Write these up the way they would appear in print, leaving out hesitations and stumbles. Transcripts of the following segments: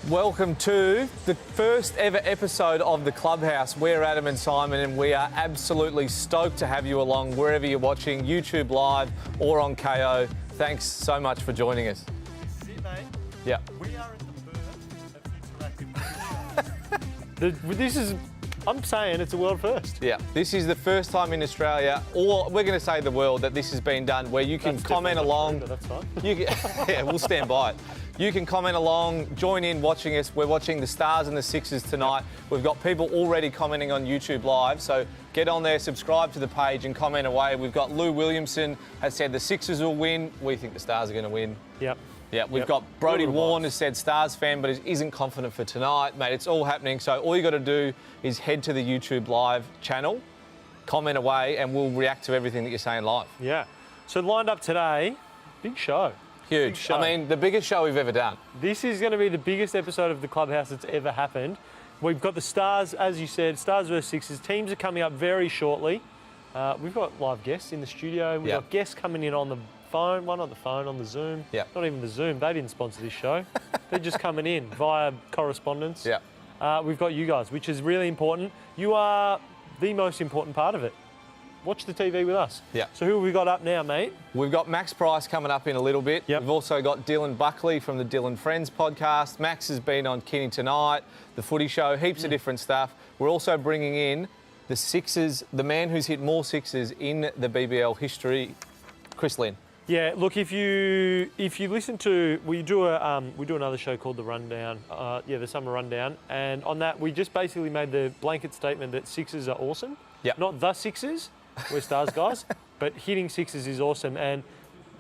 Welcome to the first ever episode of the Clubhouse. We're Adam and Symon, and we are absolutely stoked to have you along wherever you're watching, YouTube Live or on KO. Thanks so much for joining us. See, mate. Yeah. We are at the birth of interactive. I'm saying it's a world first. Yeah, this is the first time in Australia, or we're going to say the world, that this has been done, where you can comment along. That's fine. Yeah, we'll stand by it. You can comment along, join in watching us. We're watching the Stars and the Sixers tonight. We've got people already commenting on YouTube Live, so get on there, subscribe to the page and comment away. We've got Lou Williamson has said the Sixers will win. We think the Stars are going to win. Yep. Yeah, we've got Brodie Warren has said Stars fan, but isn't confident for tonight. Mate, it's all happening. So all you got to do is head to the YouTube Live channel, comment away, and we'll react to everything that you're saying live. Yeah. So lined up today, big show. Huge. Big show. I mean, the biggest show we've ever done. This is going to be the biggest episode of the Clubhouse that's ever happened. We've got the Stars, as you said, Stars versus Sixers. Teams are coming up very shortly. We've got live guests in the studio. We've got guests coming in on the phone, one on the phone, on the Zoom. Yep. Not even the Zoom. They didn't sponsor this show. They're just coming in via correspondence. Yeah. We've got you guys, which is really important. You are the most important part of it. Watch the TV with us. Yeah. So who have we got up now, mate? We've got Max Price coming up in a little bit. Yep. We've also got Dylan Buckley from the Dylan Friends podcast. Max has been on Kinney Tonight, The Footy Show, heaps of different stuff. We're also bringing in the Sixers, the man who's hit more sixes in the BBL history, Chris Lynn. Yeah, look, if you listen to, we do another show called The Rundown, the Summer Rundown, and on that we just basically made the blanket statement that Sixers are awesome. Yeah. Not the Sixers, we're Stars guys, but hitting sixes is awesome, and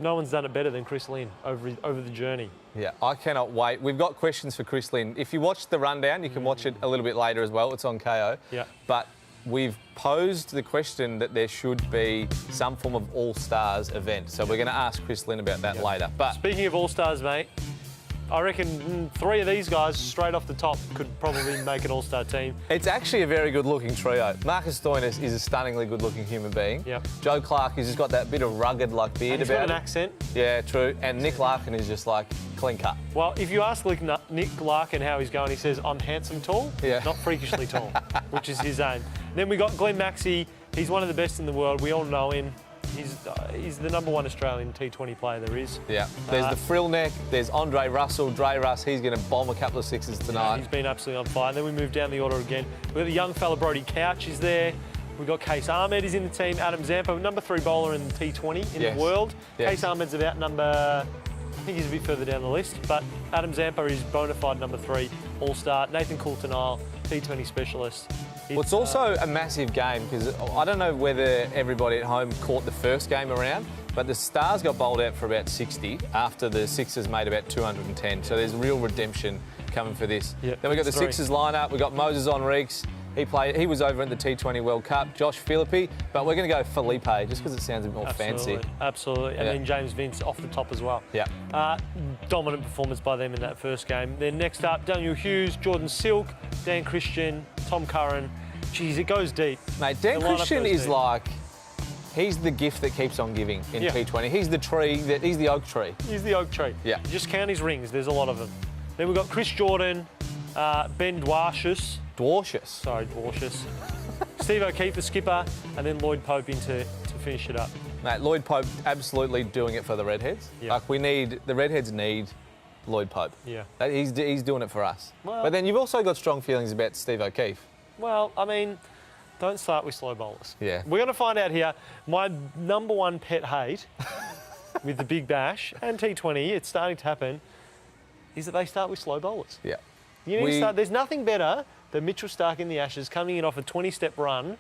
no one's done it better than Chris Lynn over the journey. Yeah, I cannot wait. We've got questions for Chris Lynn. If you watch The Rundown, you can watch it a little bit later as well. It's on KO. Yeah. But we've posed the question that there should be some form of All-Stars event. So we're going to ask Chris Lynn about that later. But Speaking of All-Stars, mate, I reckon three of these guys straight off the top could probably make an All-Star team. it's actually a very good-looking trio. Marcus Stoinis is a stunningly good-looking human being. Yep. Joe Clark has just got that bit of rugged, beard And he's about got an him. accent. Yeah, true. And Nick Larkin is just like clean cut. Well, if you ask Nick Larkin how he's going, he says, I'm handsome tall, not freakishly tall, which is his aim. Then we got Glenn Maxey. He's one of the best in the world. We all know him. He's the number one Australian T20 player there is. Yeah. There's the frill neck. There's Andre Russell, Dre Russ. He's going to bomb a couple of sixes tonight. He's been absolutely on fire. Then we move down the order again. We've got the young fella Brodie Couch is there. We've got Case Ahmed is in the team. Adam Zampa, number 3 bowler in the T20 in the world. Yes. Case Ahmed's about I think he's a bit further down the list, but Adam Zampa is bona fide number 3 All-Star. Nathan Coulter-Nile, T20 specialist. Well, it's also a massive game because I don't know whether everybody at home caught the first game around, but the Stars got bowled out for about 60 after the Sixers made about 210. So there's real redemption coming for this. Yep, Then we got the that's three. Sixers lineup. We got Moses Enriques. He was over at the T20 World Cup. Josh Philippi, but we're going to go Felipe just because it sounds a bit more fancy. Absolutely. And then James Vince off the top as well. Yeah. Dominant performance by them in that first game. Then next up, Daniel Hughes, Jordan Silk, Dan Christian, Tom Curran. Jeez, it goes deep. Mate, Dan The lineup Christian goes is deep. like, he's the gift that keeps on giving in T20. He's the tree, he's the oak tree. He's the oak tree. Yeah. Just count his rings. There's a lot of them. Then we've got Chris Jordan, Ben Dwarshus. Dwarshus. Steve O'Keefe, the skipper, and then Lloyd Pope in to finish it up. Mate, Lloyd Pope absolutely doing it for the Redheads. Yeah. Like the Redheads need Lloyd Pope. Yeah. He's doing it for us. Well- But then you've also got strong feelings about Steve O'Keefe. Well, I mean, don't start with slow bowlers. Yeah. We're going to find out here. My number one pet hate with the Big Bash and T20, it's starting to happen, is that they start with slow bowlers. Yeah. You need to start. There's nothing better than Mitchell Starc in the Ashes coming in off a 20-step run.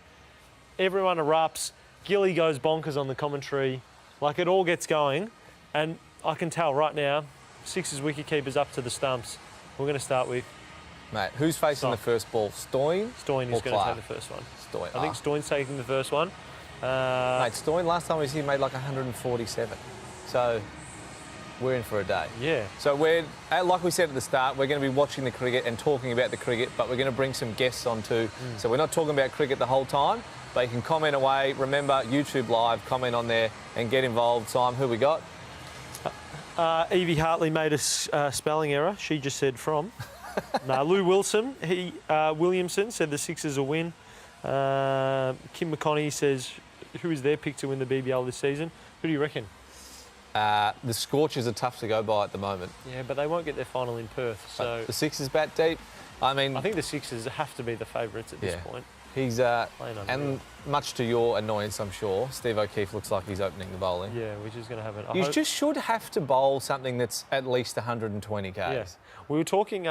Everyone erupts. Gilly goes bonkers on the commentary. Like, it all gets going. And I can tell right now, Sixers wicketkeeper's up to the stumps. We're going to start with Mate, who's facing the first ball? Stoyne? Stoyne is or going to Clark? take the first one. Stoyne. I think Stoyne's taking the first one. Mate, Stoyne, last time he was here, made like 147. So we're in for a day. Yeah. So we're, like we said at the start, we're going to be watching the cricket and talking about the cricket, but we're going to bring some guests on too. So we're not talking about cricket the whole time, but you can comment away. Remember, YouTube Live, comment on there and get involved. Simon, who we got? Evie Hartley made a spelling error. She just said from. No, Lou Wilson, Williamson said the Sixers will win. Kim McConney says, who is their pick to win the BBL this season? Who do you reckon? The Scorchers are tough to go by at the moment. Yeah, but they won't get their final in Perth. So The Sixers bat deep. I mean, I think the Sixers have to be the favourites at this point. He's and much to your annoyance, I'm sure, Steve O'Keefe looks like he's opening the bowling. Yeah, which is going to happen. You just should have to bowl something that's at least 120 k's. Yes, we were talking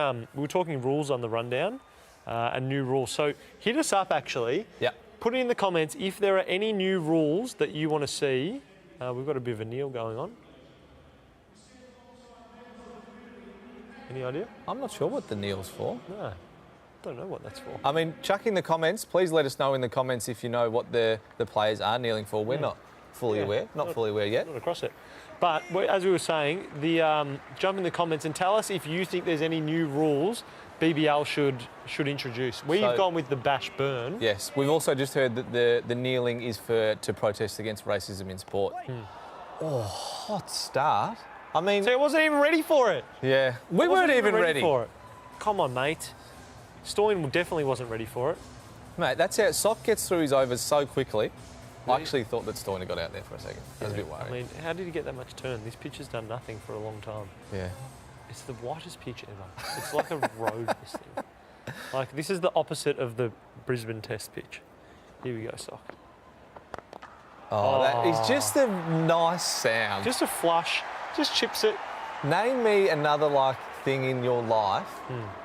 rules on the rundown, and new rules. So hit us up actually. Yeah. Put it in the comments if there are any new rules that you want to see. We've got a bit of a kneel going on. Any idea? I'm not sure what the kneel's for. No. Don't know what that's for. I mean, chuck in the comments. Please let us know in the comments if you know what the players are kneeling for. We're not fully aware. Not fully aware yet. Not across it. But as we were saying, jump in the comments and tell us if you think there's any new rules BBL should introduce. We've gone with the bash burn. Yes. We've also just heard that the kneeling is to protest against racism in sport. Oh, hot start. I mean... So I wasn't even ready for it. Yeah. We weren't even ready for it. Come on, mate. Stoyne definitely wasn't ready for it. Mate, that's how Sock gets through his overs so quickly. I actually thought that Stoyne got out there for a second. I was a bit worried. I mean, how did he get that much turn? This pitch has done nothing for a long time. Yeah. It's the whitest pitch ever. It's like a road, this thing. Like, this is the opposite of the Brisbane Test pitch. Here we go, Sock. Oh, that is just a nice sound. Just a flush. Just chips it. Name me another, thing in your life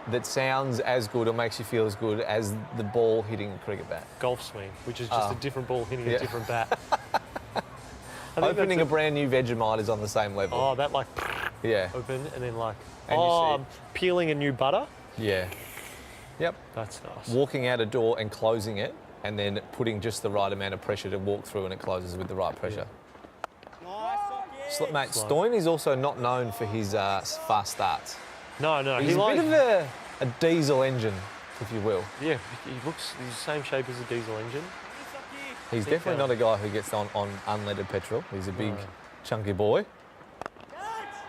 that sounds as good or makes you feel as good as the ball hitting a cricket bat. Golf swing, which is just a different ball hitting a different bat. Opening a brand new Vegemite is on the same level. Oh, that yeah. Open and then And peeling a new butter. Yeah. Yep. That's nice. Walking out a door and closing it and then putting just the right amount of pressure to walk through and it closes with the right pressure. Mate, Stoyne is also not known for his fast starts. No. He's a bit of a diesel engine, if you will. Yeah, he's the same shape as a diesel engine. He's definitely not a guy who gets on unleaded petrol. He's a big, chunky boy.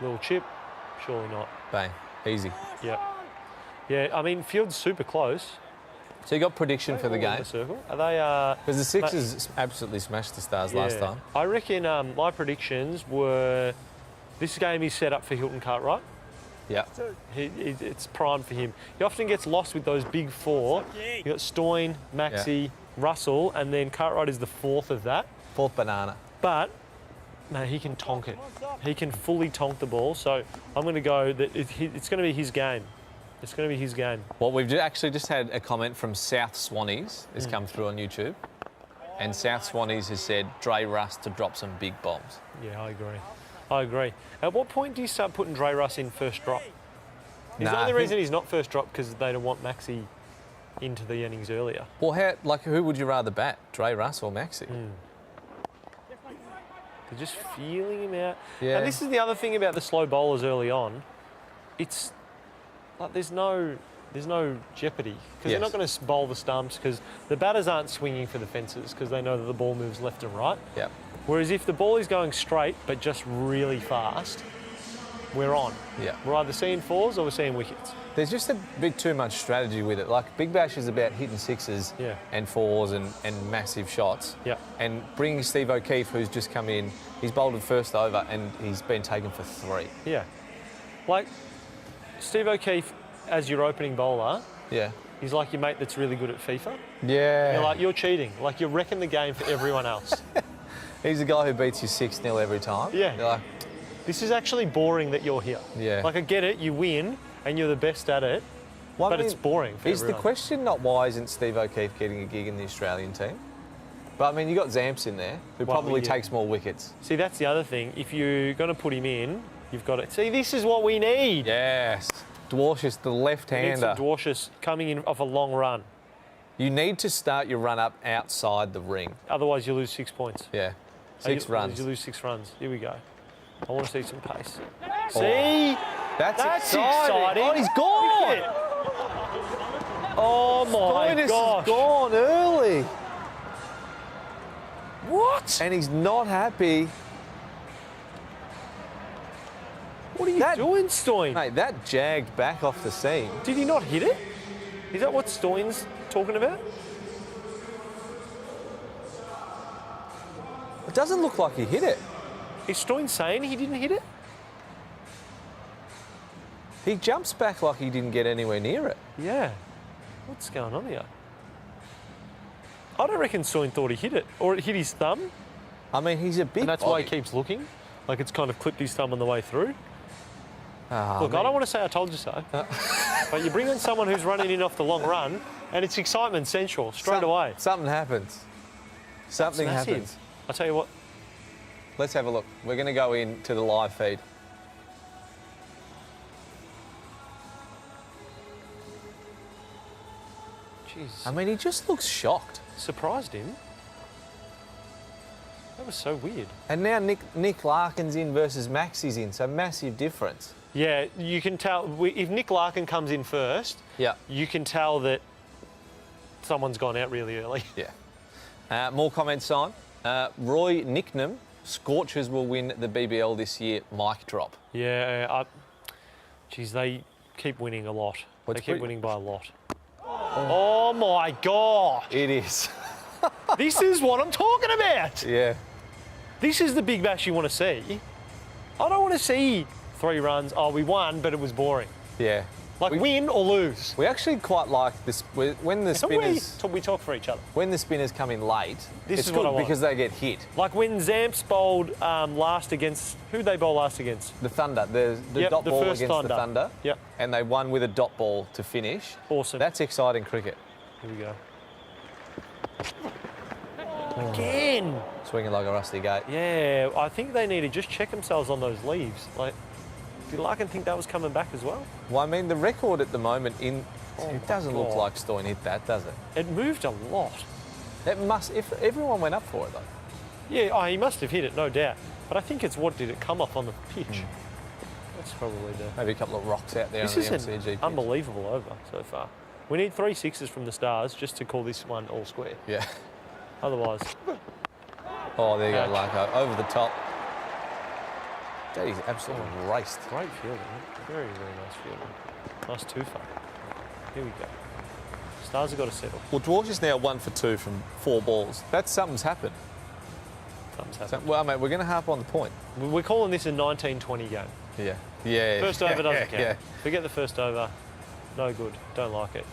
Little chip, surely not. Bang, easy. Yeah. Yeah, I mean, field's super close. So you got prediction for the game? The circle. Are they? Because the Sixers absolutely smashed the Stars last time. I reckon my predictions were this game is set up for Hilton Cartwright. Yeah. It's primed for him. He often gets lost with those big four. You got Stoyne, Maxi, Russell, and then Cartwright is the fourth of that. Fourth banana. But man, he can tonk it. He can fully tonk the ball. So I'm going to go that it's going to be his game. It's going to be his game. Well, we've actually just had a comment from South Swannies has come through on YouTube. And South Swannies has said Dre Russ to drop some big bombs. Yeah, I agree. At what point do you start putting Dre Russ in first drop? Is the only reason he's not first drop because they don't want Maxi into the innings earlier? Well, who would you rather bat, Dre Russ or Maxi? They're just feeling him out. Yeah. And this is the other thing about the slow bowlers early on. It's like there's no jeopardy because they're not going to bowl the stumps because the batters aren't swinging for the fences because they know that the ball moves left and right. Yep. Whereas if the ball is going straight but just really fast, we're on. Yeah. We're either seeing fours or we're seeing wickets. There's just a bit too much strategy with it. Like Big Bash is about hitting sixes and fours and massive shots. Yeah. And bringing Steve O'Keefe, who's just come in, he's bowled the first over and he's been taken for 3. Yeah. Like Steve O'Keefe as your opening bowler. Yeah. He's like your mate that's really good at FIFA. Yeah. You're cheating. Like you're wrecking the game for everyone else. He's the guy who beats you 6-0 every time. Yeah. You're like, this is actually boring that you're here. Yeah. Like I get it, you win and you're the best at it, but it's boring for everyone. Is the question not why isn't Steve O'Keefe getting a gig in the Australian team? But I mean, you got Zamps in there, who probably takes more wickets. See, that's the other thing. If you're going to put him in, you've got to... See, this is what we need. Yes. Dwarshus, the left-hander. Dwarshus coming in off a long run. You need to start your run-up outside the ring. Otherwise, you lose 6 points. Yeah. 6 runs. You lose 6 runs. Here we go. I want to see some pace. See? That's exciting. Oh, he's gone. Oh, my gosh. Is gone early. What? And he's not happy. What are you doing, Stoin? Mate, that jagged back off the seam. Did he not hit it? Is that what Stoin's talking about? It doesn't look like he hit it. Is Stoin saying he didn't hit it? He jumps back like he didn't get anywhere near it. Yeah. What's going on here? I don't reckon Stoin thought he hit it, or it hit his thumb. I mean, he's a big And that's body. why he keeps looking. Like it's kind of clipped his thumb on the way through. Look, man. I don't want to say I told you so. But you bring on someone who's running in off the long run, and it's excitement central straight away. Something happens. Something That's happens. massive. I'll tell you what. Let's have a look. We're going to go into the live feed. Jeez. I mean, he just looks shocked. Surprised him. That was so weird. And now Nick Larkin's in versus Maxie's in, so massive difference. Yeah, you can tell. If Nick Larkin comes in first, Yeah. you can tell that someone's gone out really early. Yeah. More comments on. Roy Nicknam, Scorchers will win the BBL this year. Mic drop. Yeah, geez, they keep winning a lot. Well, they it's keep pretty- winning by a lot. Oh my God. It is. This is what I'm talking about. Yeah. This is the big bash you want to see. I don't want to see 3 runs. Oh, we won, but it was boring. Yeah. Like win or lose. We actually quite like this when the spinners We talk for each other. when the spinners come in late. This it's is what good I want. because they get hit. Like when Zamps bowled last against, who'd they bowl last against? The Thunder, the Yep, dot the ball first against Thunder. the Thunder. Yep. And they won with a dot ball to finish. Awesome. That's exciting cricket. Here we go. Again. Swinging like a rusty gate. Yeah, I think they need to just check themselves on those leaves. Like, did Larkin think that was coming back as well? Well, I mean, the record at the moment Oh it my doesn't look God. like Stoin hit that, does it? It moved a lot. It must. If everyone went up for it though. Yeah, oh, he must have hit it, no doubt. But I think it's what did it come off on the pitch? That's probably the... Maybe a couple of rocks out there This on is the an MCG pitch. unbelievable over so far. We need 3 sixes from the Stars just to call this one all square. Yeah. Otherwise, Oh, there you go, Ouch. Larko. Over the top. That is absolutely raced. great fielding. Very, very nice fielding. Nice two-fer. Here we go. Stars have got to settle. Well, Dwarf is now 1 for 2 from 4 balls. Something's happened. Thumbs So, happen. well, mate, we're going to harp on the point. We're calling this a 19-20 game. Yeah. Yeah. First over doesn't yeah, count. Yeah. Forget the first over. No good. Don't like it.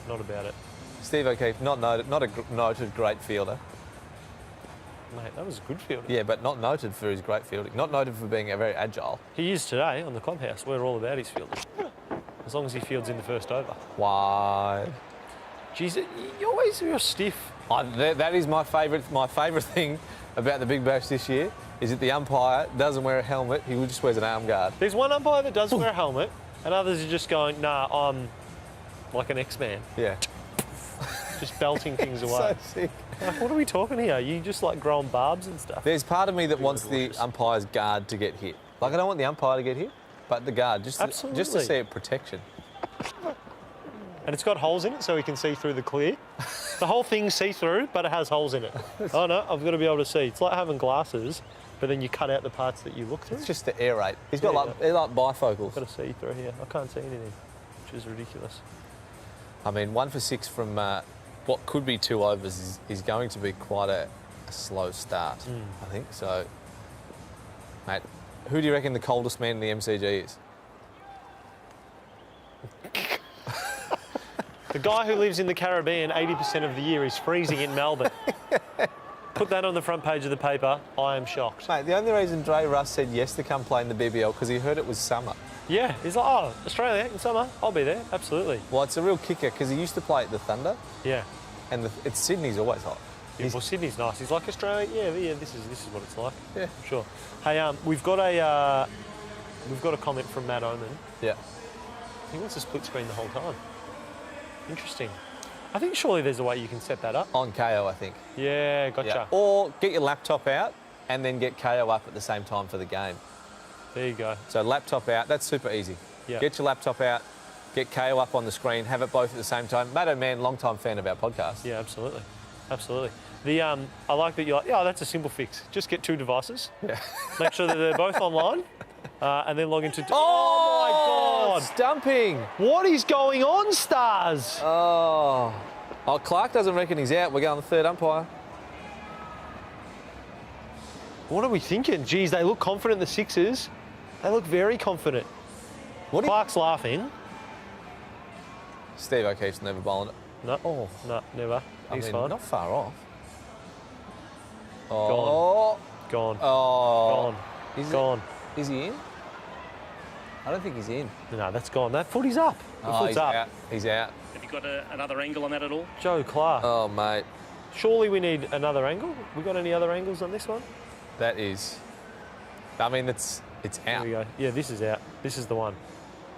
Not about it. Steve O'Keefe, not a noted great fielder. Mate, that was a good fielding. Yeah, but not noted for his great fielding. Not noted for being a very agile. He is today on the Clubhouse. We're all about his fielding. As long as he fields in the first over. Why? Jeez, you're stiff. That is my favourite thing about the Big Bash this year is that the umpire doesn't wear a helmet. He just wears an arm guard. There's one umpire that does wear a helmet, and others are just going, nah, I'm like an X-Man. Yeah. Just belting things So away. sick. Like, what are we talking here? You just like growing barbs and stuff. There's part of me that wants the delicious. umpire's guard to get hit. Like, I don't want the umpire to get hit, but the guard, just to Absolutely. see it protection. And it's got holes in it so we can see through the clear. The whole thing's see-through, but it has holes in it. Oh no, I've got to be able to see. It's like having glasses, but then you cut out the parts that you look through. It's just to aerate. He's got Yeah, they're like bifocals. Got to see through here. I can't see anything, which is ridiculous. I mean, 1 for 6 from what could be 2 overs is going to be quite a slow start, I think. So, mate, who do you reckon the coldest man in the MCG is? The guy who lives in the Caribbean 80% of the year is freezing in Melbourne. Put that on the front page of the paper. I am shocked. Mate, the only reason Dre Russ said yes to come play in the BBL because he heard it was summer. Yeah, he's like, oh, Australia in summer, I'll be there. Absolutely. Well, it's a real kicker because he used to play at the Thunder, Yeah. and it's Sydney's always hot. Yeah, well, Sydney's nice. He's like Australia. Yeah. This is what it's like. Yeah. Sure. Hey, we've got a comment from Matt Oman. Yeah. He wants to split screen the whole time. Interesting. I think surely there's a way you can set that up. On KO, I think. Yeah, gotcha. Yeah. Or get your laptop out and then get KO up at the same time for the game. There you go. So laptop out, that's super easy. Yeah. Get your laptop out, get KO up on the screen, have it both at the same time. Matt O'Man, long-time fan of our podcast. Yeah, absolutely. Absolutely. I like that you're like, yeah, that's a simple fix. Just get 2 devices. Yeah. Make sure that they're both online And then log into... Oh, my God. Stumping. What is going on, Stars? Oh, Clark doesn't reckon he's out. We're going to the third umpire. What are we thinking? Geez, they look confident, the Sixers. They look very confident. Clark's laughing. Steve O'Keefe's never bowling it. No, no, never. He's fine. Not far off. Gone. Oh. Gone. Is he in? I don't think he's in. No, that's gone. That footy's up. The foot's he's up. out. He's out. Have you got another angle on that at all? Joe Clark. Oh, mate. Surely we need another angle. We got any other angles on this one? That is... I mean, it's out. There we go. Yeah, this is out. This is the one.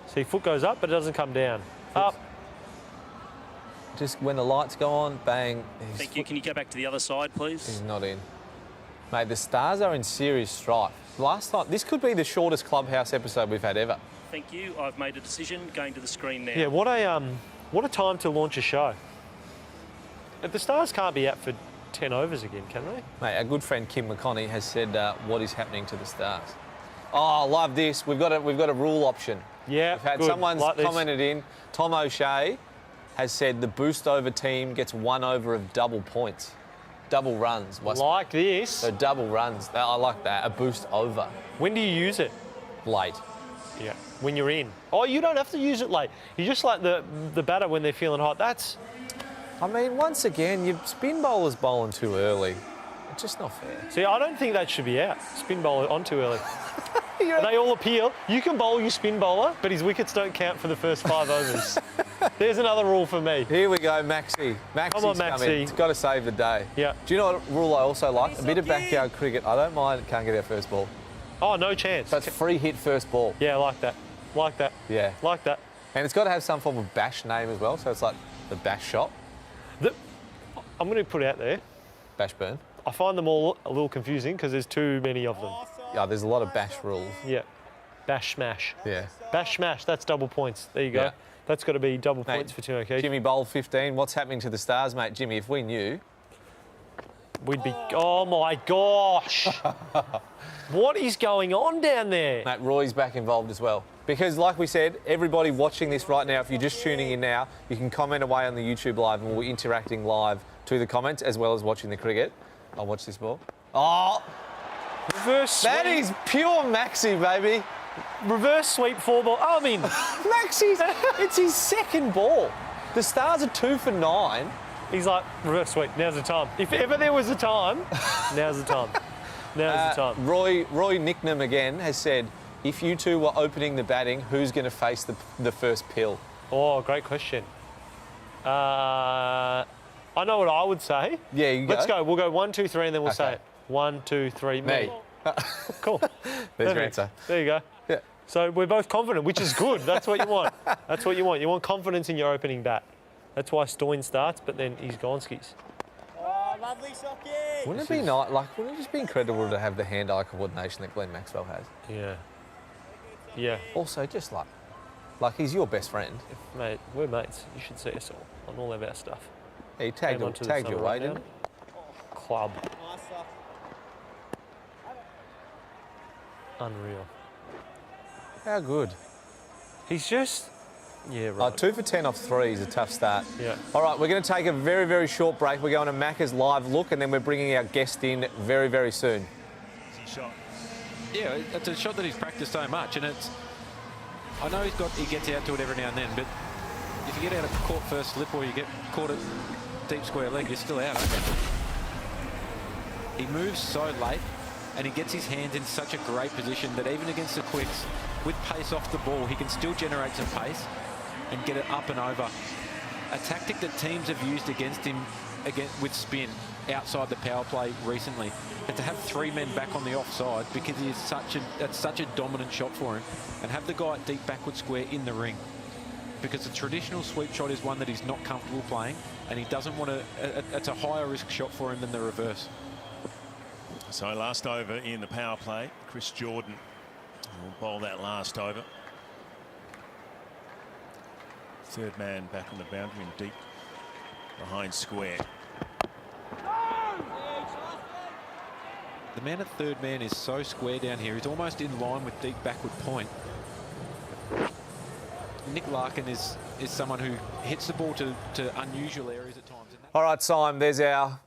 See, foot goes up, but it doesn't come down. Up. Just when the lights go on, bang. Thank you. Can you go back to the other side, please? He's not in. Mate, the Stars are in serious strife. Last time, this could be the shortest Clubhouse episode we've had ever. Thank you. I've made a decision. Going to the screen now. Yeah, what a time to launch a show. The Stars can't be out for 10 overs again, can they? Mate, our good friend Kim McConney has said what is happening to the Stars. Oh, I love this. We've got a rule option. Yeah, We've had good. someone's Like this. commented in. Tom O'Shea has said the boost over team gets 1 over of double points. Double runs. Like this. So double runs. I like that. A boost over. When do you use it? Late. Yeah. When you're in. Oh, you don't have to use it late. You just like the batter when they're feeling hot. That's... I mean, once again, your spin bowler's bowling too early. It's just not fair. See, I don't think that should be out. Spin bowler on too early. They all appeal. You can bowl your spin bowler, but his wickets don't count for the first 5 overs. There's another rule for me. Here we go, Maxie. Maxi's Come on, Maxie. coming. It's got to save the day. Yeah. Do you know what rule I also like? A bit of backyard cricket. I don't mind. Can't get our first ball. Oh, no chance. So it's free hit first ball. Yeah, I like that. Like that. Yeah. Like that. And it's got to have some form of bash name as well. So it's like the bash shop. I'm going to put out there. Bash burn. I find them all a little confusing because there's too many of them. Yeah, there's a lot of bash rules. Yeah. Bash smash. Yeah. Bash smash. That's double points. There you go. Yeah. That's got to be double Mate, points for Tim O'Keefe. Jimmy bowled 15. What's happening to the Stars, mate? Jimmy, if we knew... We'd be... Oh, my gosh. What is going on down there? Mate, Roy's back involved as well. Because, like we said, everybody watching this right now, if you're just tuning in now, you can comment away on the YouTube Live and we'll be interacting live to the comments as well as watching the cricket. I'll watch this ball. Oh! Reverse sweep. That is pure Maxi, baby. Reverse sweep 4 ball. Oh, I mean... Maxi's... It's his second ball. The Stars are 2 for 9. He's like, reverse sweep, now's the time. If ever there was a time, now's the time. Now's the time. Roy Nicknam again has said, if you two were opening the batting, who's going to face the first pill? Oh, great question. I know what I would say. Yeah, you go. Let's go. We'll go 1, 2, 3, and then we'll say Okay. it. 1, 2, 3, me. Me. Cool. There's your Perfect. answer. There you go. Yeah. So we're both confident, which is good. That's what you want. That's what you want. You want confidence in your opening bat. That's why Stoyne starts, but then he's gone skis. Oh, lovely socky. Wouldn't it be nice? Like, wouldn't it just be incredible to have the hand-eye coordination that Glenn Maxwell has? Yeah. Yeah. Also, just like he's your best friend. Mate, we're mates. You should see us all on all of our stuff. Yeah, he tagged onto the your summer way, right didn't now. he? Club. Nice stuff. Unreal. How good. He's just... Yeah, right. 2 for 10 off 3 is a tough start. Yeah. All right, we're going to take a very, very short break. We're going to Macca's live look, and then we're bringing our guest in very, very soon. Shot. Yeah, it's a shot that he's practiced so much, and it's... I know he gets out to it every now and then, but if you get out of court first slip or you get caught at deep square leg, you're still out, aren't you? He moves so late, and he gets his hands in such a great position that even against the quicks, with pace off the ball, he can still generate some pace and get it up and over. A tactic that teams have used against him with spin outside the power play recently, but to have 3 men back on the offside because that's such a dominant shot for him, and have the guy at deep backward square in the ring, because the traditional sweep shot is one that he's not comfortable playing, and he doesn't want to. It's a higher risk shot for him than the reverse. So last over in the power play, Chris Jordan will bowl that last over. Third man back on the boundary and deep behind square. The man at third man is so square down here. He's almost in line with deep backward point. Nick Larkin is someone who hits the ball to unusual areas at times. All right, Simon, there's a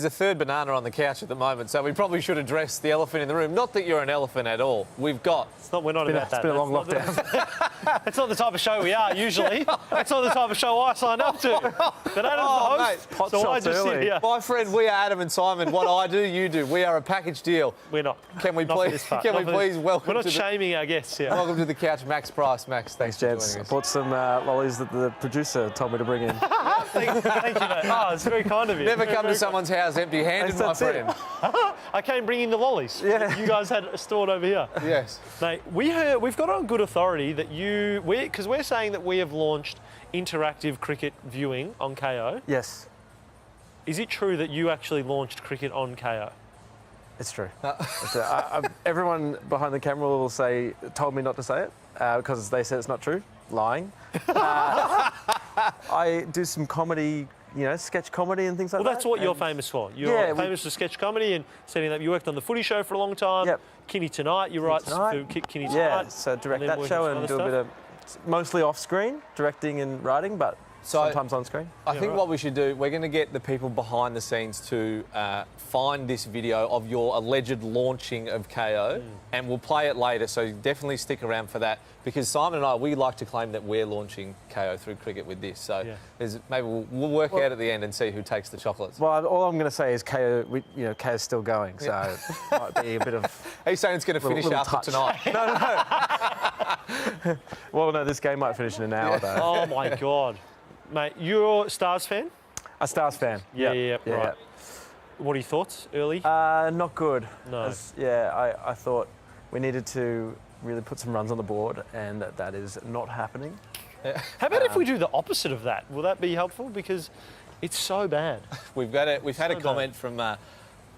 third banana on the couch at the moment, so we probably should address the elephant in the room. Not that you're an elephant at all. We're not about that. It's been a long lockdown. It's not the type of show we are usually. That's not the type of show I signed up to. But Adam's the host, Pot so I shots just sit early. here. My friend, we are Adam and Simon. What I do, you do. We are a package deal. We're not. Can we Not for please? this part. Can we Not for please this- welcome We're not to the shaming our guests here. welcome to the couch, Max Price. Max, thanks for Gents, joining I us. bought some lollies that the producer told me to bring in. Thank you, mate. Oh, it's very kind of you. Never Very, come to very someone's house empty-handed, my That's it. friend. I came bringing the lollies. Yeah. You guys had stored over here. Yes. Mate, we've got on good authority that because we're saying that we have launched interactive cricket viewing on KO. Yes, Is it true that you actually launched cricket on KO? it's true. It's true. Everyone behind the camera will told me not to say it because they said it's not true. Lying. I do some comedy, sketch comedy and things like Well, that. that's what you're and- famous for. You're Yeah, famous for sketch comedy and setting up. You worked on the Footy Show for a long time. Yep. Kinney Tonight, you write Tonight. for Kinney Yeah, Tonight. so direct then that working show on and some do a other bit of mostly off screen, directing and writing, but So- sometimes on screen. I think what we should do, we're going to get the people behind the scenes to find this video of your alleged launching of KO, and we'll play it later, so definitely stick around for that, because Simon and I, we like to claim that we're launching KO through cricket with this, so maybe we'll work out at the end and see who takes the chocolates. Well, all I'm going to say is KO, KO's still going, so it might be a bit of... He's saying it's going to finish little after touch. tonight. Well, no, this game might finish in an hour, though. Oh, my God. Mate, you're a Stars fan? A Stars fan. Yeah, right. What are your thoughts early? Not good. No. I thought we needed to really put some runs on the board, and that is not happening. How about if we do the opposite of that? Will that be helpful? Because it's so bad. We've had a So comment from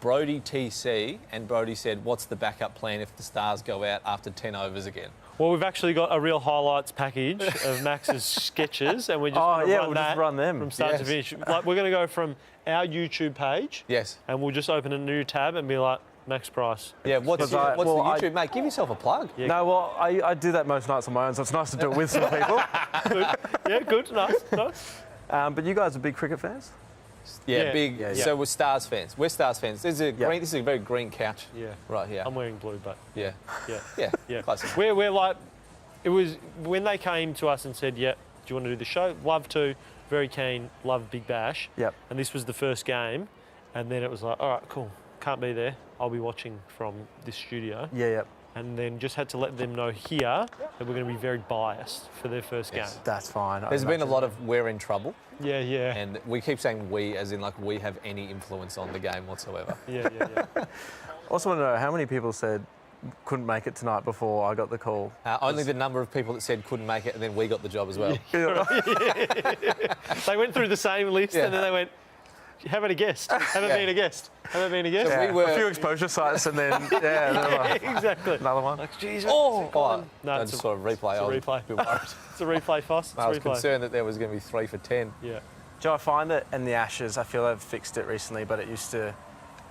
Brody TC, and Brody said, "What's the backup plan if the Stars go out after 10 overs again?" Well, we've actually got a real highlights package of Max's sketches, and we're just going to run them from start to finish. Like, we're going to go from our YouTube page, Yes. and we'll just open a new tab and be like, Max Price. Yeah, what's the Well, YouTube? Mate, give yourself a plug. Yeah. No, well, I do that most nights on my own, so it's nice to do it with some people. Yeah, good, nice. But you guys are big cricket fans? Yeah, Yeah. big. Yeah. So we're Stars fans. We're Stars fans. This is a green. This is a very green couch. Yeah. Right here. I'm wearing blue, but Yeah. yeah. Yeah. Yeah. Classic. We're like, it was when they came to us and said, yeah, do you want to do the show? Love to, very keen, love Big Bash. Yep. And this was the first game, and then it was like, all right, cool, can't be there. I'll be watching from this studio. Yeah. And then just had to let them know here that we're going to be very biased for their first game. That's fine. There's been a lot of we're in trouble, Yeah. and we keep saying we, as in like we have any influence on the game whatsoever. Yeah. Also want to know how many people said couldn't make it tonight before I got the call. Only the number of people that said couldn't make it, and then we got the job as well. They went through the same list, and then they went, haven't a guest. Haven't been a guest. Haven't been a guest. So we were- a few exposure sites and then another one. Exactly. Another one. Like, geez, Oh, no, I it's just a, saw a replay. it's a I was replay. a bit worried. it's a replay, Foss. It's I was a replay. concerned that there was going to be 3 for 10. Yeah. Joe, I find that in the Ashes, I feel they've fixed it recently, but it used to...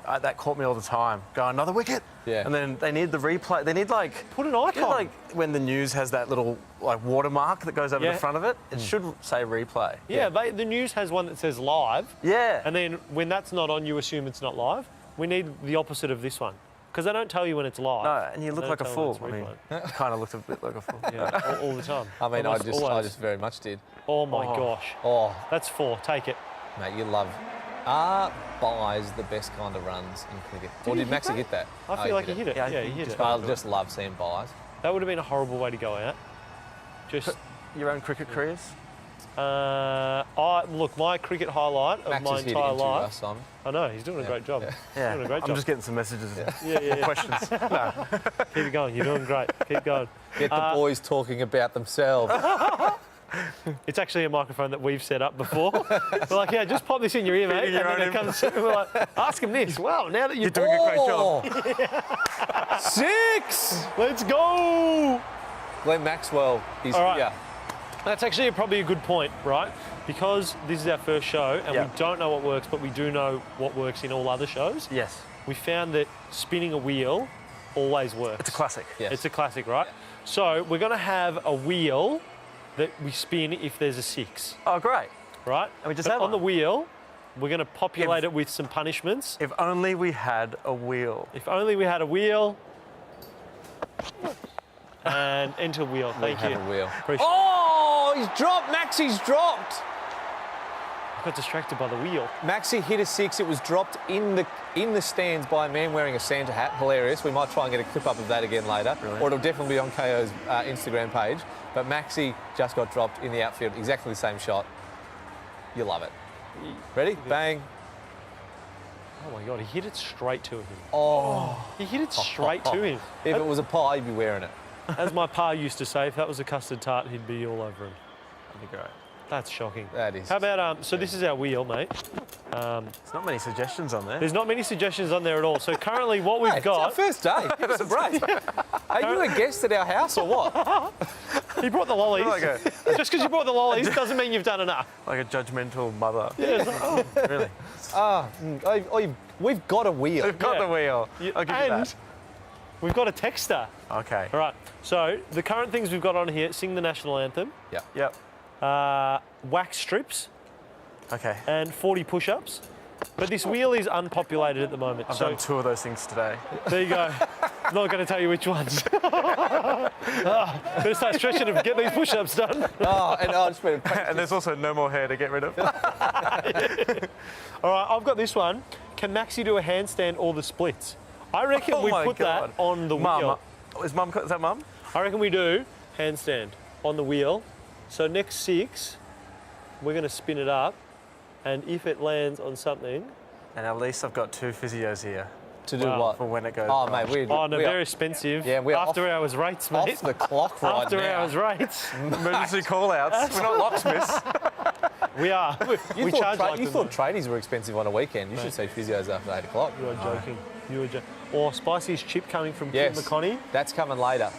that caught me all the time. Go, another wicket. Yeah. And then they need the replay. They need Put an icon. like when the news has that little watermark that goes over Yeah. the front of it. It should say replay. Yeah, the news has one that says live, Yeah. and then when that's not on, you assume it's not live. We need the opposite of this one, because they don't tell you when it's live. No, and you They look don't like a tell when fool. it's I mean, replayed. kind of looked a bit like a fool. Yeah, all the time. I mean, Almost I always. just very much did. Oh my gosh. Oh, That's 4. Take it. mate, you love. Are buys the best kind of runs in cricket? Or did Maxie hit that? I feel like he hit it. Yeah, Yeah, he he hit it. I just love seeing buys. That would have been a horrible way to go out. Just, Your own cricket careers? look, my cricket hight of Max my is here to entire interview life. us, Simon. I know, he's doing a great job. Yeah. Doing a great I'm job. just getting some messages. Yeah. Questions. Keep it going. You're doing great. Keep going. Get the boys talking about themselves. It's actually a microphone that we've set up before. We're like, yeah, just pop this in your ear, mate. Feeding your And then own it comes, we're like, ask him this. Wow, now that you're doing a great job. 6! Let's go. Glenn Maxwell is All right. here. That's actually probably a good point, right? Because this is our first show and Yeah. we don't know what works, but we do know what works in all other shows. Yes. we found that spinning a wheel always works. It's a classic. Yes. It's a classic, right? So we're going to have a wheel that we spin if there's a 6, Oh, great. right? And we just But had on the one. wheel, we're going to populate it with some punishments. If only we had a wheel. If only we had a wheel. And enter wheel. Thank you. Have a wheel. Appreciate Oh, he's dropped. Maxie's dropped. I got distracted by the wheel. Maxie hit a 6. It was dropped in the stands by a man wearing a Santa hat. Hilarious. We might try and get a clip up of that again later. Brilliant. Or it'll definitely be on KO's Instagram page. But Maxie just got dropped in the outfield. Exactly the same shot. You love it. Ready? Bang. Oh my God, he hit it straight to him. Oh. He hit it straight to him. If it was a pie, you'd be wearing it. As my pa used to say, if that was a custard tart, he'd be all over him. That'd be great. That's shocking. That is. How about, so this is our wheel, mate. There's not many suggestions on there. There's not many suggestions on there at all. So currently what we've Hey, it's our got, first day. Give us a break. Are you a guest at our house or what? he brought the lollies. Like a, Just because you brought the lollies doesn't mean you've done enough. like a judgmental mother. Yeah, it's like, oh. Really? We've got a wheel. We've got Yeah. the wheel. I'll give you And that. we've got a texter. Okay. All right, so the current things we've got on here, sing the national anthem, Yep. wax strips, Okay. and 40 push-ups. But this wheel is unpopulated at the moment. I've so done 2 of those things today. there you go. I'm not going to tell you which ones. Better start stretching and get these push-ups done. Oh, and I just been And there's also no more hair to get rid of. All right, I've got this one. Can Maxie do a handstand or the splits? I reckon we my put God. that on the Mum. wheel. Is that mum? I reckon we do handstand on the wheel. So next 6, we're going to spin it up, and if it lands on something, And at least I've got 2 physios here to do Wow. what? for when it goes Oh, wrong. mate, we're oh no, we they're are expensive. Yeah, we're after hours rates, mate. off the clock right After now. hours rates. Emergency call-outs. We're not locksmiths. We are. You we thought, charge like you them, thought tradies were expensive on a weekend. You should say physios after 8 o'clock. You are joking. You are joking. Or Spicy's chip coming from Yes. Kim McConney. That's coming later.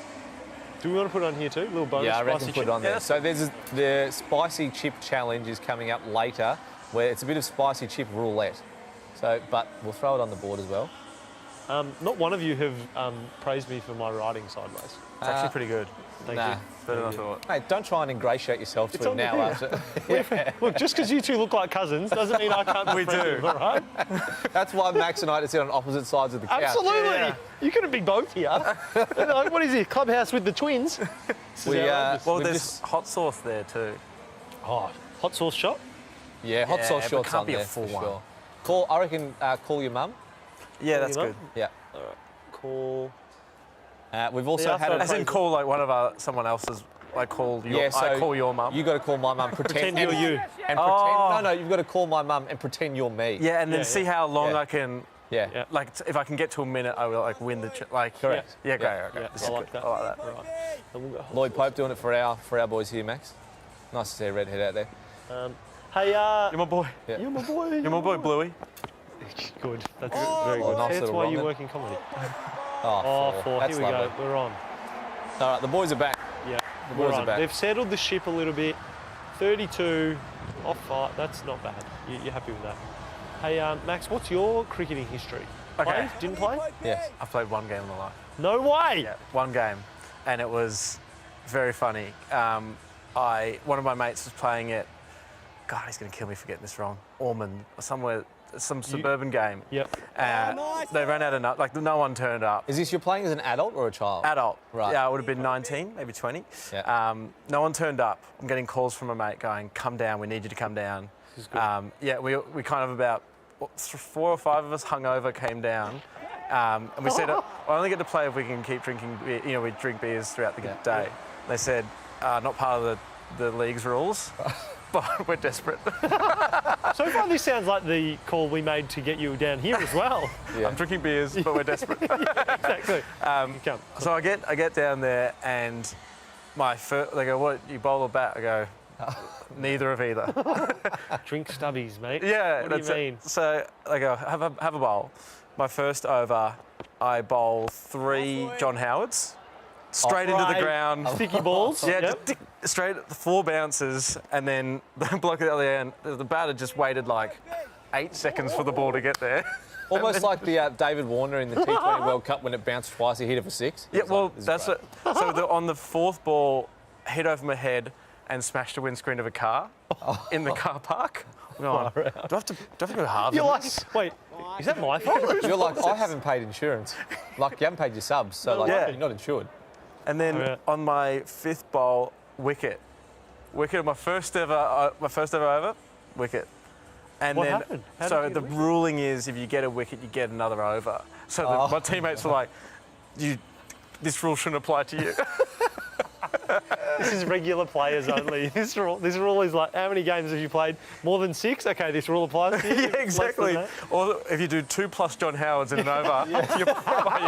Do we want to put it on here too? A little bonus Yeah, I reckon spicy put chip? it on there. Yeah. So there's the spicy chip challenge is coming up later, where it's a bit of spicy chip roulette. So, but we'll throw it on the board as well. Not one of you have praised me for my riding sideways. It's actually pretty good. Thank Nah. you. Better than I Thank you. thought. Mate, don't try and ingratiate yourself to It's him on the now. video. After. Look, just because you two look like cousins doesn't mean I can't We befriend do. him, all right? That's why Max and I had to sit on opposite sides of the couch. Absolutely. Yeah. You couldn't be both here. Like, what is it? Clubhouse with the twins? This is We, outrageous. Well, We've there's just- hot sauce there too. Oh, hot sauce shot? Yeah, hot Yeah, sauce but shorts can't on be a there full for one. sure. I reckon call your mum. Yeah, that's Mum? good. Yeah. Cool. We've also Yeah, had so a As in call like one of someone else's, like call your, Yeah, so I call your mum. You got to call my mum. Pretend you're you. And Oh. pretend. No, you've got to call my mum and pretend you're me. Yeah, and then Yeah, see yeah. how long Yeah. I can, Yeah. Yeah. like, if I can get to a minute, I will like win the, like. Correct. Yeah, great. Yeah. Okay. Yeah, This I is like good. that. I like that. Right. And we'll go hot Lloyd sauce. Pope doing it for our boys here, Max. Nice to see a redhead out there. Hey, You're my boy. Yeah. you're my boy. You're my boy, Bluey. Good. That's Oh, very good. nice That's little why run you then. work in comedy. Oh, Oh, 4. That's Here we lovely. go. We're on. All right, the boys are back. Yeah, The we're boys are on. back. They've settled the ship a little bit. 32 off 5. That's not bad. You're happy with that. Hey, Max, what's your cricketing history? Okay. Played? Didn't play? Yes. I've played one game in my life. No way. Yeah, one game, and it was very funny. One of my mates was playing it. God, he's going to kill me for getting this wrong. Ormond, somewhere, some suburban game. Yep. They ran out of no one turned up. Is this you're playing as an adult or a child? Adult. Right. Yeah, I would have been 19, maybe 20. Yeah. No one turned up. I'm getting calls from a mate going, "Come down. We need you to come down." This is good. Yeah, we kind of about 4 or 5 of us hungover came down, and we said, "I only get to play if we can keep drinking beer." You know, we drink beers throughout the day. They said, "Not part of the league's rules." But we're desperate. So far, this sounds like the call we made to get you down here as well. Yeah. I'm drinking beers, but we're desperate. Exactly. Come. So I get down there, and they go, "What, you bowl or bat?" I go, "Neither of either." Drink stubbies, mate. Yeah, What do that's you it. mean? So I go, have a bowl. My first over, I bowl 3 John Howards straight into the Right. ground. Sticky balls. Yeah, Yep. just tick, straight at the 4 bounces, and then the bloke at the other end, the batter just waited like 8 seconds for the ball to get there. Almost like the David Warner in the T20 World Cup when it bounced twice, he hit it for 6. Yeah, well, This is that's great. it. So on the 4th ball, hit over my head and smashed the windscreen of a car in the car park. Do I have to go hard? You're on like, this? wait, is that my fault? You're like, I haven't paid insurance. Like, you haven't paid your subs, so like, Yeah. you're not insured. And then Yeah. on my 5th bowl, wicket, my first ever over, wicket. And What then, happened? How so did you the get a ruling is if you get a wicket, you get another over. So my teammates were like, this rule shouldn't apply to you. This is regular players only. This rule is like, how many games have you played? More than 6? Okay, this rule applies to you. Yeah, Less than exactly. that? Or if you do 2 plus John Howards in an over, you're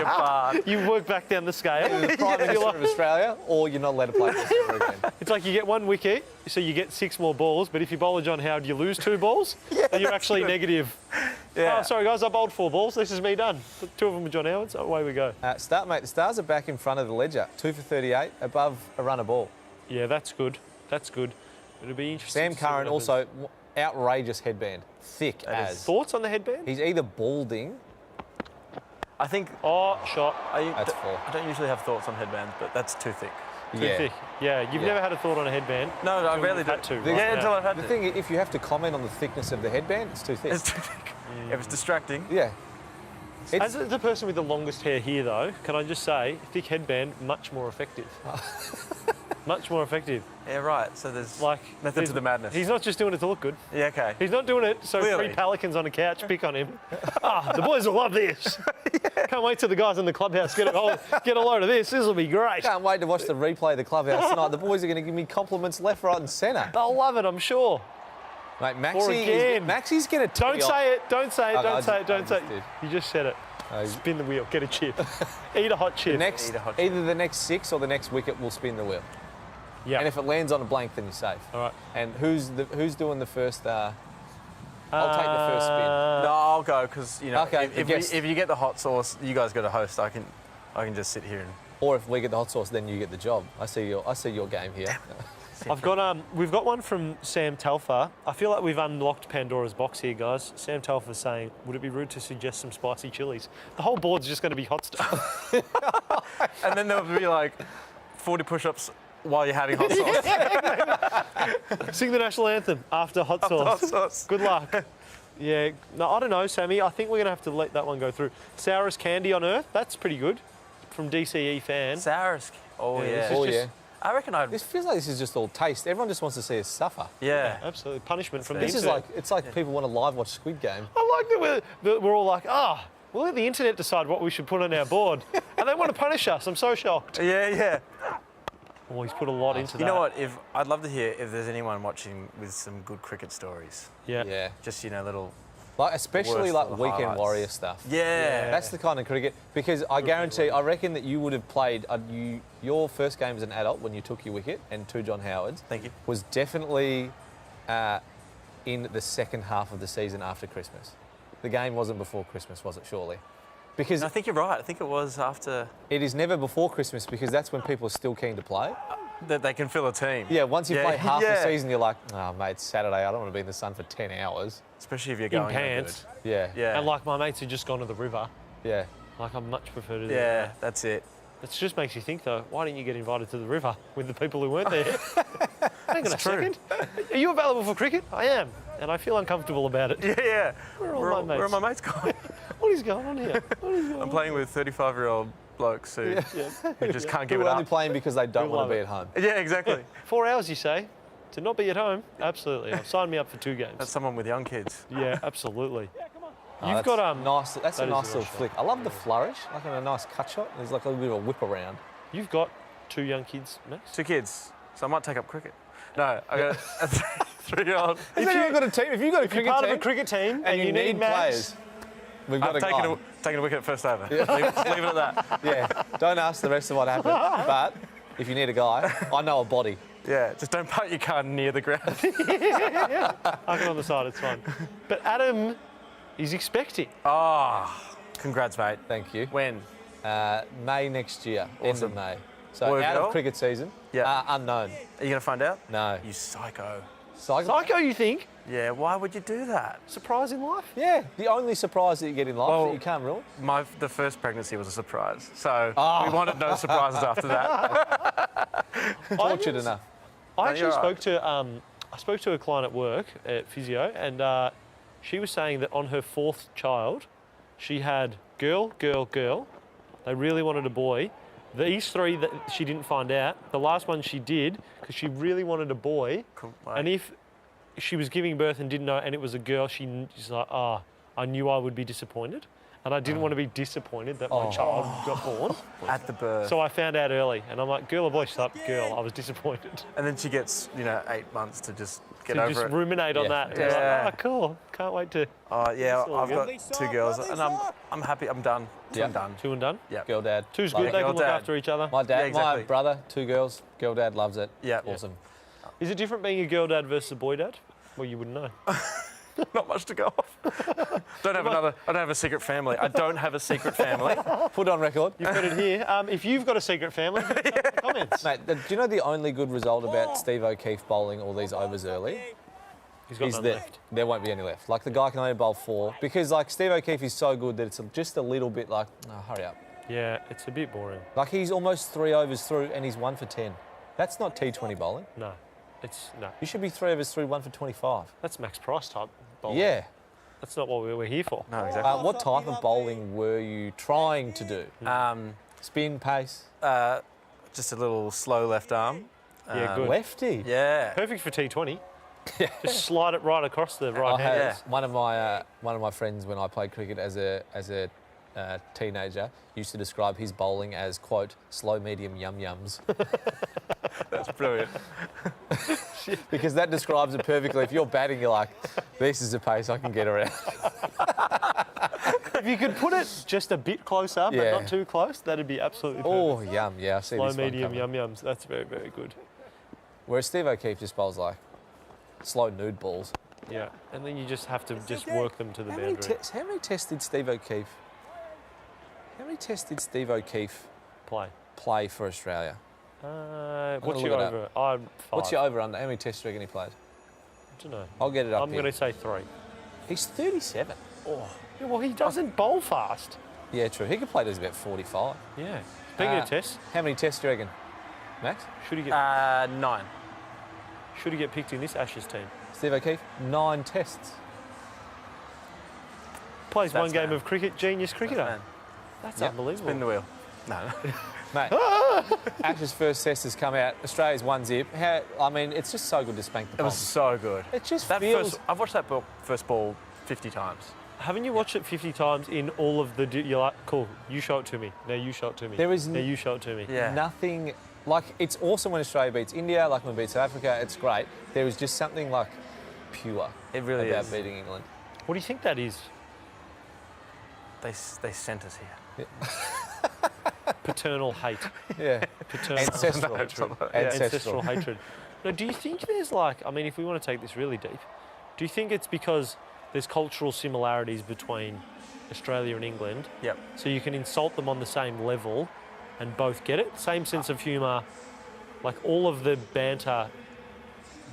barred. You work back down the scale. The Prime Minister of Australia, or you're not allowed to play this ever again. It's like you get 1 wicket, so you get 6 more balls, but if you bowl a John Howard, you lose 2 balls, and you're actually negative. Yeah. Oh, sorry, guys, I bowled 4 balls. This is me done. 2 of them were John Howard's. Away we go. Start, mate. The Stars are back in front of the ledger. 2 for 38, above a run a ball. Yeah, that's good. That's good. It'll be interesting. Sam to see what Curran happens. also outrageous headband, thick as. Thoughts on the headband? He's either balding. I think Oh, shot. That's 4. I don't usually have thoughts on headbands, but that's too thick. Too thick. Yeah, you've never had a thought on a headband. No, I Until rarely you've do. had to. The- right? Yeah, until I've had The to. thing, if you have to comment on the thickness of the headband, it's too thick. It's too thick. If it's distracting. Yeah. As the person with the longest hair here, though, can I just say, thick headband, much more effective. Much more effective. Yeah, right. So there's Like method to the madness. He's not just doing it to look good. Yeah, okay. He's not doing it so Clearly. 3 pelicans on a couch pick on him. The boys will love this. Can't wait till the guys in the clubhouse get a load of this. This will be great. Can't wait to watch the replay of the Clubhouse tonight. The boys are going to give me compliments left, right, and centre. They'll love it, I'm sure. Mate, again. Maxie's going to Don't say it. Don't say it. Okay, Don't say I it. Don't just say it. did. You just said it. Oh, Spin the wheel. Get a chip. Eat a hot chip. Next, Eat a hot chip. either the next 6 or the next wicket will spin the wheel. Yeah. And if it lands on a blank, then you're safe. All right. And who's doing the first? I'll take the first spin. No, I'll go because Okay, the guest. if you get the hot sauce, you guys got to host. I can just sit here and. Or if we get the hot sauce, then you get the job. I see your game here. We've got one from Sam Telfer. I feel like we've unlocked Pandora's box here, guys. Sam Telfer saying, would it be rude to suggest some spicy chilies? The whole board's just going to be hot stuff. And then there'll be like 40 push-ups while you're having hot sauce. Sing the national anthem after hot sauce. Hot sauce. Good luck. Yeah, no, I don't know, Sammy. I think we're going to have to let that one go through. Sourest candy on earth, that's pretty good. From DCE fan. Sourest. Oh Yeah, yeah. this is Oh just- yeah. I reckon I'd. This feels like this is just all taste. Everyone just wants to see us suffer. Yeah. Absolutely. Punishment from the This is internet. like it's like people want to live watch Squid Game. I like that we're all like, we'll let the internet decide what we should put on our board. And they want to punish us. I'm so shocked. Yeah. Oh, he's put a lot into that. You know what? I'd love to hear if there's anyone watching with some good cricket stories. Yeah. Yeah. Just little. Like especially Worst like of the weekend highlights. warrior stuff. Yeah. That's the kind of cricket because I guarantee, I reckon that you would have played your first game as an adult when you took your wicket and 2 John Howards. Thank you. Was definitely in the second half of the season after Christmas. The game wasn't before Christmas, was it? Surely, because I think you're right. I think it was after it is never before Christmas because that's when people are still keen to play. that they can fill a team. Yeah, once you Yeah, play half the yeah. season, you're like, oh mate, it's Saturday. I don't want to be in the sun for 10 hours. Especially if you're In going pants. Yeah, Yeah. And like my mates who just gone to the river. yeah. Like I much prefer to do Yeah, that. that's it. It just makes you think though, why didn't you get invited to the river with the people who weren't there? Hang on a second. Are you available for cricket? I am. And I feel uncomfortable about it. Yeah. Where are all my Where are mates? my mates going? What is going on here? What is going I'm playing with 35-year-old blokes who just can't give Who it are only up. playing because they don't Who want love to be it. at home. Yeah, exactly. 4 hours, you say? To not be at home? Absolutely. Sign me up for 2 games. That's someone with young kids. Yeah, absolutely. Oh, You've that's got nice. That's a that is nice a little nice shot. flick. I love the flourish, like a nice cut shot. There's like a little bit of a whip around. You've got 2 young kids, Max. 2 kids, so I might take up cricket. No, I got a 3-year-old. If you've got a team, if you've got a cricket Part team, of a cricket team and you need Max. players, we've got I'm a guy. taking a wicket at first over. Leave it at that. Yeah, don't ask the rest of what happened. But if you need a guy, I know a body. Yeah, just don't park your car near the ground. Park it on the side, it's fine. But Adam is expecting. Congrats, mate. Thank you. When? May next year, end of May. So Boy or out girl? of cricket season, Yeah. unknown. Are you going to find out? No. You psycho. Psycho? Psycho, you think? Yeah, why would you do that? Surprise in life? Yeah, the only surprise that you get in life that you can't rule. The first pregnancy was a surprise, so we wanted no surprises after that. Tortured enough. I actually you're spoke to a client at work at physio, and she was saying that on her 4th child, she had girl, girl, girl. They really wanted a boy. These 3 that she didn't find out. The last one she did because she really wanted a boy. Cool. And if she was giving birth and didn't know, and it was a girl, she's like, I knew I would be disappointed, and I didn't want to be disappointed that my child got born. At the birth. So I found out early, and I'm like, girl or boy? She's like, girl. I was disappointed. And then she gets, 8 months to just get To over just it. ruminate on that. And Yeah. Like, cool. Can't wait to. Oh yeah, all I've good. got 2 girls, and I'm happy. I'm done. I'm done. 2 and done. Yeah. Girl, dad. 2's Love good. it. They Girl, can look dad. after each other. My dad, Yeah, exactly. my brother, 2 girls. Girl, dad loves it. Yeah. Awesome. Is it different being a girl dad versus a boy dad? Well, you wouldn't know. Not much to go off. I don't have a secret family. I don't have a secret family. Put on record. You've got it here. If you've got a secret family, put it in the comments. Mate, do you know the only good result about Steve O'Keefe bowling all these overs early? He's got Is none that left. there won't be any left. Like, the guy can only bowl 4. Because, like, Steve O'Keefe is so good that it's just a little bit like, hurry up. Yeah, it's a bit boring. Like, he's almost 3 overs through and he's 1 for 10. That's not T20 bowling. No. No. You should be 3 overs through, 1 for 25. That's Max Price type bowling. Yeah. That's not what we're here for. No, exactly. What type of bowling were you trying to do? Spin, pace? Just a little slow left arm. Yeah, good. Lefty? Yeah. Perfect for T20. Just slide it right across the right I hand. had one of my friends when I played cricket as a teenager used to describe his bowling as, quote, slow medium yum yums. That's brilliant. Because that describes it perfectly. If you're batting, you're like, this is a pace I can get around. If you could put it just a bit closer, but Yeah. not too close, that'd be absolutely perfect. Oh, yum. Yeah, I see Slow, this one medium, coming. yum yums. That's very, very good. Whereas Steve O'Keefe just bowls like slow nude balls. Yeah, and then you just have to just work them to the How many boundary. how many tests did Steve O'Keefe? How many tests did Steve O'Keefe Play. play for Australia? What's look your it up. over? I'm 5. What's your over under? How many tests do you reckon he played? I don't know. I'll get it up I'm here. going to say 3. He's 37. Yeah, well, he doesn't bowl fast. Yeah, true. He could play this about 45. Yeah. Speaking of tests, How many tests do you reckon, Max? should he get 9. picked in this Ashes team? Steve O'Keefe, 9 tests. Plays one Stats game man. of cricket, genius cricketer. Man, That's Yep. unbelievable. spin the wheel. No. Mate, Ash's first test has come out. Australia's 1-0. It's just so good to spank the It palm. was so good. It just That feels... I've watched that first ball 50 times. Haven't you watched it 50 times in all of the... You're like, cool, you show it to me. Now you show it to me. There is Now you show it to me. Yeah. nothing... Like, it's awesome when Australia beats India, like when we beat South Africa. It's great. There is just something, like, pure It really about is. beating England. What do you think that is? They sent us here. Paternal hate. Yeah. Paternal Ancestral. ancestral hatred. Now, do you think there's like, I mean, if we want to take this really deep, do you think it's because there's cultural similarities between Australia and England, Yep. so you can insult them on the same level and both get it? Same sense of humour, like all of the banter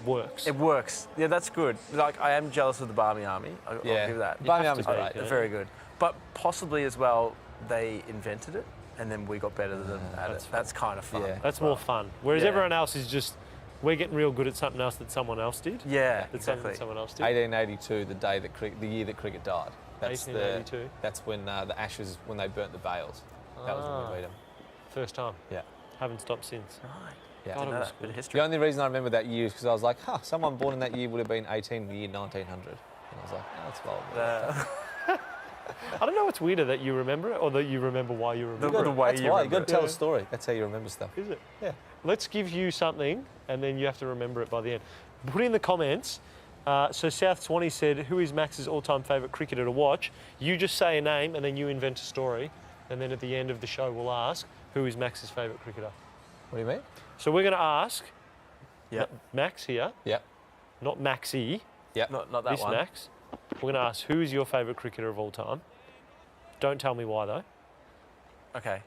works. It works. Yeah, that's good. Like, I am jealous of the Barmy Army. I'll give that. Barmy have Army's to be, great. yeah. They're very good. But possibly as well, they invented it and then we got better than at it. That's kind of fun. Yeah. That's more fun. Whereas Yeah. everyone else is just, we're getting real good at something else that someone else did. Yeah, That's something exactly. that someone else did. 1882, the year that cricket died. That's 1882. That's when the Ashes, when they burnt the bales. That was when we beat them. First time. Yeah. Haven't stopped since. Right. Yeah. God, it Know was that bit of The history. only reason I remember that year is because I was like, someone born in that year would have been 18 in the year 1900. And I was like, that's well. I don't know what's weirder, that you remember it or that you remember why you remember The it. way That's you why. remember You've got to tell Yeah. a story. That's how you remember stuff. Is it? Yeah. Let's give you something and then you have to remember it by the end. Put in the comments. So South Swanee said, who is Max's all-time favourite cricketer to watch? You just say a name and then you invent a story. And then at the end of the show, we'll ask, who is Max's favourite cricketer? What do you mean? So we're going to ask Yep. Max here, Yep. not Maxie, Yep. Not that this one. Max. We're going to ask, who is your favourite cricketer of all time? Don't tell me why, though. Okay.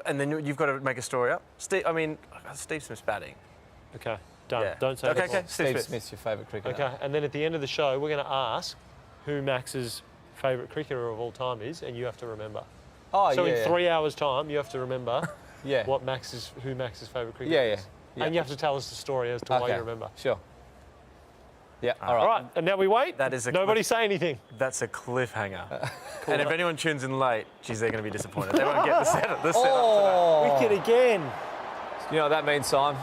And then you've got to make a story up. Steve Smith's batting. Okay. Done. Yeah. Don't say Okay, the ball. okay. Steve Smith. Smith's your favourite cricketer. Okay, and then at the end of the show, we're going to ask who Max's favourite cricketer of all time is, and you have to remember. Oh, So yeah. in 3 hours' time, you have to remember Yeah. who Max's favourite cricketer Yeah, is. yeah. And you have to tell us the story as to why Okay. you remember. Sure. Yeah, all right. All right, and now we wait. That is a Nobody say anything. That's a cliffhanger. And if anyone tunes in late, geez, they're going to be disappointed. They won't get the setup today. Oh, Wicket again. you know what that means, Simon?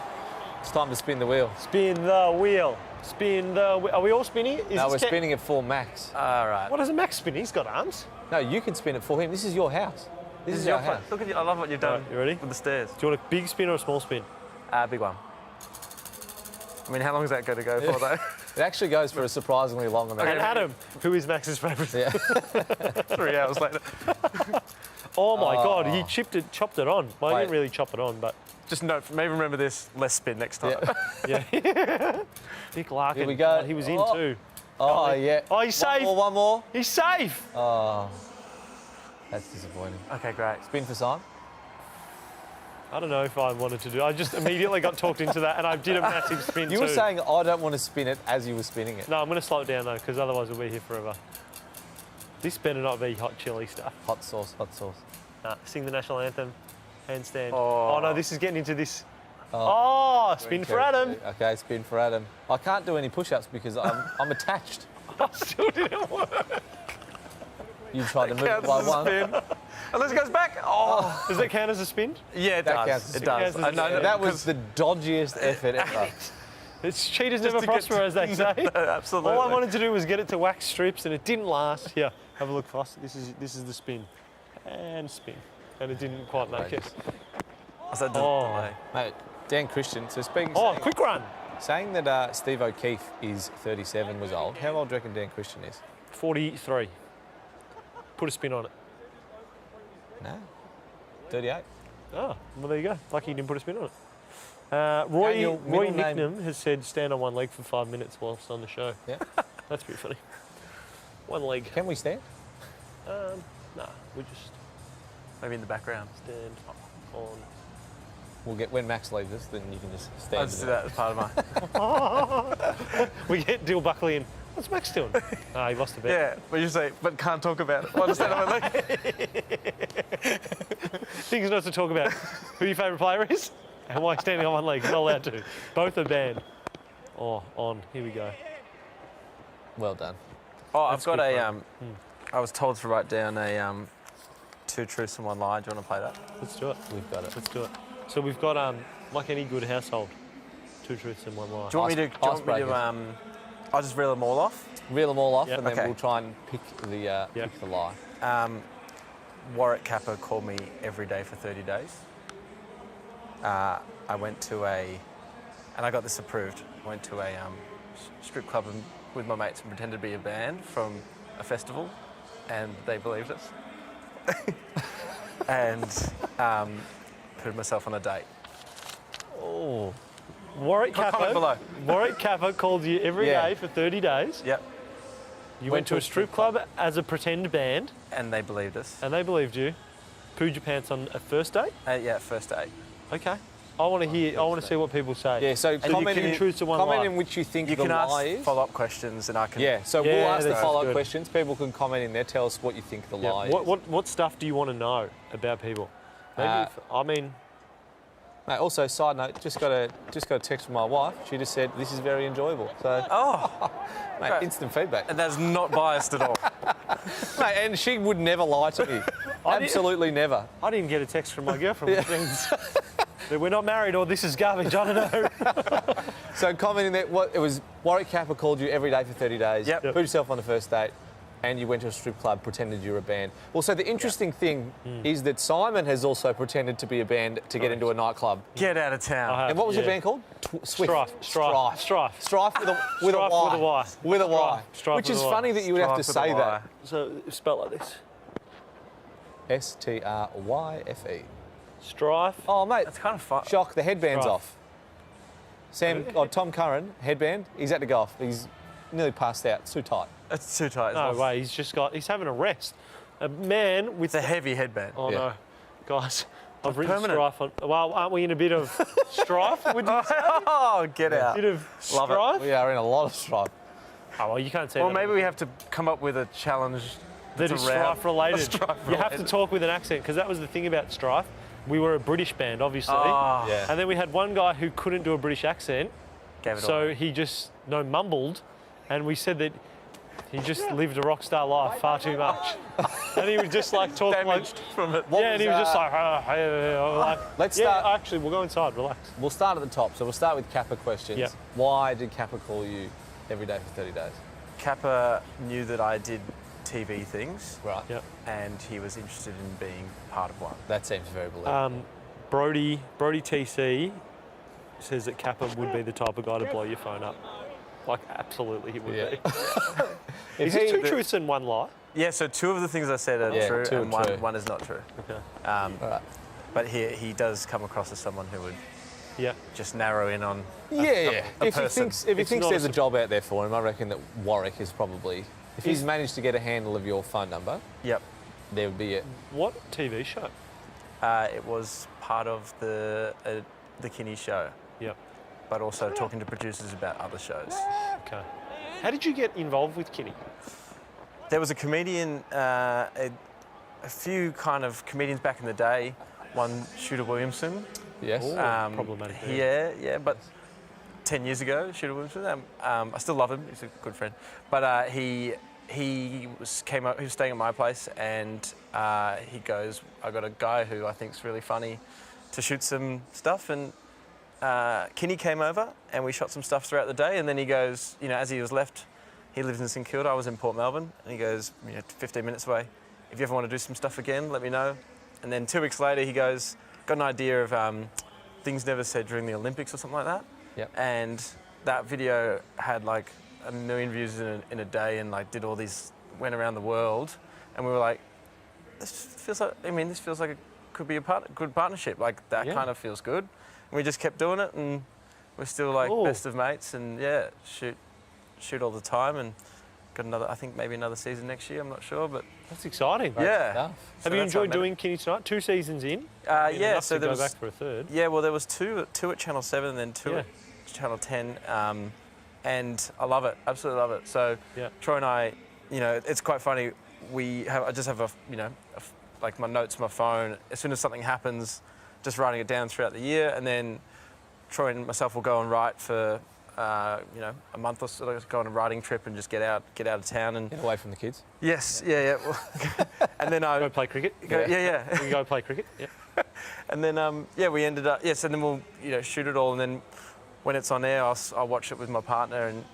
It's time to spin the wheel. Spin the wheel. Spin the wheel. Are we all spinning? No, we're spinning it for Max. All right. What does a Max spin? He's got arms. No, you can spin it for him. This is your house. This is your your house. Look at you. I love what you've done. Right, you ready? With the stairs. Do you want a big spin or a small spin? Big one. I mean, how long is that going to go for, though? It actually goes for a surprisingly long amount. And Adam, who is Max's favourite? Yeah. 3 hours later. Oh my God, he chopped it on. Well, I didn't Wait. really chop it on, but Just note, maybe remember this, less spin next time. Yeah. yeah. Nick Larkin. Here we go. He was in Oh. too. Oh, yeah. Oh, he's safe. One more. He's safe. Oh, that's disappointing. Okay, great. Spin for Simon. I don't know if I wanted to do. I just immediately got talked into that, and I did a massive spin You too. were saying I don't want to spin it as you were spinning it. No, I'm going to slow it down though, because otherwise we'll be here forever. This better not be hot chili stuff. Hot sauce, hot sauce. Nah, sing the national anthem, handstand. Oh. Oh no, this is getting into this. Oh, spin for Adam. Okay, spin for Adam. I can't do any push-ups because I'm attached. I still didn't work. You tried to move it Counts by as a one. spin. Unless it goes back. Oh. Does that count as a spin? Yeah, it That does. counts as It a does. spin. I know That was the dodgiest effort ever. It's cheaters never to get prosper, as they say. Absolutely. All I wanted to do was get it to wax strips, and it didn't last. Here, have a look, Foss. This is the spin, and spin, and it didn't quite make it. So it doesn't Oh. delay. Mate, Dan Christian. So speaking, Oh, saying, quick run. saying that Steve O'Keefe is 37 was old. How old do you reckon Dan Christian is? 43. Put a spin on it. No, 38. Oh, well, there you go. Lucky you didn't put a spin on it. Roy Daniel, middle name- Nicknam has said stand on one leg for 5 minutes whilst on the show. Yeah. That's pretty funny. One leg. Can we stand? Nah, we just Maybe in the background. stand on. We'll get when Max leaves us, then you can just stand. I'll just do that as part of my. We get Dill Buckley in. What's Max doing? He lost a bet. Yeah, but you say, but can't talk about it. Well, understand on my leg. Things not to talk about. Who your favourite player is? And why standing on one leg? Not allowed to. Both are banned. Oh, on. Here we go. Well done. Oh, That's I've got good a. fun. I was told to write down a 2 truths and 1 lie. Do you want to play that? Let's do it. We've got it. Let's do it. So we've got, like any good household, 2 truths and 1 lie. Do you want me to? Icebreakers. I'll just reel them all off. Reel them all off, Yep. and then Okay. we'll try and pick the lie. Warwick Kappa called me every day for 30 days. I went to and I got this approved. I went to a strip club with my mates and pretended to be a band from a festival, and they believed us. And put myself on a date. Oh. Warwick Comment Kappa. below. Warwick Kappa called you every day Yeah. for 30 days. Yep. You went to a strip club as a pretend band, And they believed us. and they believed you. Pooed your pants on a first date? Yeah, first date. Okay. I want to hear. I want to see what people say. Yeah, so you comment can in, choose to one comment lie. in which you think You the can lie ask is. follow-up questions, and I can. Yeah, so Yeah, we'll ask the that's follow-up good. questions. People can comment in there. Tell us what you think the Yeah. lie is. What stuff do you want to know about people? Maybe I mean, Mate, also, side note, just got a text from my wife. She just said this is very enjoyable. So, Oh, mate, great. instant feedback. and that's not biased at all. Mate, and she would never lie to me. Absolutely never. I didn't get a text from my girlfriend, which means that we're not married or this is garbage. I don't know. So commenting that it was Warwick Kappa called you every day for 30 days. Yep. Put yourself on the first date, and you went to a strip club, pretended you were a band. Well, so the interesting thing is that Simon has also pretended to be a band to get into a nightclub. Get out of town. I have. And what was the Yeah. band called? Swift. Strife. Strife with a Strife Y. with a Y. With a Y. Strife Which with is a Y. funny that you would have to Strife say with a that. Y. So spell like this. Stryfe. Strife. Oh, mate. That's kind of fun. Shock, the headband's Strife. off. Tom Curran, headband, he's at the golf. He's nearly passed out. It's too tight. It's too tight. No way. He's having a rest. A man with It's a heavy headband. Oh Yeah. no, guys, I've written permanent. strife on. Well, aren't we in a bit of strife? Would you say? Oh, get A out. bit of Love it. strife? We are in a lot of strife. Oh, well, you can't say Or that. maybe we have to come up with a challenge that that's is around- strife related. Strife You have to related. talk with an accent because that was the thing about strife. We were a British band, obviously. Oh, Yeah. And then we had one guy who couldn't do a British accent, gave it all. so he just mumbled, and we said that he just lived a rock star life far too much, and he would just like talk like, Damaged from it. yeah, and he was just uh, like, Let's yeah, start. actually, we'll go inside, relax. We'll start at the top. So we'll start with Kappa questions. Yep. Why did Kappa call you every day for 30 days? Kappa knew that I did TV things, Right. Yep. and he was interested in being part of one. That seems very believable. Brody TC says that Kappa would be the type of guy to blow your phone up. Like, absolutely he would Yeah. be. If Is it he- two truths and one lie? Yeah, so 2 of the things I said are Yeah, true, 2 are and one, true. one is not true. Okay. All right. But he does come across as someone who would Yeah. just narrow in on. Yeah. a If he person. thinks It's not there's a a job out there for him, I reckon that Warwick is probably. If he's managed to get a handle of your phone number, Yep. there would be it. What TV show? It was part of the Kinney show, Yep. but also talking to producers about other shows. Okay. How did you get involved with Kinney? There was a comedian, a few kind of comedians back in the day. One, Shooter Williamson. Yes. Problematic. Yeah, but 10 years ago, Shooter Williamson. I still love him. He's a good friend. But he was staying at my place, and he goes, "I got a guy who I think's really funny to shoot some stuff." And Kinney came over, and we shot some stuff throughout the day. And then he goes, as he was left, he lives in St Kilda. I was in Port Melbourne, and he goes, 15 minutes away. If you ever want to do some stuff again, let me know. And then 2 weeks later, he goes, got an idea of things never said during the Olympics or something like that. Yep. And that video had like 1 million views in a day, and like went around the world. And we were like, this feels like it could be a good partnership. Like that Yeah. kind of feels good. And we just kept doing it, and we're still like Cool. best of mates, and yeah, shoot all the time, and got maybe another season next year. I'm not sure, but That's exciting. yeah. stuff. So Have you that's how I enjoyed met him. doing Kinney Tonight? 2 seasons in? Yeah, Enough so to there go was back for a third. yeah, well, there was two at Channel 7 and then two Yeah. at Channel 10, and I love it, absolutely love it. So Yeah. Troy and I, it's quite funny. I just have like my notes on my phone. As soon as something happens, just writing it down throughout the year, and then Troy and myself will go and write for a month or so, go on a writing trip and just get out of town and Get away from the kids. yes, yeah. And then I Go play cricket? yeah. We can go play cricket? Yeah. And then, we ended up, and then we'll, shoot it all. And then when it's on air, I'll watch it with my partner, and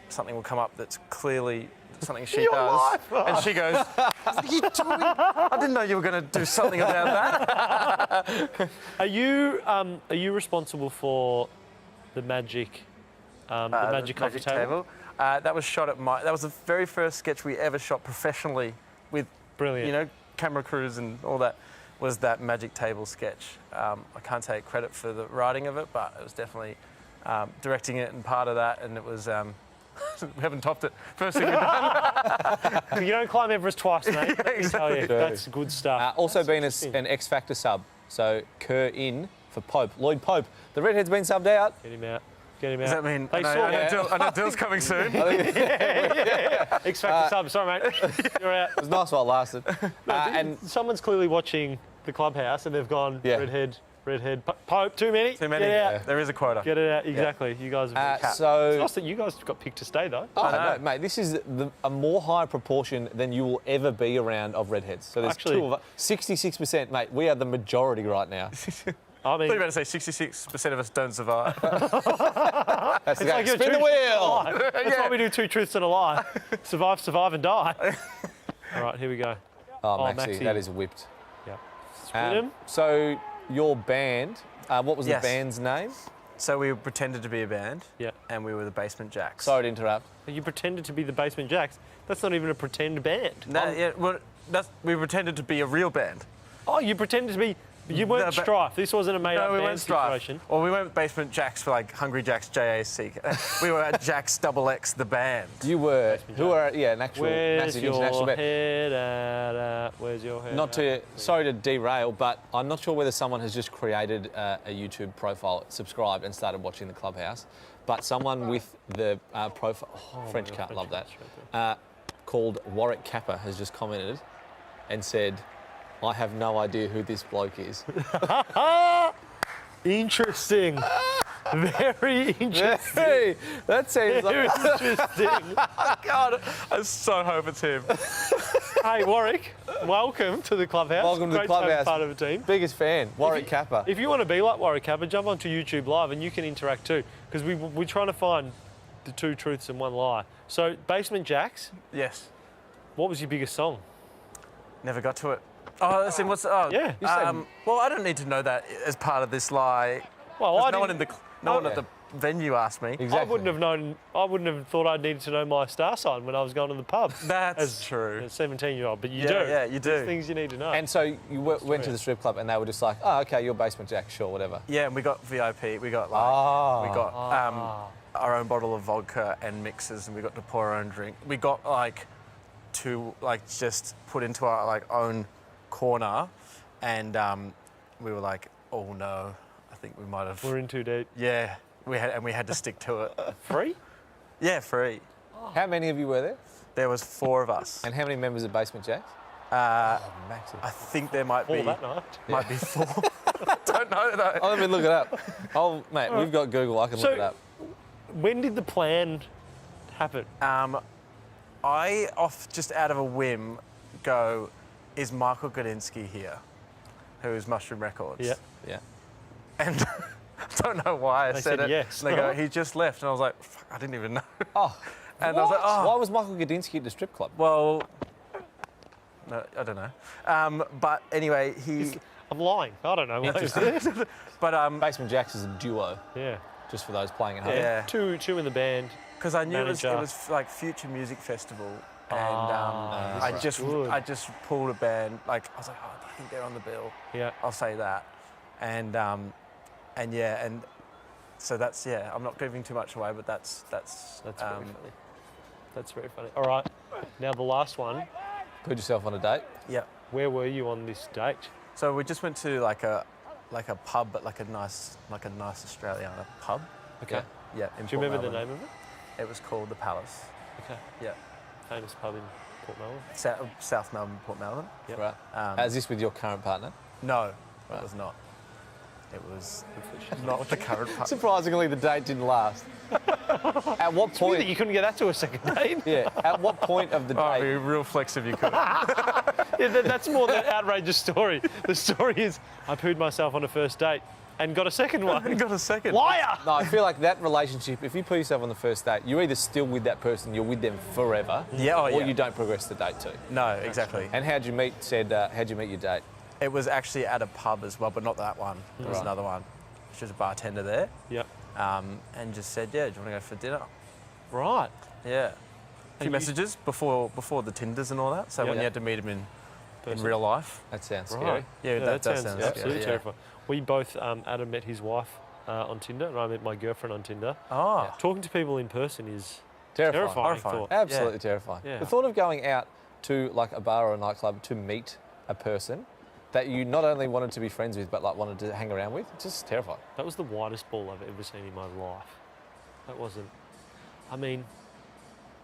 something will come up that's clearly something she does. And she goes, "What are you doing? I didn't know you were going to do something about that." Are you responsible for the magic coffee table? That was shot that was the very first sketch we ever shot professionally with, Brilliant. camera crews and all that. Was that magic table sketch. I can't take credit for the writing of it, but it was definitely directing it and part of that, and it was, we haven't topped it. First thing we've done. You don't climb Everest twice, mate. Let me tell you, that's good stuff. Also been an X Factor sub. So Kerr in for Pope. Lloyd Pope. The redhead's been subbed out. Get him out. Get him out. Does that mean, They saw I know Dill's coming soon. X Factor sub. Sorry, mate. You're out. It was nice while it lasted. And Someone's clearly watching the Clubhouse and they've gone, Yeah. redhead, Pope, too many. Too many. Get out. There is a quota. Get it out. Exactly. You guys have been It's so. nice that you guys got picked to stay, though. Oh, know. no, mate, this is a more high proportion than you will ever be around of redheads. So there's Actually- 2 of us. 66%, mate. We are the majority right now. I I thought you were mean, about to say 66% of us don't survive. That's the game. you're Spin the truth- wheel. lie. That's why we do 2 truths and a lie. Survive, and die. All right, here we go. Oh, Oh, Maxie, Maxie. that is whipped. Yeah. Split him. So your band, what was Yes. the band's name? So we pretended to be a band, Yeah. and we were the Basement Jacks. Sorry to interrupt. You pretended to be the Basement Jacks. That's not even a pretend band. We pretended to be a real band. Oh, you pretended to be You weren't Strife. This wasn't a made-up we band weren't Strife. situation. Well, we went Basement Jacks for like Hungry Jack's JAC. We were at Jack's XX the band. You were. Who are? Yeah, an actual Where's massive international your band. head at? Where's your head? Not to, sorry to derail, but I'm not sure whether someone has just created a YouTube profile, subscribed, and started watching the Clubhouse. But someone with the profile, French can't love that, called Warwick Kappa has just commented and said, "I have no idea who this bloke is." Interesting. Very interesting. Hey, that seems Very like... interesting. God, I so hope it's him. Hey, Warwick, welcome to the Clubhouse. Welcome to the Great to have you Clubhouse. part of a team. Biggest fan, Warwick Kappa. If you want to be like Warwick Kappa, jump onto YouTube Live and you can interact too, because we're trying to find the two truths and one lie. So, Basement Jacks, Yes. what was your biggest song? Never got to it. Oh, that's in what's... Oh, Yeah. You said- well, I don't need to know that as part of this lie. Well, 'Cause I no one didn't- one at the venue asked me. Exactly. I wouldn't have known. I wouldn't have thought I needed to know my star sign when I was going to the pub. That's as true. a 17-year-old, but you Yeah, do. yeah, you do. There's things you need to know. And so you went to the strip club and they were just like, "Oh, okay, you're Basement Jack, sure, whatever." Yeah, and we got VIP. We got like... Ah. We got our own bottle of vodka and mixers, and we got to pour our own drink. We got like to like just put into our like own corner, and we were like, "Oh no, I think we might have." We're in too deep. Yeah, we had to stick to it. Free? Yeah, free. How many of you were there? There was 4 of us. And how many members of Basement Jacks? Massive. I think there might All be that night. might be 4. I don't know though. Oh, let me look it up. Oh, mate, we've got Google. I can So- look it up. When did the plan happen? I just out of a whim go, is Michael Godinsky here? Who's Mushroom Records? Yeah. Yeah. And I don't know why I They said said it. yes. And they go, he just left. And I was like, fuck, I didn't even know. Oh. And I was like, oh, Why was Michael Godinsky at the strip club? well, no, I don't know. But anyway, he, I'm lying. I don't know. What I said. but Basement Jacks is a duo, Yeah. just for those playing at home. Yeah. Two in the band. because I knew it Manager. was like Future Music Festival. And that's I right. just pulled a band, like, I was like, oh, I think they're on the bill. Yeah. I'll say that. And yeah, and so that's, yeah, I'm not giving too much away, but that's That's very funny. That's very funny. All right. Now the last one. Put yourself on a date. yeah. Where were you on this date? So we just went to like a pub, but like a nice Australiana pub. Okay. Yeah. In Do you Port remember the Melbourne. name of it? It was called the Palace. Okay. Yeah. Famous pub in Port Melbourne. South Melbourne, Port Melbourne. Yep. Right. Is this with your current partner? No, Right. it was not. It was not with the current partner. Surprisingly, the date didn't last. At what Weird that point? you couldn't get that to a second date. Yeah. At what point of the Oh, it'd be date? a real flex if you could. Yeah, that's more the outrageous story. The story is I pooed myself on a first date and got a second one. You got a second. Liar! No, I feel like that relationship. If you put yourself on the first date, you're either still with that person, you're with them forever, Yeah, oh, or yeah. you don't progress the date too. No, exactly. And how'd you meet? How'd you meet your date? It was actually at a pub as well, but not that one. There was Right. another one. She was a bartender there, Yep. and just said, "Yeah, do you want to go for dinner?" Right. Yeah. A few And you- messages before the Tinders and all that. So when Yeah. you had to meet him in Person. real life. That sounds scary. Right. Yeah, that does sound scary, absolutely yeah. terrifying. We both, Adam met his wife on Tinder, and I met my girlfriend on Tinder. Oh. Talking to people in person is Terrifying. terrifying. Horrifying. thought. Absolutely terrifying. Yeah. The thought of going out to like a bar or a nightclub to meet a person that you not only wanted to be friends with, but like wanted to hang around with, it's just terrifying. That was the widest ball I've ever seen in my life. That wasn't. I mean,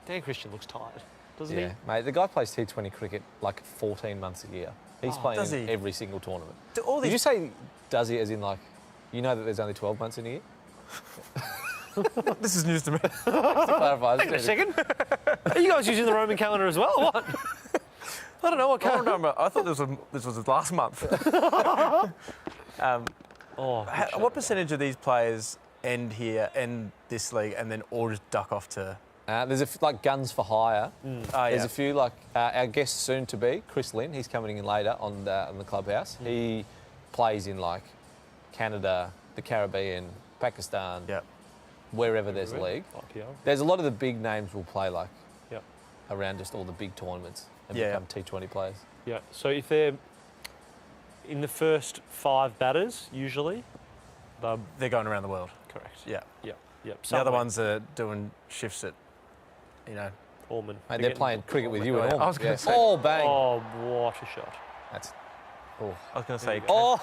Dan Christian looks tired, doesn't Yeah, mate. The guy plays T20 cricket like 14 months a year. He's playing does in he? every single tournament. Do all Did these you say does he as in like, you know that there's only 12 months in a year? This is news to me. Clarify. he? Wait a second. Are you guys using the Roman calendar as well, or what? I don't know what I calendar. remember. I thought this was last month. Oh, What percentage of these players end this league and then all just duck off to? There's like guns for hire. There's yeah. a few like our guest soon to be, Chris Lynn. He's coming in later on the Clubhouse. He plays in like Canada, the Caribbean, Pakistan, Yep. wherever there's a league. IPL. There's a lot of the big names will play like Yep. around just all the big tournaments and Yeah. become T20 players. Yeah. So if they're in the first 5 batters, usually, They're going around the world. correct. Yeah. Yep. The other Somewhere. ones are doing shifts at, Ormond. Mate, they're playing cricket with you and all. I was gonna say- Oh, bang. Oh, what a shot. That's. I was going to say. Oh,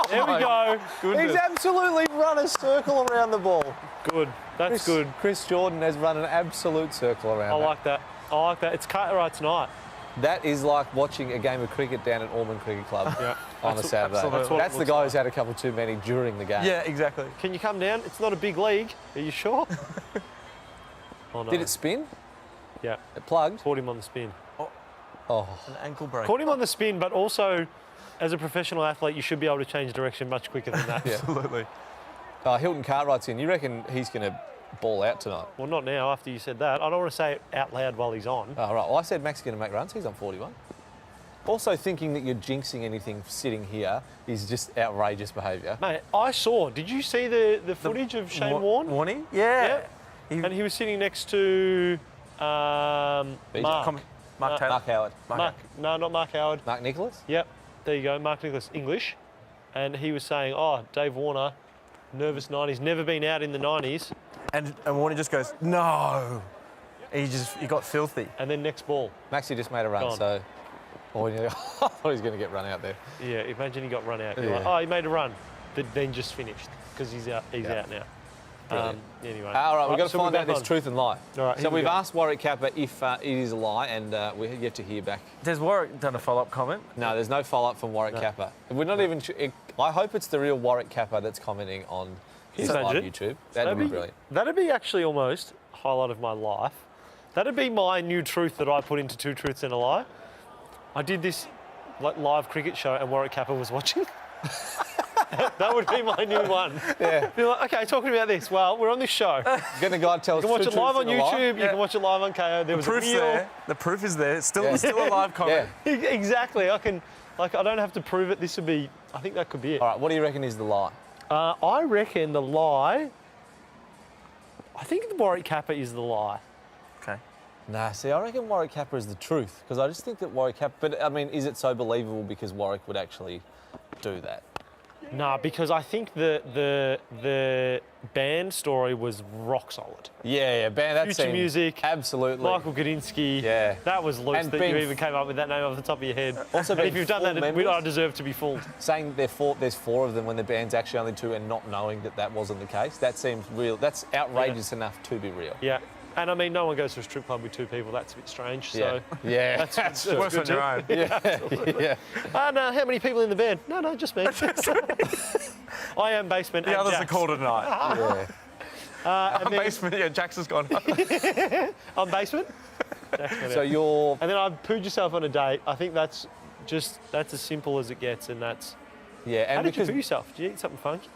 There we go. he's absolutely run a circle around the ball. Good. That's good. Chris Jordan has run an absolute circle around I that. like that. I like that. It's Cartwright tonight. That is like watching a game of cricket down at Ormond Cricket Club Yeah. on a Saturday. absolutely. That's what it That's the looks guy who's had a couple too many during the game. Yeah, exactly. Can you come down? It's not a big league. Are you sure? Oh, no. Did it spin? Yeah. It plugged? Caught him on the spin. Oh, An ankle break. Caught him on the spin, but also, as a professional athlete, you should be able to change direction much quicker than that. Yeah. Absolutely. Hilton Cartwright's in. You reckon he's going to ball out tonight? Well, not now, after you said that. I don't want to say it out loud while he's on. Oh, right. Well, I said Max is going to make runs. He's on 41. Also, thinking that you're jinxing anything sitting here is just outrageous behaviour. Mate, I saw. Did you see the footage of Shane Warne? Warney? Yeah. And he was sitting next to Mark. Mark Taylor. Mark Howard. No, not Mark Howard. Mark Nicholas? Yep, there you go, Mark Nicholas, English. And he was saying, oh, Dave Warner, nervous 90s, never been out in the 90s. And Warney just goes, no. He got filthy. And then next ball. Maxie just made a run, Gone. so... Oh, I thought he was going to get run out there. Yeah, imagine he got run out. You're Yeah. like, oh, he made a run, but then just finished because he's out. He's out now. Brilliant. Anyway. All right, we've got to so we're find out back this on. truth and lie. All right, so here we we've go. asked Warwick Kappa if it is a lie, and we're yet to hear back. Has Warwick done a follow-up comment? No, there's no follow-up from Warwick Kappa. We're not even... I hope it's the real Warwick Kappa that's commenting on his you live imagine? YouTube. That'd be brilliant. That'd be actually almost a highlight of my life. That'd be my new truth that I put into Two Truths and a Lie. I did this live cricket show and Warwick Kappa was watching. That would be my new one. Yeah. Be like, okay, talking about this. Well, we're on this show. Get the guy to tell us You can watch two it live on truths and a lie. YouTube. You can watch it live on KO. There was a Proof's wheel. there. The proof is there. It's still a live Yeah. comment. Exactly. I don't have to prove it. This would be. I think that could be it. All right, what do you reckon is the lie? I reckon the lie. I think the Warwick Kappa is the lie. Okay. Nah, see, I reckon Warwick Kappa is the truth, because I just think that Warwick Kappa... But, I mean, is it so believable because Warwick would actually do that? Nah, because I think the band story was rock solid. Yeah, band, that Future seemed... Music, Absolutely. Michael Gudinski. Yeah. That was loose And that being you even came up with that name off the top of your head. Also And being if you've done full that, members. I deserve to be fooled. Saying there's 4 of them when the band's actually only 2 and not knowing that that wasn't the case, that seems real. That's outrageous enough to be real. Yeah. And I mean, no one goes to a strip club with 2 people. That's a bit strange. Yeah. So Yeah. that's Worse on your own. Yeah. no, how many people in the band? No, just me. I am basement. The and others are Jax. called it a night. Yeah. And then, Basement, yeah, Jax has gone. I'm basement. Jax went So out. you're... And then I pooed yourself on a date. I think that's as simple as it gets, and that's. Yeah, and How did you because... poo yourself? Did you eat something funky?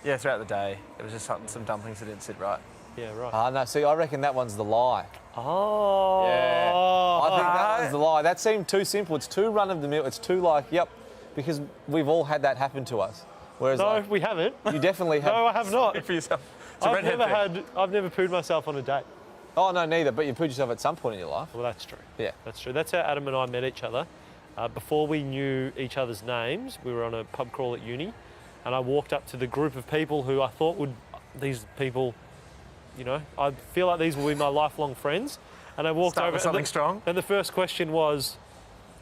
Yeah, throughout the day. It was just some dumplings that didn't sit right. Yeah, right. No, see, I reckon that one's the lie. Oh. Yeah. I think that one's the lie. That seemed too simple. It's too run-of-the-mill. It's too like, yep, because we've all had that happen to us. Whereas No, like, we haven't. you definitely have... No, I have not. Good for yourself. It's a I've redhead thing. never pooed myself on a date. Oh, no, neither, but you put yourself at some point in your life. Well, that's true. Yeah. That's true. That's how Adam and I met each other. Before we knew each other's names, we were on a pub crawl at uni, and I walked up to the group of people who I thought these people, I feel like these will be my lifelong friends. And I walked Start over. with something strong. And the first question was,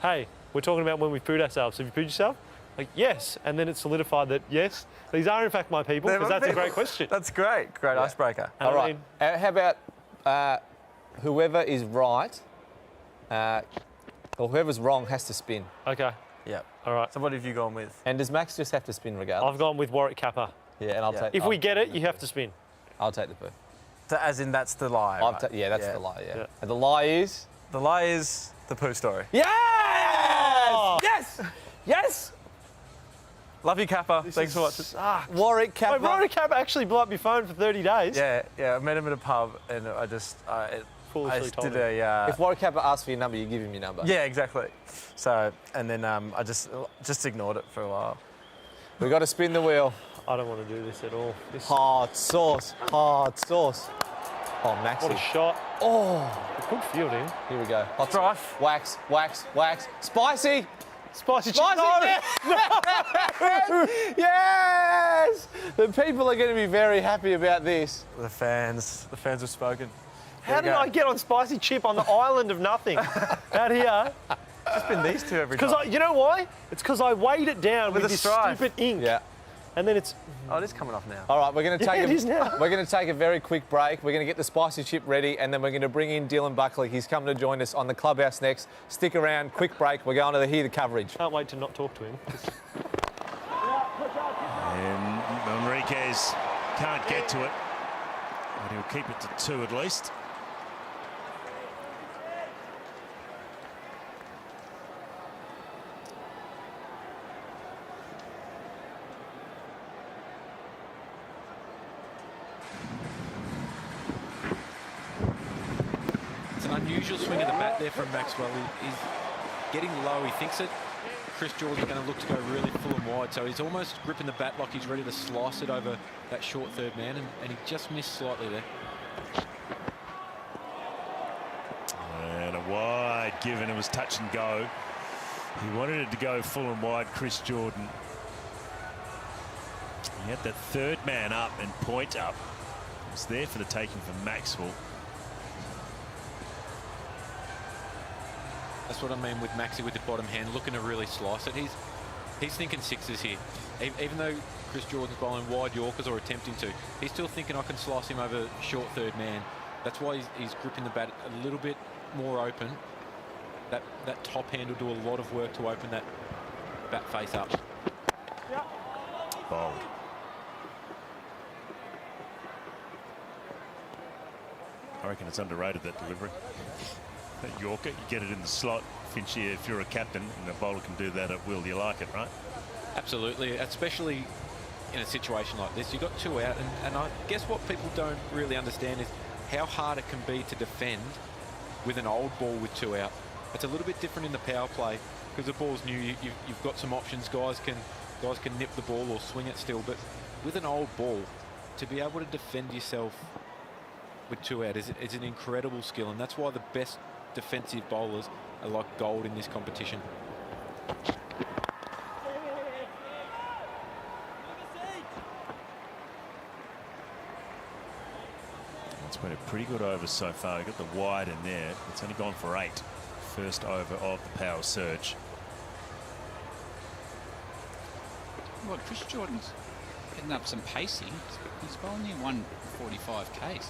hey, we're talking about when we pooed ourselves. Have you pooed yourself? Like, yes. And then it solidified that, yes, these are in fact my people, They're because my that's a people. great question. That's great. Great icebreaker. And All I right. mean, How about whoever is right, or whoever's wrong has to spin? okay. Yeah. All right. So what have you gone with? And does Max just have to spin regardless? I've gone with Warwick Kappa. Yeah, and I'll Yeah. take... If we get it, you have to spin. I'll take the poo. So as in that's the lie. right? Yeah, that's the lie, yeah. Yeah. And the lie is... The lie is the poo story. Yes! Oh. Yes! Yes! Love you, Kappa. Thanks for watching. Warwick Kappa. Wait, Warwick Kappa actually blew up your phone for 30 days. Yeah, I met him at a pub and I Foolishly just told did a... If Warwick Kappa asks for your number, you give him your number. yeah, exactly. So, and then I just ignored it for a while. We've got to spin the wheel. I don't want to do this at all. This, Hot sauce. Hot sauce. Oh, Maxi. what a shot. Oh, Good fielding. here we go. Hot Strife. sauce. Wax, wax, wax. Spicy. Spicy chip. Spicy chip. Yes! The people are going to be very happy about this. The fans have spoken. How did I get on spicy chip on the island of nothing? Out here. It's been these two every time. Because you know why? It's because I weighed it down with a this stripe. stupid ink. Yeah. And then it's... Oh, it is coming off now. All right, we're going to take it is now. we're going to take a very quick break. We're going to get the spicy chip ready, and then we're going to bring in Dylan Buckley. He's coming to join us on the Clubhouse next. Stick around, quick break. We're going to hear the coverage. Can't wait to not talk to him. And Enriquez can't get to it, but he'll keep it to 2 at least. Unusual swing of the bat there from Maxwell. He's getting low. He thinks that Chris Jordan's going to look to go really full and wide, so he's almost gripping the bat like he's ready to slice it over that short third man, and he just missed slightly there. And a wide given. It was touch and go. He wanted it to go full and wide, Chris Jordan. He had that third man up and point up. It was there for the taking for Maxwell. That's what I mean with Maxi with the bottom hand, looking to really slice it. He's thinking sixes here. Even though Chris Jordan's bowling wide Yorkers or attempting to, he's still thinking I can slice him over short third man. That's why he's gripping the bat a little bit more open. That top hand will do a lot of work to open that bat face up. Bold. I reckon it's underrated, that delivery. That Yorker, you get it in the slot. Finchie, if you're a captain and a bowler can do that at will, you like it, right? Absolutely, especially in a situation like this. You've got 2 out, and I guess what people don't really understand is how hard it can be to defend with an old ball with 2 out. It's a little bit different in the power play because the ball's new. You've got some options. Guys can nip the ball or swing it still, but with an old ball, to be able to defend yourself with 2 out is an incredible skill, and that's why the best defensive bowlers are like gold in this competition. It's been a pretty good over so far. You got the wide in there. It's only gone for 8. First over of the power surge. Well, Chris Jordan's getting up some pacing. He's bowling in 145 Ks.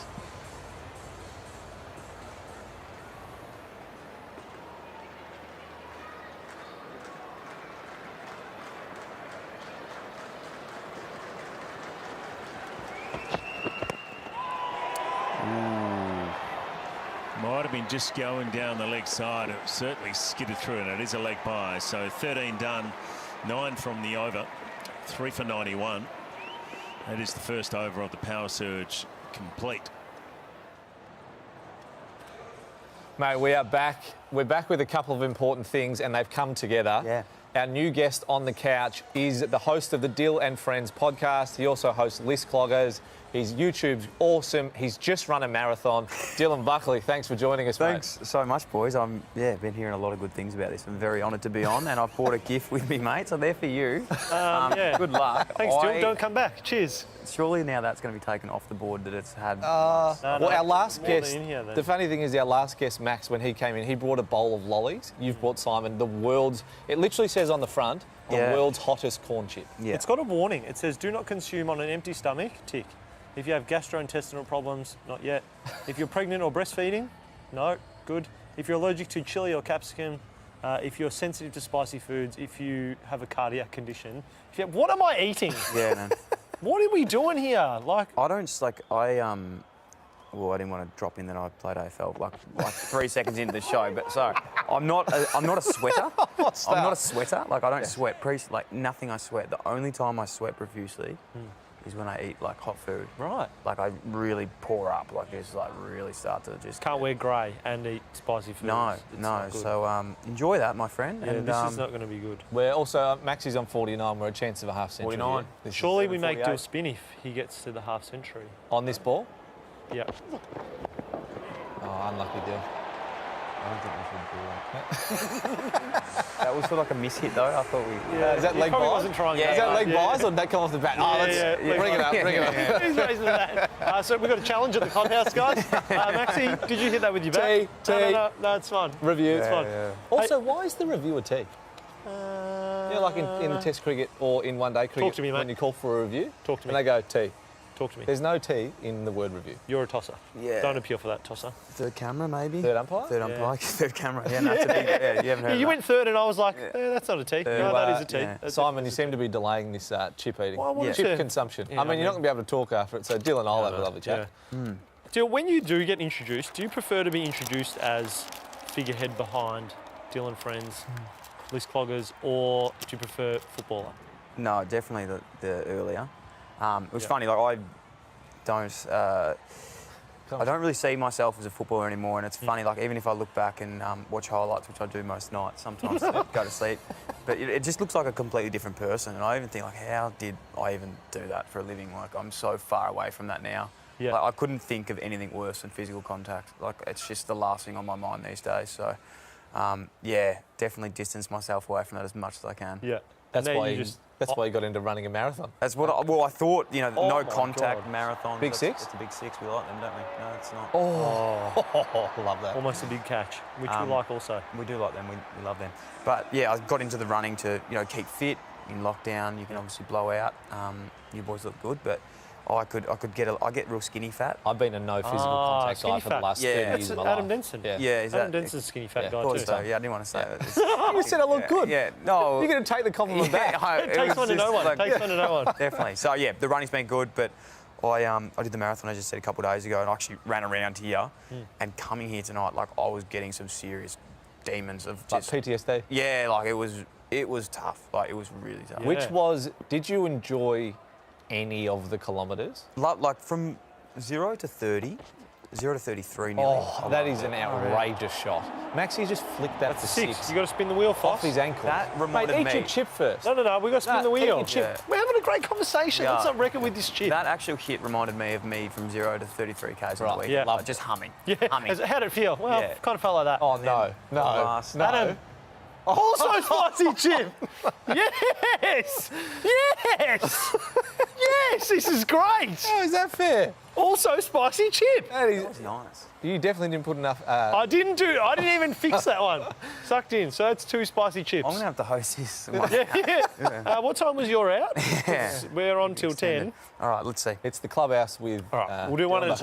Might have been just going down the leg side. It certainly skidded through, and it is a leg by. So 13 done, 9 from the over, 3 for 91. That is the first over of the power surge complete. Mate, we are back. We're back with a couple of important things, and they've come together. Yeah. Our new guest on the couch is the host of the Dill and Friends podcast. He also hosts List Cloggers. His YouTube's awesome. He's just run a marathon. Dylan Buckley, thanks for joining us, Thanks so much, boys. Been hearing a lot of good things about this. I'm very honoured to be on, and I've brought a gift with me, mate, so they're for you. Yeah. Good luck. Thanks, Dylan. Don't come back. Cheers. Surely now that's going to be taken off the board that it's had. Well, our last more guest, than in here, then. the funny thing is our last guest, Max, when he came in, he brought a bowl of lollies. You've brought, Simon, the world's, it literally says on the front, the world's hottest corn chip. Yeah. It's got a warning. It says, do not consume on an empty stomach, tick. If you have gastrointestinal problems, not yet. If you're pregnant or breastfeeding, no, good. If you're allergic to chili or capsicum, if you're sensitive to spicy foods, if you have a cardiac condition. What am I eating? Yeah, man. What are we doing here? Like, I don't, like, well, I didn't want to drop in that I played AFL like 3 seconds into the show, but so I'm not a sweater. What's that? I'm not a sweater. Like, I don't sweat. Like, nothing I sweat. The only time I sweat profusely is when I eat, like, hot food. right. Like, I really pour up. Like, just, like, really start to just... Can't wear grey and eat spicy foods. No, It's no. not good. So, enjoy that, my friend. Yeah, and this is not going to be good. We're also, Max is on 49. We're a chance of a half century. 49. This is Surely we make 48. do a spin if he gets to the half century. On this ball? Yeah. Oh, unlucky Dill. I don't think we should do that. That was sort of like a miss hit though. I thought we. Is that He leg probably buys? wasn't trying. Is that leg buys or did that come off the bat? Oh, let's bring it up. Bring it up. He's raising the bat. So we've got a challenge at the Clubhouse, guys. Maxi, did you hit that with your bat? No, it's fine. Review. It's fine. Also, why is the review a T? You know, like in the Test cricket or in one-day cricket, Talk to me, mate. when you call for a review, Talk to me. and they go T. Talk to me. There's no T in the word review. You're a tosser. Yeah. Don't appeal for that, tosser. Third camera, maybe. Third umpire? Third umpire. Third camera. Yeah, no, it's a big. Yeah, you haven't heard. You of went third, and I was like, that's not a T. No, that is a T. yeah. That's Simon, you seem to be delaying this chip eating. Well, I wanted Chip to- consumption. Yeah, I mean, you're not going to be able to talk after it, so Dylan, I'll have a that. lovely chat. Yeah. Dill, when you do get introduced, do you prefer to be introduced as figurehead behind Dylan Friends, List Cloggers, or do you prefer footballer? No, definitely the earlier. It was funny. Like I don't really see myself as a footballer anymore, and it's funny. Like even if I look back and watch highlights, which I do most nights, sometimes I go to sleep, but it just looks like a completely different person. And I even think like, how did I even do that for a living? Like I'm so far away from that now. Yeah. Like, I couldn't think of anything worse than physical contact. Like it's just the last thing on my mind these days. So yeah, definitely distance myself away from that as much as I can. Yeah. That's And now why you you just- that's why you got into running a marathon. That's what I thought, you know, Oh no my contact God. marathon. Big six? It's a big six. We like them, don't we? No, it's not. Oh, love that. Almost a big catch, which we like also. We do like them. We love them. But yeah, I got into the running to, you know, keep fit in lockdown. You can obviously blow out. You boys look good, but I get real skinny fat. I've been a no physical contact skinny guy for the fat. last Yeah. 30 That's years of my Adam life. Denson. Yeah. Yeah, is Adam that? Denson's a skinny fat Yeah. guy Thought too. so. Yeah, I didn't want to say it. You said I look good. Yeah, no. You're going to take the compliment back. It takes one to know one. Takes one to know one. Definitely. So yeah, the running's been good, but I did the marathon, as I just said, a couple of days ago, and I actually ran around here. And coming here tonight, like I was getting some serious demons of Like just PTSD. yeah, like it was tough. Like it was really tough. Yeah. Did you enjoy any of the kilometres? Like from 0 to 30, 0 to 33 nearly. Oh, that is an outrageous shot. Maxie just flicked that That's for six. six. You got to spin the wheel, Fox. Off his ankle. That reminded Mate, eat me. your chip first. No, we got to spin the Take wheel. your chip. Yeah. We're having a great conversation. Yeah. Let's not reckon with this chip. That actual hit reminded me of me from 0 to 33 k's in Right, the week. yeah. Like, just humming. Humming. How did it feel? Well, Yeah. kind of felt like that. Oh, no. No. last- No. Adam. Also spicy chip. Yes. Yes. Yes. This is great. How is that fair? Also spicy chip. That is, That was nice. you definitely didn't put enough. I didn't even fix that one. Sucked in. So that's 2 spicy chips. I'm going to have to host this. Yeah. What time was your out? Yeah. We're on till 10. All right, let's see. It's the clubhouse with. All right, we'll do one at a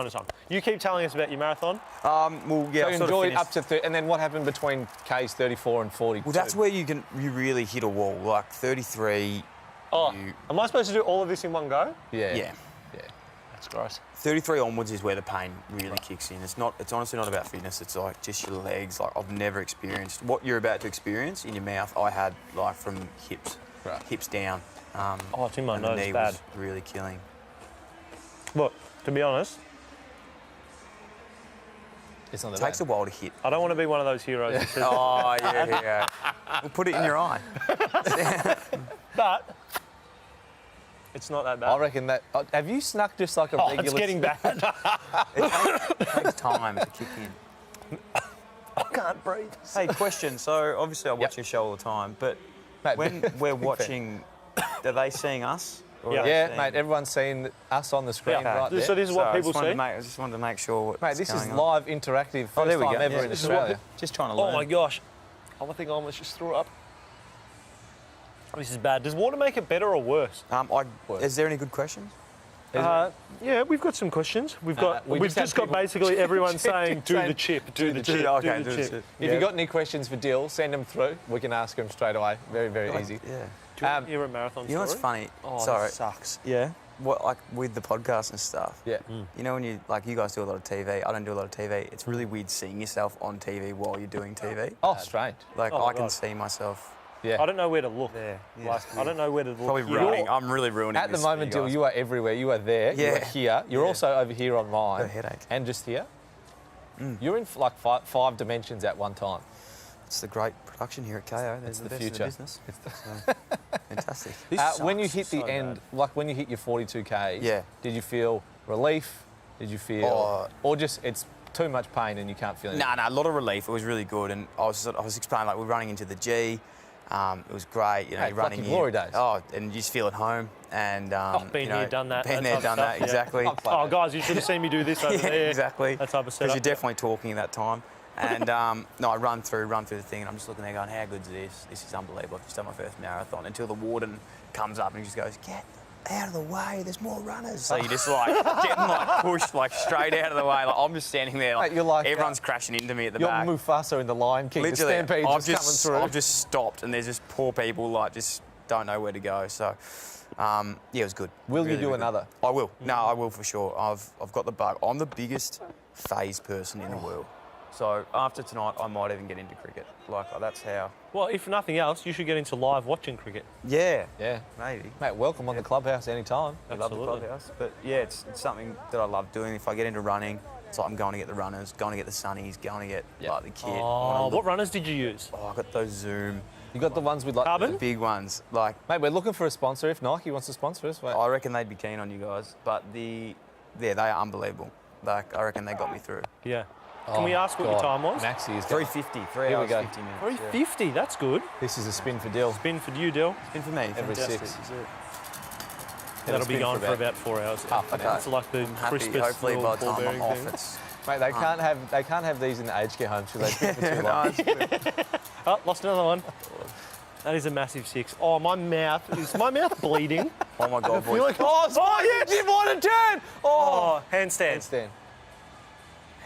time. You keep telling us about your marathon. Well, yeah, So I've you sort of enjoyed finished. up to 30, and then what happened between K's 34 and 42? Well, that's where you really hit a wall. Like 33. Oh, you- am I supposed to do all of this in one go? Yeah. That's gross. 33 onwards is where the pain really kicks in. It's honestly not about fitness. It's like just your legs. Like I've never experienced what you're about to experience in your mouth. I had like from hips down. It's in my and the nose, knee bad. was really killing. Look, to be honest, It's not It that takes a while to hit. I don't want to be one of those heroes that says, Oh yeah. We'll put it in your eye. but it's not that bad. I reckon that. Have you snuck just like a regular? It's getting bad. It takes time to kick in. I can't breathe. Hey, question. So obviously I watch your show all the time, but Mate, when we're watching, are they seeing us? Or Yeah. are they Yeah, seeing- mate. Everyone's seen us on the screen Yeah. right there. So this is what I people just wanted see. to make- I just wanted to make sure what. Mate, this is live, interactive. First Oh, there we time go. ever Yeah, in this is what- Australia. Just trying to Oh learn. my gosh. I think I almost just threw up. This is bad. Does water make it better or worse? Is there any good questions? Yeah, we've got some questions. We've we just just got had people- basically everyone saying, do saying, the chip, do the chip, Okay, do the chip. If you've got any questions for Dill, send them through. We can ask them straight away. Very, very easy. Yeah. Do you want to hear a marathon You know what's story? funny? Oh, Sorry. that sucks. Yeah. What like with the podcast and stuff. Yeah. You know when you like you guys do a lot of TV. I don't do a lot of TV. It's really weird seeing yourself on TV while you're doing TV. Oh, strange. Like Oh, I can God. see myself. Yeah. I don't know where to look. There. I don't know where to look. Probably You're- ruining. I'm really ruining. At the this for moment, you Dill, guys. you are everywhere. You are there. You are Yeah. here. You're Yeah. also over here on mine. Got a headache. And just here. You're in like five dimensions at one time. It's the great production here at KO. It's the best future. In the business. So, fantastic. When you sucks hit the so end, bad. like when you hit your 42Ks, Yeah. did you feel relief? Did you feel, Oh. or just it's too much pain and you can't feel anything? No, a lot of relief. It was really good, and I was explaining, like, we're running into the G. It was great, you know, Hey, you're running fucking glory days. Oh, and you just feel at home. And been you know, here, done that. Been that there, type done of that. stuff, yeah. Exactly. Oh, guys, you should have seen me do this over Yeah, there. exactly. That type of setup. Because you're definitely talking at that time. And no, I run through the thing, and I'm just looking there going, how good is this? This is unbelievable. I've just done my first marathon. Until the warden comes up and he just goes, get out of the way, there's more runners. So you're just like getting like pushed like straight out of the way. Like, I'm just standing there, like, Mate, you're like, everyone's crashing into me at the You're back. Mufasa in the Lion King. Literally, the stampede's just coming through. I've just stopped, and there's just poor people like just don't know where to go. So yeah, it was good. Will you Really, do really another? Good. I will. No, I will for sure. I've got the bug. I'm the biggest phase person in the world. So after tonight, I might even get into cricket. Like, that's how. Well, if nothing else, you should get into live watching cricket. Yeah. Yeah. Maybe. Mate, welcome on the Clubhouse anytime. I love the Clubhouse. But yeah, it's something that I love doing. If I get into running, it's like I'm going to get the runners, going to get the sunnies, going to get like the kit. Oh, what runners did you use? Oh, I got those Zoom. You got the ones with like Carbon? The big ones. Like, Mate, we're looking for a sponsor. If Nike wants to sponsor us, mate. I reckon they'd be keen on you guys. But they are unbelievable. Like, I reckon they got me through. Yeah. Can we ask what your time was? Maxi is 3:50, 3 Here we hours, go. 50 minutes. 3:50. That's good. This is a spin for Dill. Spin for you, Dill. Spin for me. Every Fantastic. six. That'll be spin going for for about 4 hours. half an hour. It's like the I'm happy. crispest Hopefully little by the ball time I'm bearing off, thing. it's... Mate, they can't have these in the aged care homes because they spin for too long. Oh, lost another one. That is a massive 6. Oh, my mouth. Is my mouth bleeding? Oh my God, I feel boys. like Oh, you did want to turn! Oh, handstand. Handstand.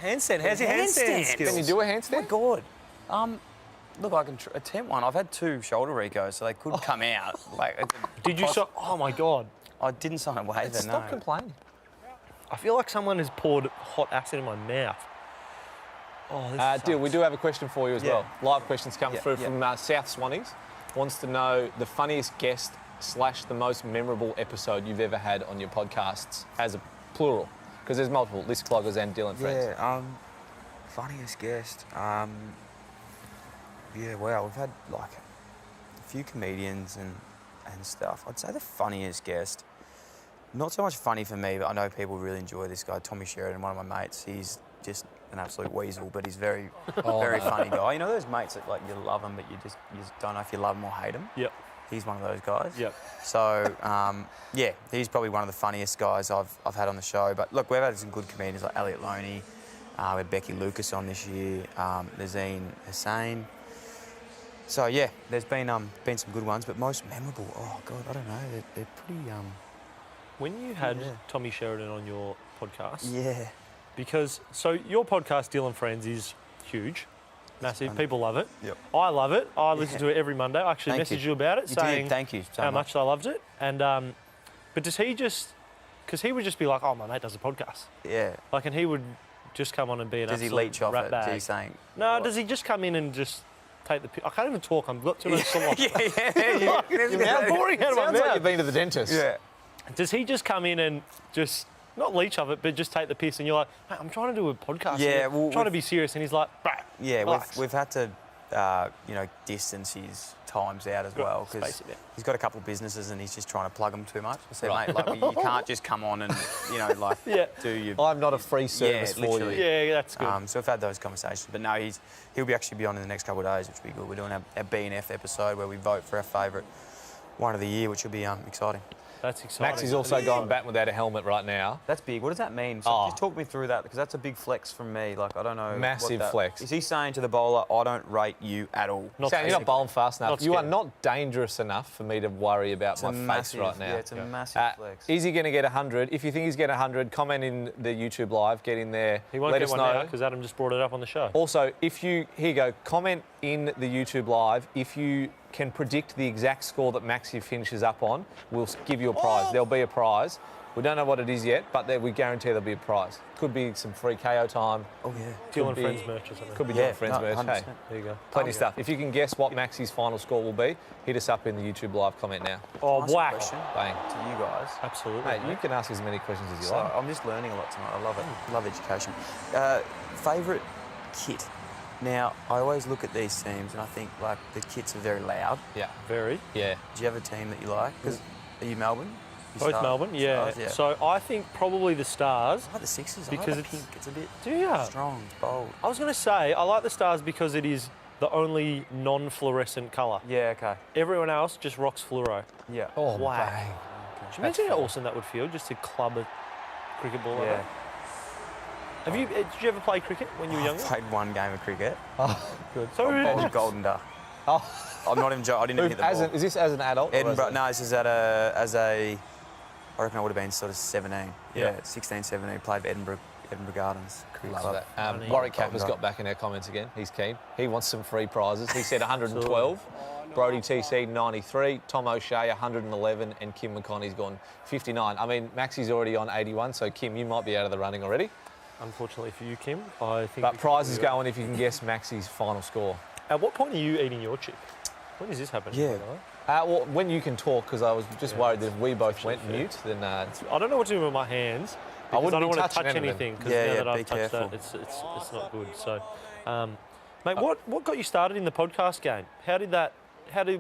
Handstand. How's your handstand skills? Can you do a Oh my handstand? God. Look, I can attempt one. I've had 2 shoulder recos, so they could come out. Like, Did you shot? Oh my God. I didn't sign a waiver, Stop no. complaining. I feel like someone has poured hot acid in my mouth. Oh, this Dill, we sucks. do have a question for you as Yeah. well. Live questions coming Yeah, through yeah. from South Swannies. Wants to know the funniest guest / the most memorable episode you've ever had on your podcasts as a plural. Because there's multiple, List Cloggers and Dylan Friends. Yeah, funniest guest. Yeah, wow, we've had like a few comedians and stuff. I'd say the funniest guest, not so much funny for me, but I know people really enjoy this guy, Tommy Sheridan, one of my mates. He's just an absolute weasel, but he's very funny guy. You know those mates that like you love them, but you just don't know if you love them or hate them? Yep. He's one of those guys. Yep. So, yeah, he's probably one of the funniest guys I've had on the show. But look, we've had some good comedians like Elliot Loney. We had Becky Lucas on this year, Nazeen Hussain. So, yeah, there's been some good ones, but most memorable, oh, God, I don't know. They're pretty... When you had Tommy Sheridan on your podcast, Yeah. because, so your podcast, Dylan Friends, is huge, massive. People love it. Yep. I love it. I listen to it every Monday. I actually Thank messaged you. you about it, You saying did. Thank you so how much I loved it. And but does he just, because he would just be like, oh, my mate does a podcast. Yeah. Like, and he would just come on and be an Does he absolute leech off rat it? bag. Is he saying... No, what? does he just come in and just take the piss? I can't even talk. I've got too much sauce. Yeah. How boring out of my Sounds like mouth. you've been to the dentist. Yeah. Does he just come in and just not leech of it, but just take the piss? And you're like, hey, I'm trying to do a podcast. Yeah, here. well, I'm trying to be serious. And he's like, bah, Yeah, relax. we've had to, distance his times out as well because space it out. he's got a couple of businesses and he's just trying to plug them too much. I said, mate, like you can't just come on and Yeah. do your. I'm not a free service for you. literally. Yeah, that's good. So we've had those conversations, but no, he'll be actually be on in the next couple of days, which will be good. We're doing our B&F episode where we vote for our favourite one of the year, which will be exciting. That's exciting. Max is also going batting without a helmet right now. That's big. What does that mean? So just talk me through that because that's a big flex from me. Like I don't know. Massive flex. Is he saying to the bowler, I don't rate you at all? Not Saying you're not bowling fast enough. Not You are scared. not dangerous enough for me to worry about It's my a face massive, right now. Yeah, it's a massive flex. Is he going to get 100? If you think he's getting 100, comment in the YouTube live. Get in there. He won't let get us one know. now because Adam just brought it up on the show. Also, here you go. Comment in the YouTube live if you can predict the exact score that Maxi finishes up on. We'll give you a prize. There'll be a prize. We don't know what it is yet, but we guarantee there'll be a prize. Could be some free KO time. Oh yeah. Dylan Friends merch or something. Could be Yeah, Dylan Friends no, merch. Hey, 100%. There you go. plenty of stuff. If you can guess what Maxi's final score will be, hit us up in the YouTube live comment now. Oh, Ask a whack. question Bang. to you guys. Absolutely. Mate, you can ask as many questions as you So like. I'm just learning a lot tonight. I love it. Love education. Favourite kit. Now I always look at these teams and I think like the kits are very loud. Yeah. Very. Yeah. Do you have a team that you like? Because are you Melbourne? Both Melbourne, yeah. Stars, yeah. So I think probably the Stars. I like the Sixers. Because I like it's- the pink. It's a bit Do you? strong, it's bold. I was going to say, I like the Stars because it is the only non-fluorescent colour. Yeah, okay. Everyone else just rocks fluoro. Yeah. Oh, Wow. bang. Do you imagine how awesome that would feel, just to club a cricket ball like Yeah. that? Did you ever play cricket when you were I younger? played one game of cricket. Good. So Golden Duck. Oh. I'm not even joking. I didn't even hit the ball. Is this as an adult? or Edinburgh. as No, this is as a. I reckon I would have been sort of 17. Yeah, 16, 17. Played for Edinburgh Gardens Cricket Love Club. that. Warwick Kappa's got back in our comments again. He's keen. He wants some free prizes. He said 112. Brody TC 93, Tom O'Shea 111, and Kim McConney's gone 59. I mean, Maxie's already on 81, so Kim, you might be out of the running already. Unfortunately for you, Kim, I think. But prize is going if you can guess Maxie's final score. At what point are you eating your chip? When does this happen? Yeah. Well, when you can talk, because I was just worried that if we both went mute, then I don't know what to do with my hands. I wouldn't don't be want to touching touch anything. anything. Because Yeah, now yeah, that be I've touched careful. that, it's not good. So, mate, what got you started in the podcast game?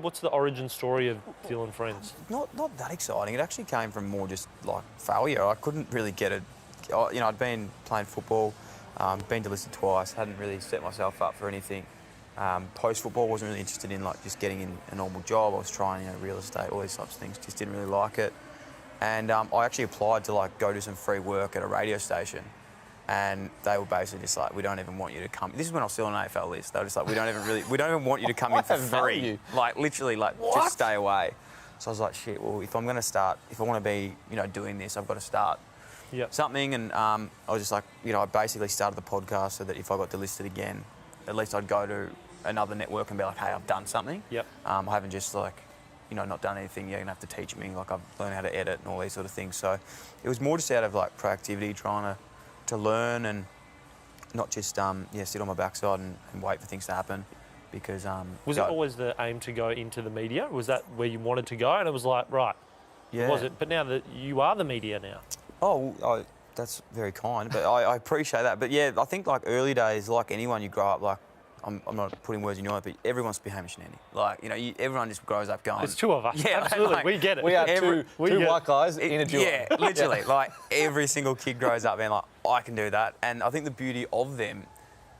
What's the origin story of Dylan Friends? Not that exciting. It actually came from more just like failure. I couldn't really get it. I'd been playing football, been delisted twice, hadn't really set myself up for anything. Post football, wasn't really interested in like just getting in a normal job. I was trying, real estate, all these types of things. Just didn't really like it. And I actually applied to like go do some free work at a radio station. And they were basically just like, we don't even want you to come. This is when I was still on an AFL list. They were just like, we don't even want you to come in for free. Like literally, like just stay away. So I was like, shit. Well, if I'm going to start, if I want to be, doing this, I've got to start something. And I was just like, I basically started the podcast so that if I got delisted again, at least I'd go to another network and be like, hey, I've done something. Yep. I haven't just like, not done anything. You're gonna have to teach me. Like I've learned how to edit and all these sort of things. So it was more just out of like proactivity, trying to learn and not just sit on my backside and wait for things to happen. Because was it always the aim to go into the media? Was that where you wanted to go? And it was like, right, was it? But now that you are the media now. Oh, that's very kind, but I appreciate that. But yeah, I think like early days, like anyone, you grow up like. I'm not putting words in your mouth, but everyone wants to be Hamish and Andy. Like, everyone just grows up going. There's two of us. Yeah, absolutely. like, we get it. We are two white guys in a duo. Yeah, literally. Like, every single kid grows up being like, I can do that. And I think the beauty of them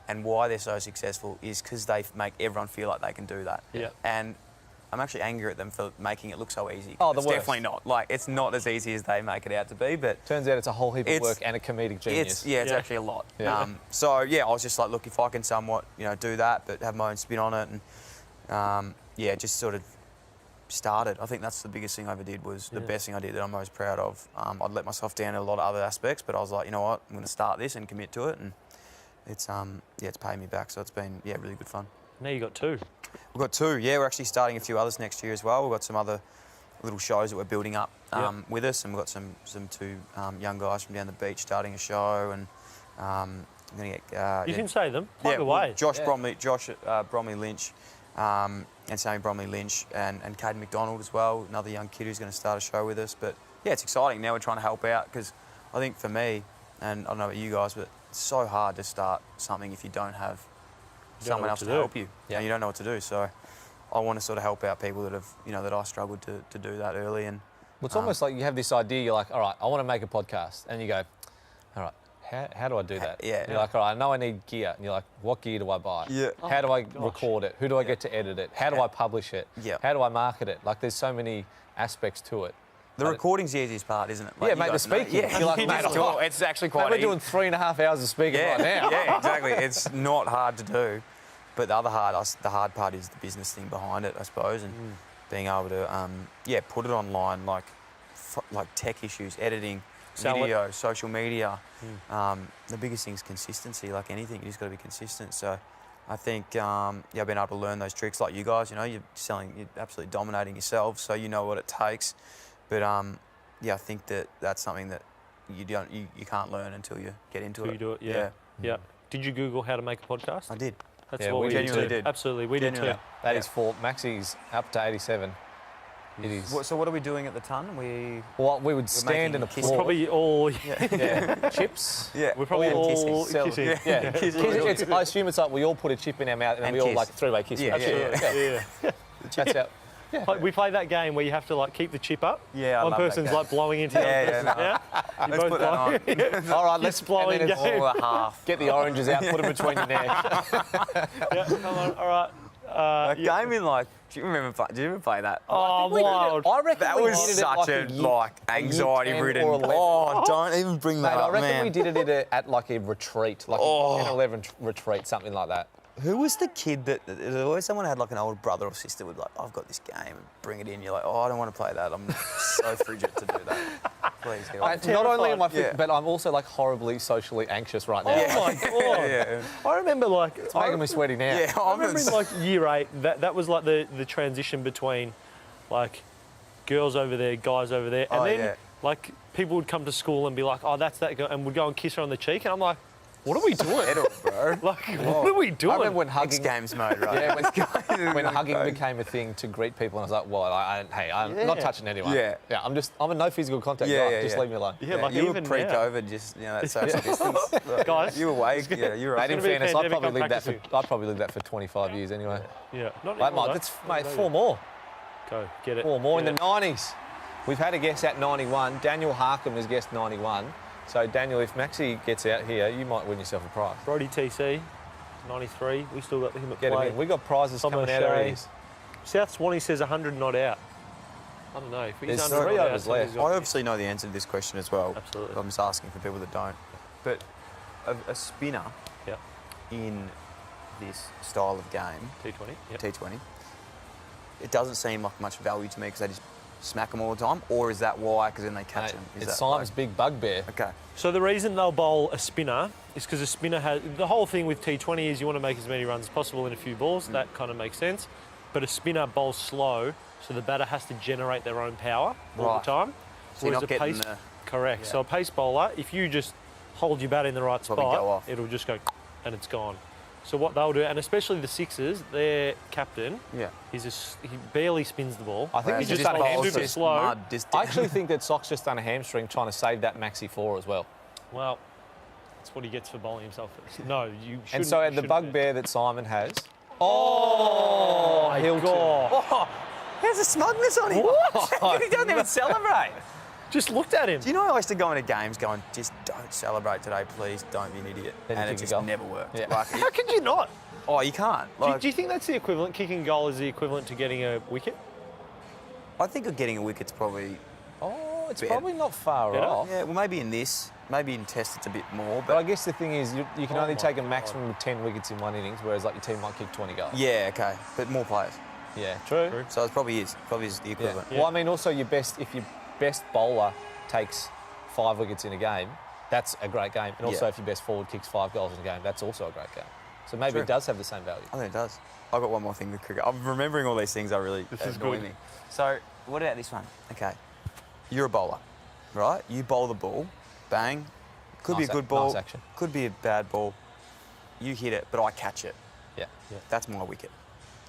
and why they're so successful is because they make everyone feel like they can do that. Yeah. And I'm actually angry at them for making it look so easy. Oh, the it's worst. definitely not. Like, it's not as easy as they make it out to be, but... Turns out it's a whole heap of work and a comedic genius. It's actually a lot. Yeah. So, I was just like, look, if I can somewhat, do that, but have my own spin on it and, just sort of started. I think that's the biggest thing I ever did was the best thing I did that I'm most proud of. I'd let myself down in a lot of other aspects, but I was like, you know what, I'm going to start this and commit to it, and it's paid me back, so it's been, really good fun. Now you got two. We've got two, we're actually starting a few others next year as well. We've got some other little shows that we're building up with us, and we've got some two young guys from down the beach starting a show, and I'm going to get... you can say them. Plug away. Josh Bromley Lynch, and Sammy Bromley Lynch, and Caden McDonald as well, another young kid who's going to start a show with us. But yeah, it's exciting. Now we're trying to help out because I think for me, and I don't know about you guys, but it's so hard to start something if you don't have someone else to help you, and you don't know what to do. So I want to sort of help out people that have, that I struggled to do that early. And well, it's almost like you have this idea. You're like, all right, I want to make a podcast, and you go, all right, how do I do that? Yeah. You're like, all right, I know I need gear, and you're like, what gear do I buy? Yeah. How do I record it? Who do I get to edit it? How do I publish it? Yeah. How do I market it? Like, there's so many aspects to it. The recording's the easiest part, isn't it? Like, yeah, mate, the speaking. Yeah. You're like, mate, it's actually quite we're easy. doing 3.5 hours of speaking right now. Yeah, exactly. It's not hard to do. But the hard part is the business thing behind it, I suppose, and being able to, put it online, like tech issues, editing, video, social media. The biggest thing is consistency. Like anything, you just got to be consistent. So I think, I've been able to learn those tricks like you guys. You're absolutely dominating yourselves, so you know what it takes. But I think that's something that you can't learn until you get into it. You do it, yeah. Did you Google how to make a podcast? I did. That's what we genuinely did. Absolutely, we did too. That is for Maxie's up to 87. It is. So what are we doing at the ton? We would stand and It's applaud. probably all Chips. Yeah, we're probably all kissing. Yeah. I assume it's like we all put a chip in our mouth and then we all kiss. like three-way kiss. Yeah. That's how Like, we play that game where you have to like keep the chip up. Yeah, I One love that person's game. like blowing into the other person. Yeah. You Let's put that on. blowing. All right, let's blowing and then it's game. All a half. Get the oranges out, put them between your neck. Yeah, come on. All right. A game in like, do you ever play that? Oh, wild. I reckon That we was did it such at a like anxiety-ridden. or 11. Oh, don't even bring Mate, that I up, reckon man. we did it at like a retreat, like a 10 or 11 retreat, something like that. Who was the kid that there's always someone had like an older brother or sister would like, I've got this game, and bring it in. You're like, oh, I don't want to play that. I'm so frigid to do that. Please get Mate, Oh, not only am I fit, Yeah. but I'm also like horribly socially anxious right now. Oh my god! Yeah. I remember like It's making me sweaty now. Yeah, I remember in like year 8 that was like the transition between like girls over there, guys over there, and Oh, then yeah. like people would come to school and be like, oh, that's that girl, and would go and kiss her on the cheek, and I'm like, what are we doing? Settle, bro. Like, what are we doing? I remember when X hugging, Games mode, right? yeah, when hugging became a thing to greet people, and I was like, well, I'm not Yeah. touching anyone. Yeah. Yeah, I'm a no physical contact Yeah, guy. yeah, just yeah. leave me alone. Yeah, like you were even now. pre-COVID, just that social distance. Guys. you were awake. Yeah, you were. Mate, in gonna be a fairness, I'd pandemic, probably I'm lived that for 25 years anyway. Yeah, not Mate, anymore, that's though. mate, 4 more. Go get it. 4 more in Get the 90s. We've had a guest at 91. Daniel Harkham has guessed 91. So, Daniel, if Maxi gets out here, you might win yourself a prize. Brody TC, 93. We still got him at Get him play. in. We got prizes Tom coming out our O'Shea. ears. South Swanee says 100 not out. I don't know. If he's There's 100 3 not overs out, left. somebody's I got- obviously know the answer to this question as well. Absolutely. I'm just asking for people that don't. But a spinner Yeah. in this style of game, T20. Yeah. T20, it doesn't seem like much value to me because they just smack them all the time. Or is that why? Because then they catch Mate, them. Is it's that Simon's like- big bugbear. Okay. So the reason they'll bowl a spinner is because a spinner has... The whole thing with T20 is you want to make as many runs as possible in a few balls. That kind of makes sense. But a spinner bowls slow, so the batter has to generate their own power all Right. the time. So you're Whereas not a getting pace... the... Correct. So a pace bowler, if you just hold your bat in the right Probably spot, go off. it'll just go and it's gone. So what they'll do, and especially the Sixers, their captain, Yeah. he barely spins the ball. I think Whereas he's he just done a bowls hamstring. super slow. Mud, just I actually think that Sock's just done a hamstring trying to save that Maxi 4 as well. Well, that's what he gets for bowling himself. No, you shouldn't. And so you the shouldn't. bugbear that Simon has. Oh, My Hilton. God. Oh, there's a smugness on him. What? He doesn't even celebrate. Just looked at him. Do you know I used to go into games going, just don't celebrate today, please, don't be an idiot. Then you And it kick a just goal. never worked. Yeah. Like, How could you not? oh, you can't. Like, Do you think that's the equivalent? Kicking goal is the equivalent to getting a wicket? I think of getting a wicket's probably, Oh, it's Better. probably not far Better? off. yeah, well, maybe in this, maybe in Test it's a bit more, But I but guess the thing is, you can Oh only my take a God. maximum of 10 wickets in one innings, whereas like your team might kick 20 goals. yeah, okay, but more players. Yeah, true. So it probably is the Yeah. equivalent. Well, I mean, also if your best bowler takes 5 wickets in a game, that's a great game. And also Yeah. if your best forward kicks 5 goals in a game, that's also a great game. So maybe True. it does have the same value. I think it does. I've got one more thing with cricket. I'm remembering all these things that really is annoy good. me. So, what about this one? Okay, you're a bowler, right? You bowl the ball, bang. Could be a Nice good ac- ball, nice action. could be a bad ball. You hit it, but I catch it. Yeah. That's my wicket.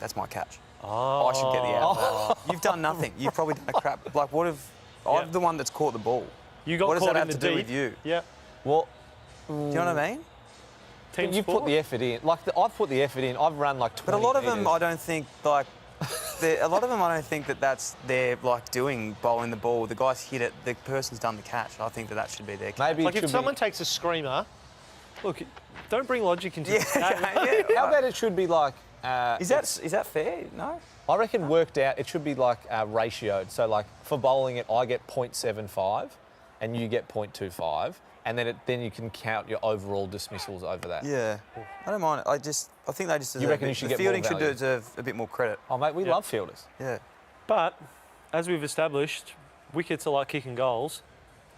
That's my catch. Oh. I should get the out. for that. You've done nothing. You've probably done a crap. Like, what if I'm the one that's caught the ball? You got What does caught that in have the to do deep. with you? Yeah. Well, Do you know what I mean? Team you sport. put the effort in. Like, I've put the effort in. I've run like 20 But a lot of them, metres. I don't think, like, a lot of them, I don't think that that's they're like doing bowling the ball. The guys hit it. The person's done the catch. I think that should be their catch. Maybe Like it if should someone be, takes a screamer, look, don't bring logic into it. yeah. how about it should be like... Is that fair? No. I reckon worked out, it should be like ratioed. So like for bowling it, I get 0.75 and you get 0.25. And then you can count your overall dismissals over that. Yeah. I don't mind it. I think they just deserve reckon a you bit- should the get more fielding should value? deserve a bit more credit. Oh, mate, we Yeah. love fielders. Yeah. But as we've established, wickets are like kicking goals.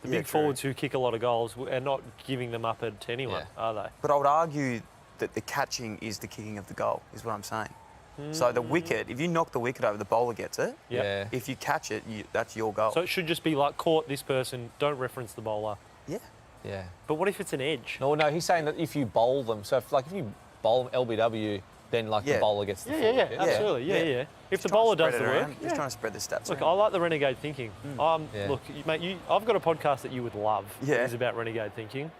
The Yeah, big true. forwards who kick a lot of goals are not giving them up to anyone, Yeah. are they? But I would argue that the catching is the kicking of the goal, is what I'm saying. So the wicket, if you knock the wicket over, the bowler gets it. Yeah. If you catch it, that's your goal. So it should just be like, caught this person, don't reference the bowler. yeah. Yeah. But what if it's an edge? No, he's saying that if you bowl them, so if you bowl them LBW, then like the Yeah. bowler gets the Yeah, forward. absolutely, yeah. If Just the trying to bowler does spread the it work, around. Just trying to spread the stats Look, I around. like the renegade thinking. Yeah. Look, mate, I've got a podcast that you would love. Yeah. It's about renegade thinking.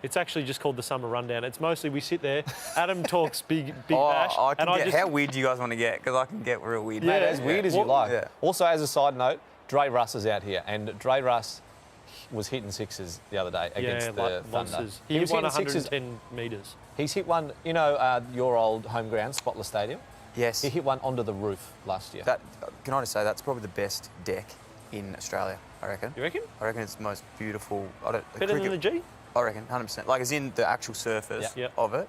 It's actually just called the Summer Rundown. It's mostly we sit there, Adam talks big bash, I and can I get, just... how weird do you guys want to get? Because I can get real weird. Yeah, Mate, as weird as you like. Yeah. Also, as a side note, Dre Russ is out here, and Dre Russ was hitting sixes the other day against the like Thunder. monsters. He He was won hitting sixes. 110 metres. He's hit one, your old home ground, Spotless Stadium. Yes. He hit one onto the roof last year. That, can I just say, that's probably the best deck in Australia, I reckon. You reckon? I reckon it's the most beautiful. Better than the G? I reckon, 100%. Like, as in the actual surface Yeah. of it.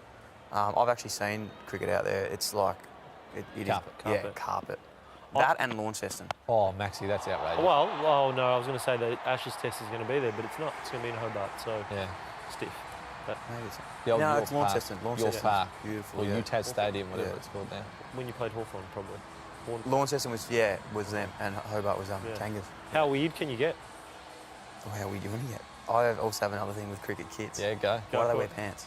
I've actually seen cricket out there. It's like, it is. Carpet. Yeah, carpet. That and Launceston. Oh, Maxie, that's outrageous. Well, oh no, I was going to say the Ashes test is going to be there, but it's not. It's going to be in Hobart, so Yeah. stiff. But Maybe it's The old no, York it's Park. Launceston. York Launceston's Park. beautiful. Or yeah. UTAS Stadium, whatever Yeah. it's called now. when you played Hawthorn, probably. Launceston was them, and Hobart was Yeah. Kangas. How weird can you get? Oh, how are we doing it? I also have another thing with cricket kits. Yeah, go. Why do they for wear it. pants?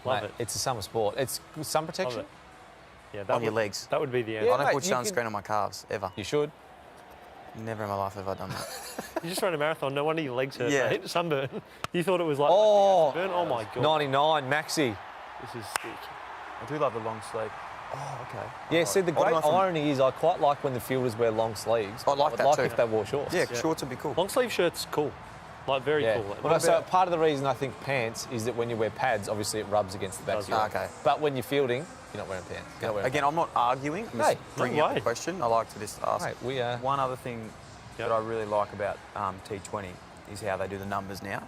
Love Mate, it. It's a summer sport. It's sun Love protection. it. Yeah, that On your would- legs. That would be the answer. Yeah, I don't mate, put you sunscreen can- on my calves, ever. You should. Never in my life have I done that. You just ran a marathon. No wonder your legs hurt. Yeah. Mate. Sunburn. You thought it was like Oh. sunburn. Oh my god. 99, Maxi. This is sick. I do love the long sleeve. Oh, okay. Yeah, see, the I don't great know if I'm- irony is I quite like when the fielders wear long sleeves. I like I'd that like too. if they wore shorts. Yeah, shorts would be cool. Long sleeve shirts, cool. Like very Yeah. cool. Well, so part of the reason I think pants is that when you wear pads, obviously it rubs against the back of your Ah, leg. okay. But when you're fielding, you're not wearing pants. You're not wearing Again, I'm not arguing. I'm Hey, just bringing no up way. the question. I like to just ask. Mate, we are. One other thing Yep. that I really like about T20 is how they do the numbers now.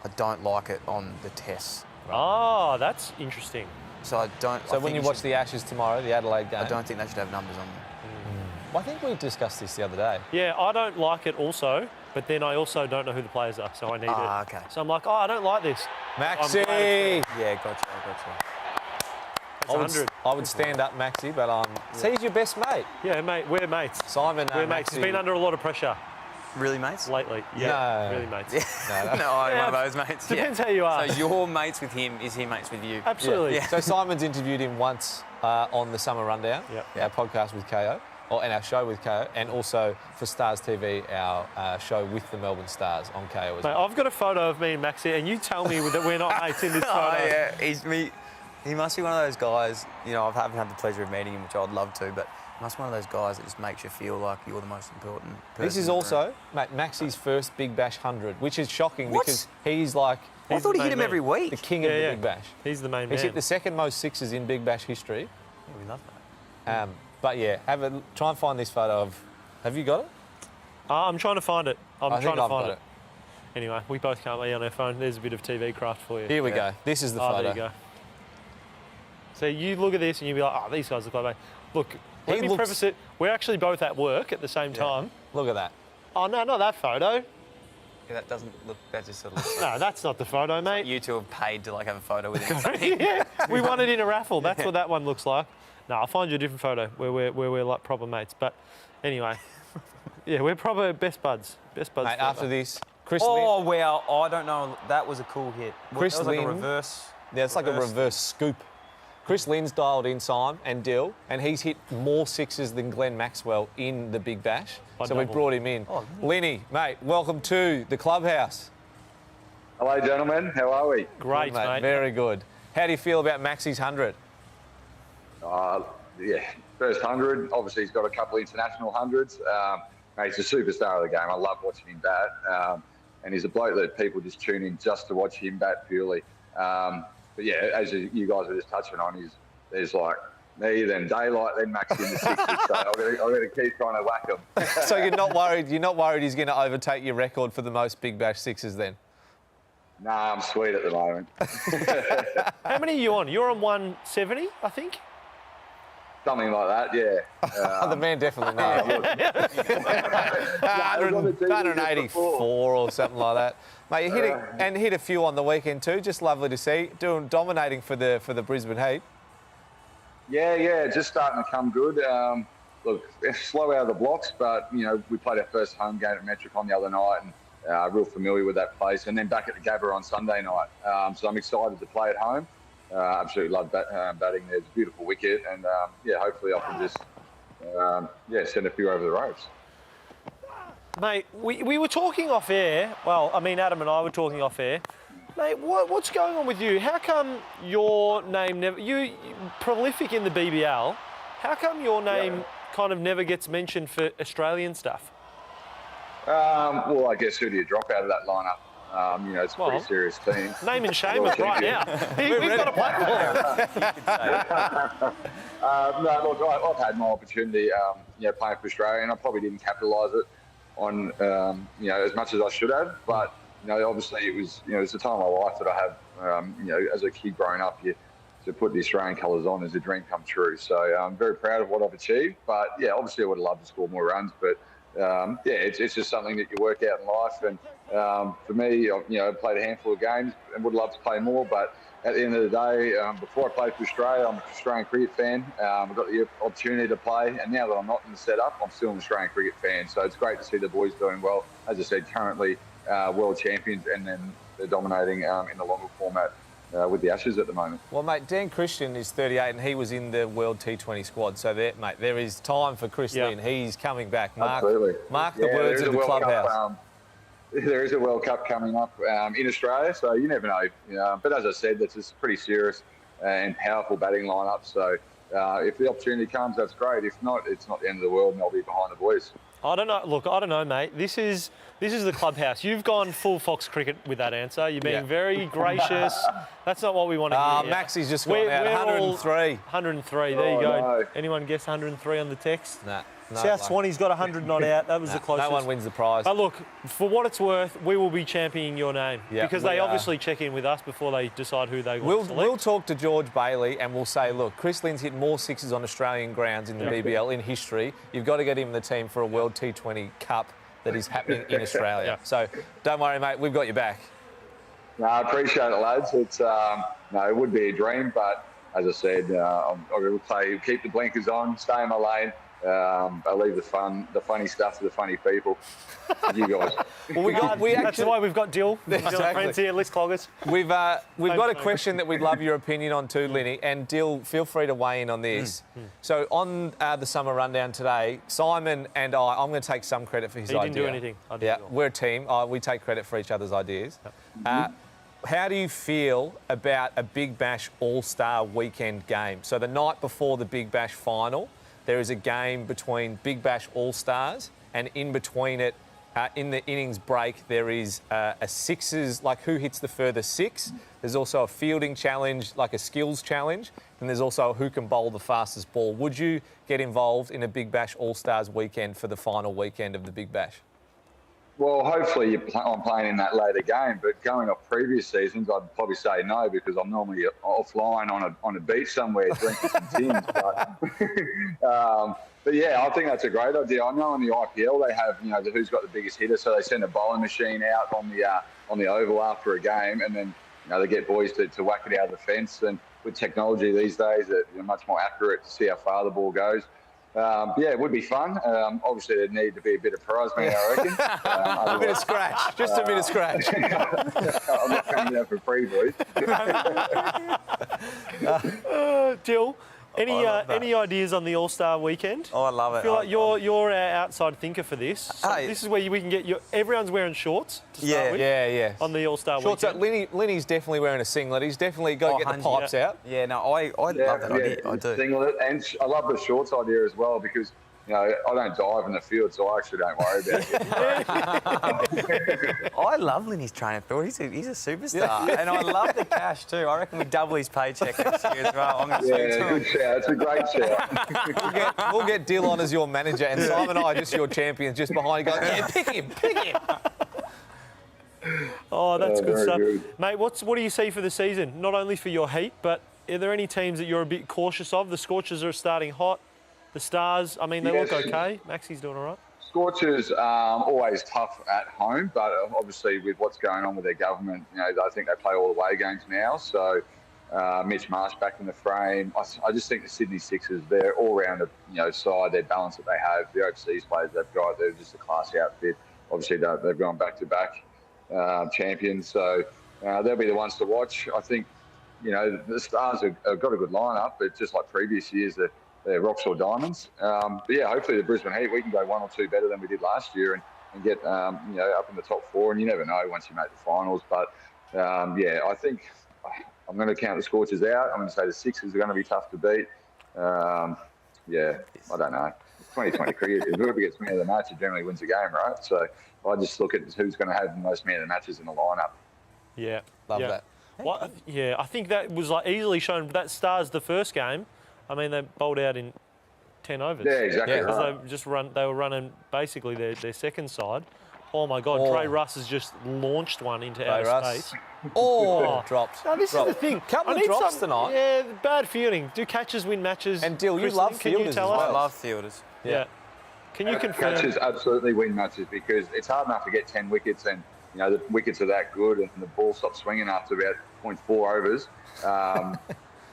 I don't like it on the tests. Oh, that's interesting. So I don't. So when you watch the Ashes tomorrow, the Adelaide game, I don't think they should have numbers on them. Well, I think we discussed this the other day. Yeah, I don't like it also, but then I also don't know who the players are, so I need Ah, it. okay. So I'm like, oh, I don't like this. Maxi! Yeah, gotcha. It's 100. I would stand up, Maxi, but see, he's your best mate. Yeah, mate, we're mates. Simon, We're mates. He's been under a lot of pressure Really, mates? lately. Yeah, No. really mates. No, I'm Yeah, one of those mates. Depends how you are. So you're mates with him, is he mates with you? Absolutely. Yeah. So Simon's interviewed him once on the Summer Rundown, Yep. our podcast with KO, and our show with KO, and also for Stars TV, our show with the Melbourne Stars on KO as Mate, well. I've got a photo of me and Maxi, and you tell me that we're not mates in this photo. Oh, yeah. He must be one of those guys, I haven't had the pleasure of meeting him, which I'd love to, but he must be one of those guys that just makes you feel like you're the most important person. This is in the room. also, mate, Maxi's first Big Bash 100, which is shocking What? because he's like I He's thought the he hit main him man. every week. the king of the Yeah. Big Bash. He's the main He's man. hit the second most sixes in Big Bash history. Yeah, we love that. But yeah, try and find this photo of. Have you got it? I'm trying to find it. I'm I trying think to I've find got it. Anyway, we both can't be on our phone. There's a bit of TV craft for you. Here we Yeah. go. This is the Oh, photo. there you go. So you look at this and you'll be like, oh, these guys look like me. Look, let He me looks- preface it. We're actually both at work at the same time. Look at that. Oh, no, not that photo. Yeah, that doesn't look, that just sort of looks No, that's not the photo, mate. you two have paid to have a photo with him. Yeah, we won it in a raffle. That's what that one looks like. No, I'll find you a different photo where we're like proper mates. But anyway, yeah, we're proper best buds. Best buds. Mate, forever. after this, Chris Lynn. Oh, wow. I don't know. That was a cool hit. Chris that was like a Lynn. reverse. Yeah, it's like a reverse scoop. Chris Lynn's dialed in Sim and Dill, and he's hit more sixes than Glenn Maxwell in the Big Bash. By So we double. brought him in. Linny, mate, welcome to the Clubhouse. Hello, gentlemen. How are we? Great, Good, mate. Very good. How do you feel about Maxi's 100? Yeah, first 100. Obviously, he's got a couple of international hundreds. Mate, he's a superstar of the game. I love watching him bat. And he's a bloke that people just tune in just to watch him bat purely. But yeah, as you guys were just touching on, there's like me, then Daylight, then Maxi in the 60s. So I've got to keep trying to whack him. So you're not worried he's going to overtake your record for the most Big Bash sixes then? Nah, I'm sweet at the moment. How many are you on? You're on 170, I think. Something like that, yeah. The man definitely knows. 184 or something like that. Mate, you hit a few on the weekend too. Just lovely to see. Dominating for the Brisbane Heat. Yeah, just starting to come good. Look, slow out of the blocks, but, we played our first home game at Metricon the other night and real familiar with that place. And then back at the Gabba on Sunday night. So I'm excited to play at home. Absolutely love batting there. It's a beautiful wicket. And, hopefully I can just, send a few over the ropes. Mate, we were talking off air. Well, I mean, Adam and I were talking off air. Mate, what's going on with you? How come your name never... You prolific in the BBL. How come your name kind of never gets mentioned for Australian stuff? Well, I guess who do you drop out of that lineup? It's a pretty serious team. Name and shame it right now. We've got a platform. No, look, I've had my opportunity, playing for Australia, and I probably didn't capitalise it on, as much as I should have. But, obviously it was the time of my life that I have, as a kid growing up, to put the Australian colours on is a dream come true. So I'm very proud of what I've achieved. But, yeah, obviously I would have loved to score more runs. But, it's just something that you work out in life. And for me, I've played a handful of games and would love to play more. But at the end of the day, before I played for Australia, I'm an Australian cricket fan. I've got the opportunity to play. And now that I'm not in the setup, I'm still an Australian cricket fan. So it's great to see the boys doing well. As I said, currently world champions, and then they're dominating in the longer format with the Ashes at the moment. Well, mate, Dan Christian is 38 and he was in the World T20 squad. So, there is time for Chris Lynn. He's coming back. Absolutely. Mark the words of the Clubhouse. There is a World Cup coming up in Australia, so you never know. But as I said, that's a pretty serious and powerful batting lineup. So if the opportunity comes, that's great. If not, it's not the end of the world, and I'll be behind the boys. I don't know. Look, I don't know, mate. This is the Clubhouse. You've gone full Fox cricket with that answer. You're being very gracious. That's not what we want to hear. Maxie's just gone out 103. 103. There you go. No. Anyone guess 103 on the text? Nah. No, South Swanee's got 100 not out. That was the closest. No one wins the prize. But look, for what it's worth, we will be championing your name because they obviously check in with us before they decide who they want to select. We'll talk to George Bailey and we'll say, look, Chris Lynn's hit more sixes on Australian grounds in the BBL in history. You've got to get him in the team for a World T20 Cup that is happening in Australia. So don't worry, mate. We've got you back. No, I appreciate it, lads. It's it would be a dream, but as I said, I'm going to keep the blinkers on, stay in my lane. I leave the funny stuff to the funny people. You guys. Well, that's why we've got Dill. Exactly. Friends here, list cloggers. We've got a question that we'd love your opinion on too, Linny. And Dill, feel free to weigh in on this. So on the summer rundown today, Simon and I'm going to take some credit for his idea. He didn't do anything. We're a team. We take credit for each other's ideas. How do you feel about a Big Bash All-Star weekend game? So the night before the Big Bash final, there is a game between Big Bash All-Stars, and in between it, in the innings break, there is a sixes, like who hits the furthest six. There's also a fielding challenge, like a skills challenge, and there's also who can bowl the fastest ball. Would you get involved in a Big Bash All-Stars weekend for the final weekend of the Big Bash? Well, hopefully I'm playing in that later game, but going off previous seasons, I'd probably say no because I'm normally offline on a beach somewhere drinking some tins. But yeah, I think that's a great idea. I know in the IPL they have who's got the biggest hitter, so they send a bowling machine out on the oval after a game, and then they get boys to whack it out of the fence. And with technology these days, it's much more accurate to see how far the ball goes. It would be fun. Obviously, there'd need to be a bit of prize money, I reckon. A bit of scratch. Just a bit of scratch. I'm not coming out for free, boys. Jill, any ideas on the All-Star weekend? Oh, I love it. I feel like you're our outside thinker for this. So this is where we can get everyone's wearing shorts to start with. Yeah. On the All-Star shorts weekend. Lenny's definitely wearing a singlet. He's definitely got to get the pipes out. Yeah, no, I love that idea. I do. Singlet, and I love the shorts idea as well because I don't dive in the field, so I actually don't worry about it. I love Linny's training field. He's a superstar. And I love the cash too. I reckon we double his paycheck next year as well. Good shout. It's a great shout. We'll get Dill on as your manager and Simon and I just your champions just behind you going, pick him. Oh, that's good stuff. Good. Mate, what do you see for the season? Not only for your heat, but are there any teams that you're a bit cautious of? The Scorchers are starting hot. The Stars, I mean, they look okay. Maxie's doing all right. Scorchers always tough at home, but obviously with what's going on with their government, I think they play all the away games now. So Mitch Marsh back in the frame. I just think the Sydney Sixers, they're all-round side, their balance that they have, the overseas players they've got, they're just a classy outfit. Obviously they've gone back-to-back champions, so they'll be the ones to watch. I think, the Stars have got a good lineup, but just like previous years, they're rocks or diamonds. But yeah, hopefully the Brisbane Heat, we can go one or two better than we did last year and get, up in the top four. And you never know once you make the finals. But I think I'm going to count the Scorchers out. I'm going to say the Sixers are going to be tough to beat. I don't know. It's 2020 cricket. Whoever gets man of the match generally wins the game, right? So I just look at who's going to have the most man of the matches in the lineup. Yeah. Love that. Well, yeah, I think that was like easily shown. That Stars the first game. I mean, they bowled out in 10 overs. Yeah, exactly. Because Right. they were running basically their second side. Oh my God, Trey Russ has just launched one into outer space. Dropped. No, this is the thing. Couple of drops tonight. Yeah, bad fielding. Do catchers win matches? And Dill, you Chris love Lynn, can you fielders tell as us? well. I love fielders. Yeah. Can you confirm? Catchers absolutely win matches because it's hard enough to get 10 wickets and, the wickets are that good and the ball stops swinging after about 0.4 overs. So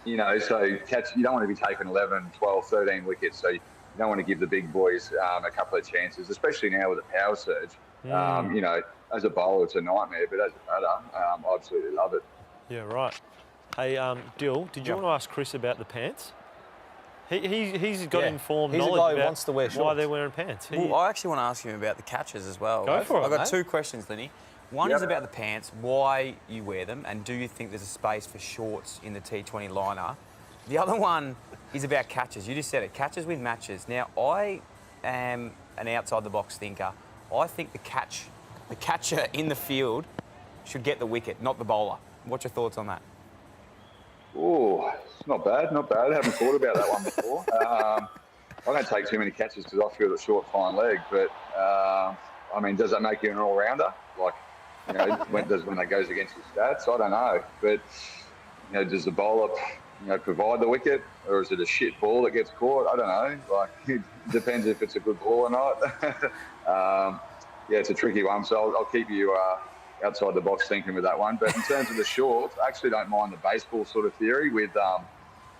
you don't want to be taking 11, 12, 13 wickets. So you don't want to give the big boys a couple of chances, especially now with the power surge. As a bowler, it's a nightmare, but as a batter, I absolutely love it. Yeah, right. Hey, Dill, did you want to ask Chris about the pants? He's got informed He's a knowledge guy who about wants to wear why shorts. they're wearing pants. Well, I actually want to ask him about the catches as well. Go for it, I've got mate. 2 questions, Lenny. One is about the pants, why you wear them, and do you think there's a space for shorts in the T20 liner? The other one is about catches. You just said it. Catches win matches. Now, I am an outside-the-box thinker. I think the catcher in the field should get the wicket, not the bowler. What's your thoughts on that? Oh, it's not bad. I haven't thought about that one before. I don't take too many catches because I feel the short, fine leg. But, does that make you an all-rounder? When that goes against your stats? I don't know. But, does the bowler, provide the wicket? Or is it a shit ball that gets caught? I don't know. It depends if it's a good ball or not. It's a tricky one. So I'll keep you outside the box thinking with that one. But in terms of the shorts, I actually don't mind the baseball sort of theory with,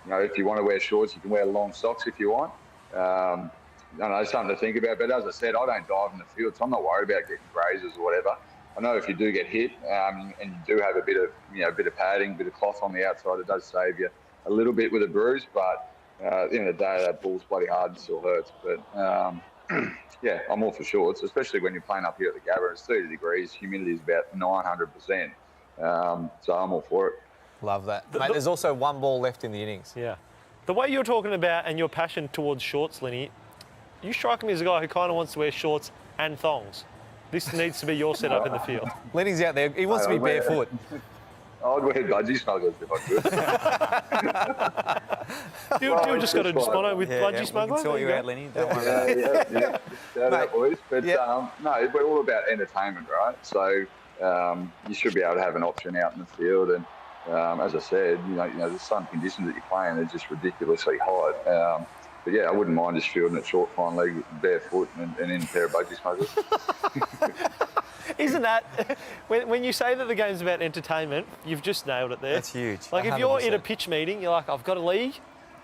if you want to wear shorts, you can wear long socks if you want. I don't know, something to think about. But as I said, I don't dive in the field, so I'm not worried about getting grazes or whatever. I know if you do get hit and you do have a bit of padding, a bit of cloth on the outside, it does save you a little bit with a bruise. But at the end of the day, that ball's bloody hard and still hurts. But I'm all for shorts, especially when you're playing up here at the Gabba. It's 30 degrees, humidity is about 900%. So I'm all for it. Love that. Mate, there's also one ball left in the innings. Yeah. The way you're talking about and your passion towards shorts, Lenny, you strike me as a guy who kind of wants to wear shorts and thongs. This needs to be your setup in the field. Lenny's out there. He wants to be barefoot. I'd wear budgie smugglers if I could. You just got a mono with budgie smugglers? We can sort you out, Lenny. Don't worry about it. Shout out, boys. But no, we're all about entertainment, right? So you should be able to have an option out in the field. And as I said, there's some conditions that you're playing are just ridiculously hot. But I wouldn't mind just fielding it short, fine leg, barefoot, and in a pair of budgie smugglers. Isn't that, when you say that the game's about entertainment, you've just nailed it there. That's huge. Like 100%. if you're in a pitch meeting, you're like, I've got a league,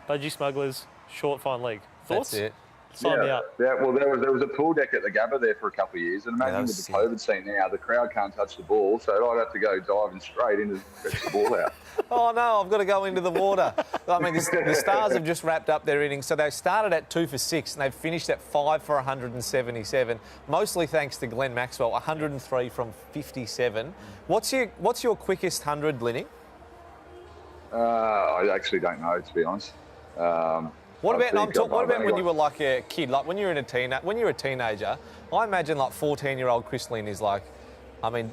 budgie smugglers, short, fine leg. Thoughts? That's it. Sign me up. Yeah, well, there was a pool deck at the Gabba there for a couple of years, and imagine with the COVID scene now, the crowd can't touch the ball, so I'd have to go diving straight in to fetch the ball out. Oh no, I've got to go into the water. I mean, the Stars have just wrapped up their innings, so they started at 2 for 6 and they've finished at 5 for 177, mostly thanks to Glenn Maxwell, 103 from 57. What's your quickest 100, Lenny? I actually don't know, to be honest. What about when you were like a kid, like when you were a teenager? I imagine like 14-year-old Chris Lynn is like,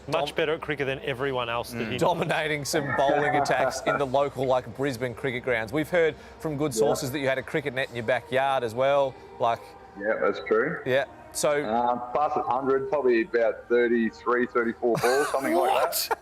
much better at cricket than everyone else. Dominating some bowling attacks in the local like Brisbane cricket grounds. We've heard from good sources that you had a cricket net in your backyard as well. Yeah, that's true. Yeah. So past 100, probably about 33, 34 balls, something like that.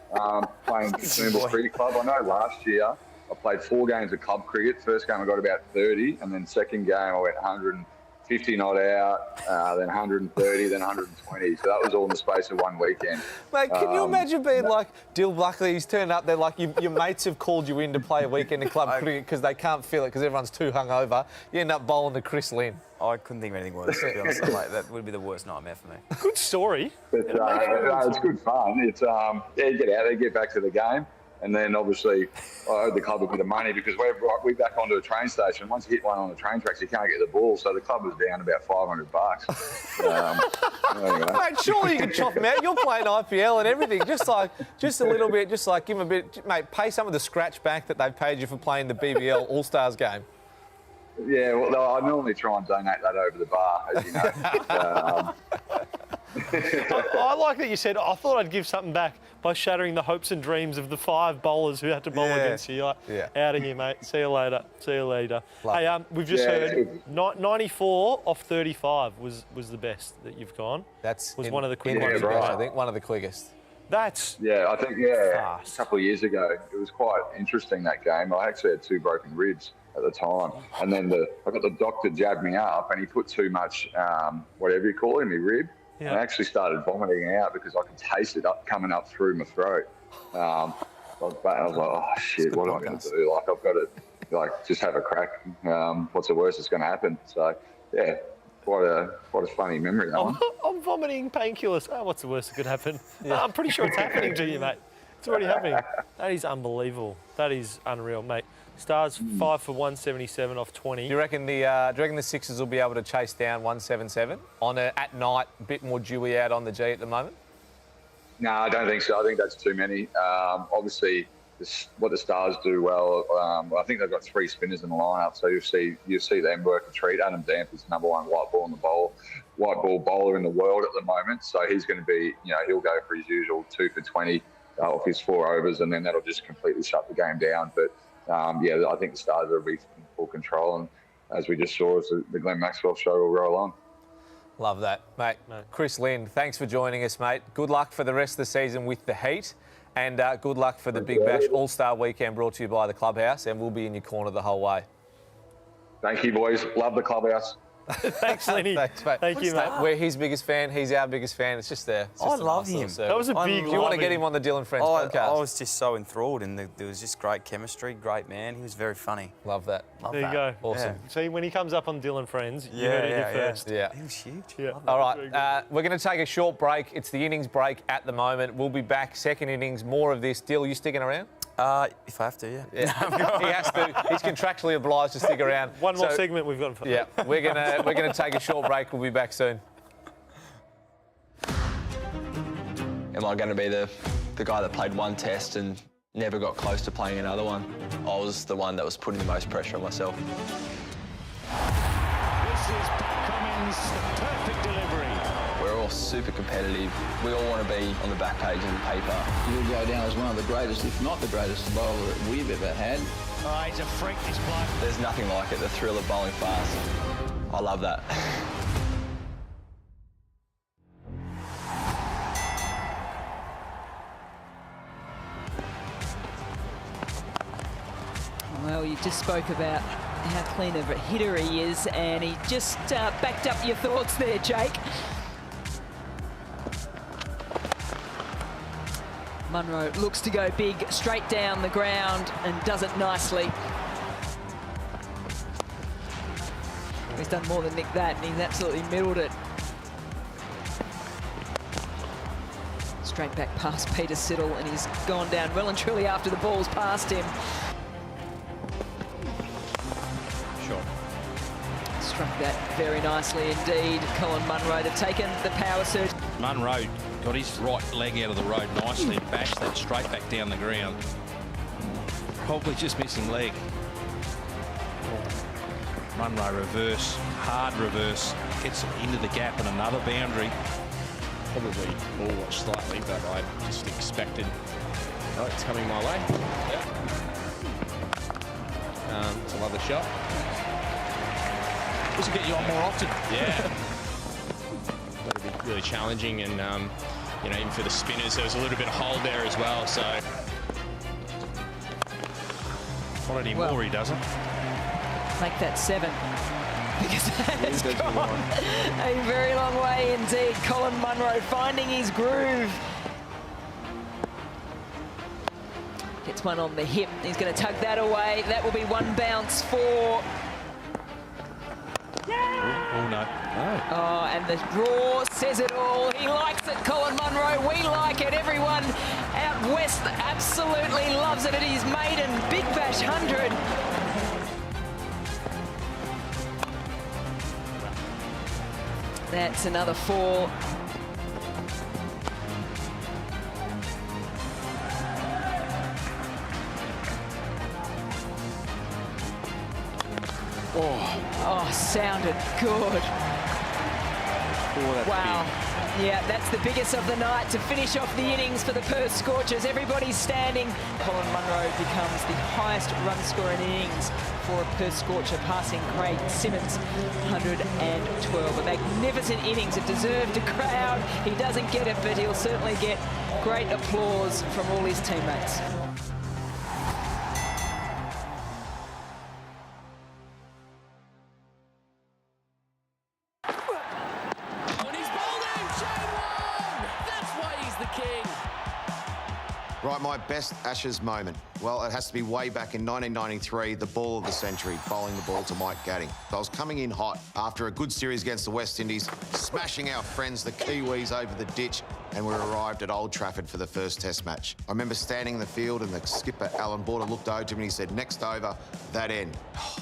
Playing Toowoomba Cricket Club. I know last year I played 4 games of club cricket. First game I got about 30, and then second game I went 150 not out, then 130, then 120. So that was all in the space of one weekend. Mate, can you imagine being like Dill Buckley? He's turned up there like your mates have called you in to play a weekend of club cricket because they can't feel it because everyone's too hungover. You end up bowling to Chris Lynn. I couldn't think of anything worse, to be honest. That would be the worst nightmare for me. Good story. But it's good fun. It's you get out there, get back to the game. And then obviously I owed the club a bit of money because we back onto a train station. Once you hit one on the train tracks, you can't get the ball. So the club was down about $500. Anyway. Mate, surely you can chop him out. You're playing IPL and everything. Just a little bit, just like give him a bit, mate, pay some of the scratch back that they've paid you for playing the BBL All-Stars game. Yeah, well, I normally try and donate that over the bar, as you know. I like that you said, I thought I'd give something back by shattering the hopes and dreams of the 5 bowlers who had to bowl against you. You're like, out of here, mate. See you later. See you later. Hey, we've just heard 94 off 35 was the best that you've gone. Was one of the quick ones. Right. I think one of the quickest. That's I think a couple of years ago it was quite interesting, that game. I actually had 2 broken ribs at the time, and then I got the doctor jabbed me up, and he put too much whatever you call it in my rib. Yeah. I actually started vomiting out because I could taste it coming up through my throat. I was like, oh shit, what am I going to do? Like, I've got to just have a crack. What's the worst that's going to happen? So yeah, quite a funny memory, that one. I'm vomiting painkillers. Oh, what's the worst that could happen? I'm pretty sure it's happening to you, mate. It's already happening. That is unbelievable. That is unreal, mate. Stars 5 for 177 off 20. Do you reckon the Sixers will be able to chase down 177 on at night, a bit more dewy out on the G at the moment? No, I don't think so. I think that's too many. Obviously, what the Stars do well, I think they've got 3 spinners in the lineup, so you'll see them work a treat. Adam Dampi's number 1 white ball bowler in the world at the moment, so he's going to be, he'll go for his usual 2 for 20 off his 4 overs, and then that'll just completely shut the game down. But I think the Stars will be in full control, and as we just saw, the Glenn Maxwell show will roll on. Love that, mate. Chris Lynn, thanks for joining us, mate. Good luck for the rest of the season with the Heat, and good luck for the Big Bash All-Star Weekend brought to you by the Clubhouse, and we'll be in your corner the whole way. Thank you, boys. Love the Clubhouse. Thanks, Lenny. Thanks, mate. Thank you, mate. We're his biggest fan. He's our biggest fan. It's just there. I love him. That was a big. Do you want to get him on the Dylan Friends podcast? I was just so enthralled, and there was just great chemistry. Great man. He was very funny. Love that. There you go. Awesome. Yeah. See, when he comes up on Dylan Friends, you heard it here first. Yeah. He was huge. Yeah. All right. We're going to take a short break. It's the innings break at the moment. We'll be back. Second innings. More of this. Dill, you sticking around? If I have to, yeah. He has to. He's contractually obliged to stick around. One more segment we've got. Yeah, we're gonna take a short break. We'll be back soon. Am I going to be the guy that played one test and never got close to playing another one? I was the one that was putting the most pressure on myself. This is Cummins, the perfect delivery. We're all super competitive. We all want to be on the back page of the paper. He'll go down as one of the greatest, if not the greatest bowler that we've ever had. Oh, he's a freak, this bloke. There's nothing like it, the thrill of bowling fast. I love that. Well, you just spoke about how clean of a hitter he is, and he just backed up your thoughts there, Jake. Munro looks to go big, straight down the ground, and does it nicely. He's done more than nick that, and he's absolutely middled it. Straight back past Peter Siddle, and he's gone down well and truly after the ball's past him. Struck that very nicely indeed. Colin Munro to take in the power surge. Munro got his right leg out of the road nicely and bashed that straight back down the ground. Probably just missing leg. Munro reverse, hard reverse, gets it into the gap and another boundary. Probably ball watched slightly, but I just expected, oh, it's coming my way. It's another shot. This will get you on more often. Yeah. That'll be really challenging, and even for the spinners, there was a little bit of hold there as well. So, not anymore, he doesn't. Make that 7. Because that's gone a very long way indeed. Colin Munro finding his groove. Gets one on the hip. He's going to tug that away. That will be one bounce for... no. Oh, and the draw says it all. He likes it, Colin Munro. We like it. Everyone out west absolutely loves it at his maiden Big Bash 100. That's another 4. Oh, sounded good. Wow. Yeah, that's the biggest of the night to finish off the innings for the Perth Scorchers. Everybody's standing. Colin Munro becomes the highest run scorer in innings for a Perth Scorcher, passing Craig Simmons, 112. A magnificent innings. It deserved a crowd. He doesn't get it, but he'll certainly get great applause from all his teammates. Right, my best Ashes moment. Well, it has to be way back in 1993, the ball of the century, bowling the ball to Mike Gatting. I was coming in hot after a good series against the West Indies, smashing our friends, the Kiwis, over the ditch, and we arrived at Old Trafford for the first Test match. I remember standing in the field and the skipper, Alan Border, looked over to me and he said, "Next over, that end."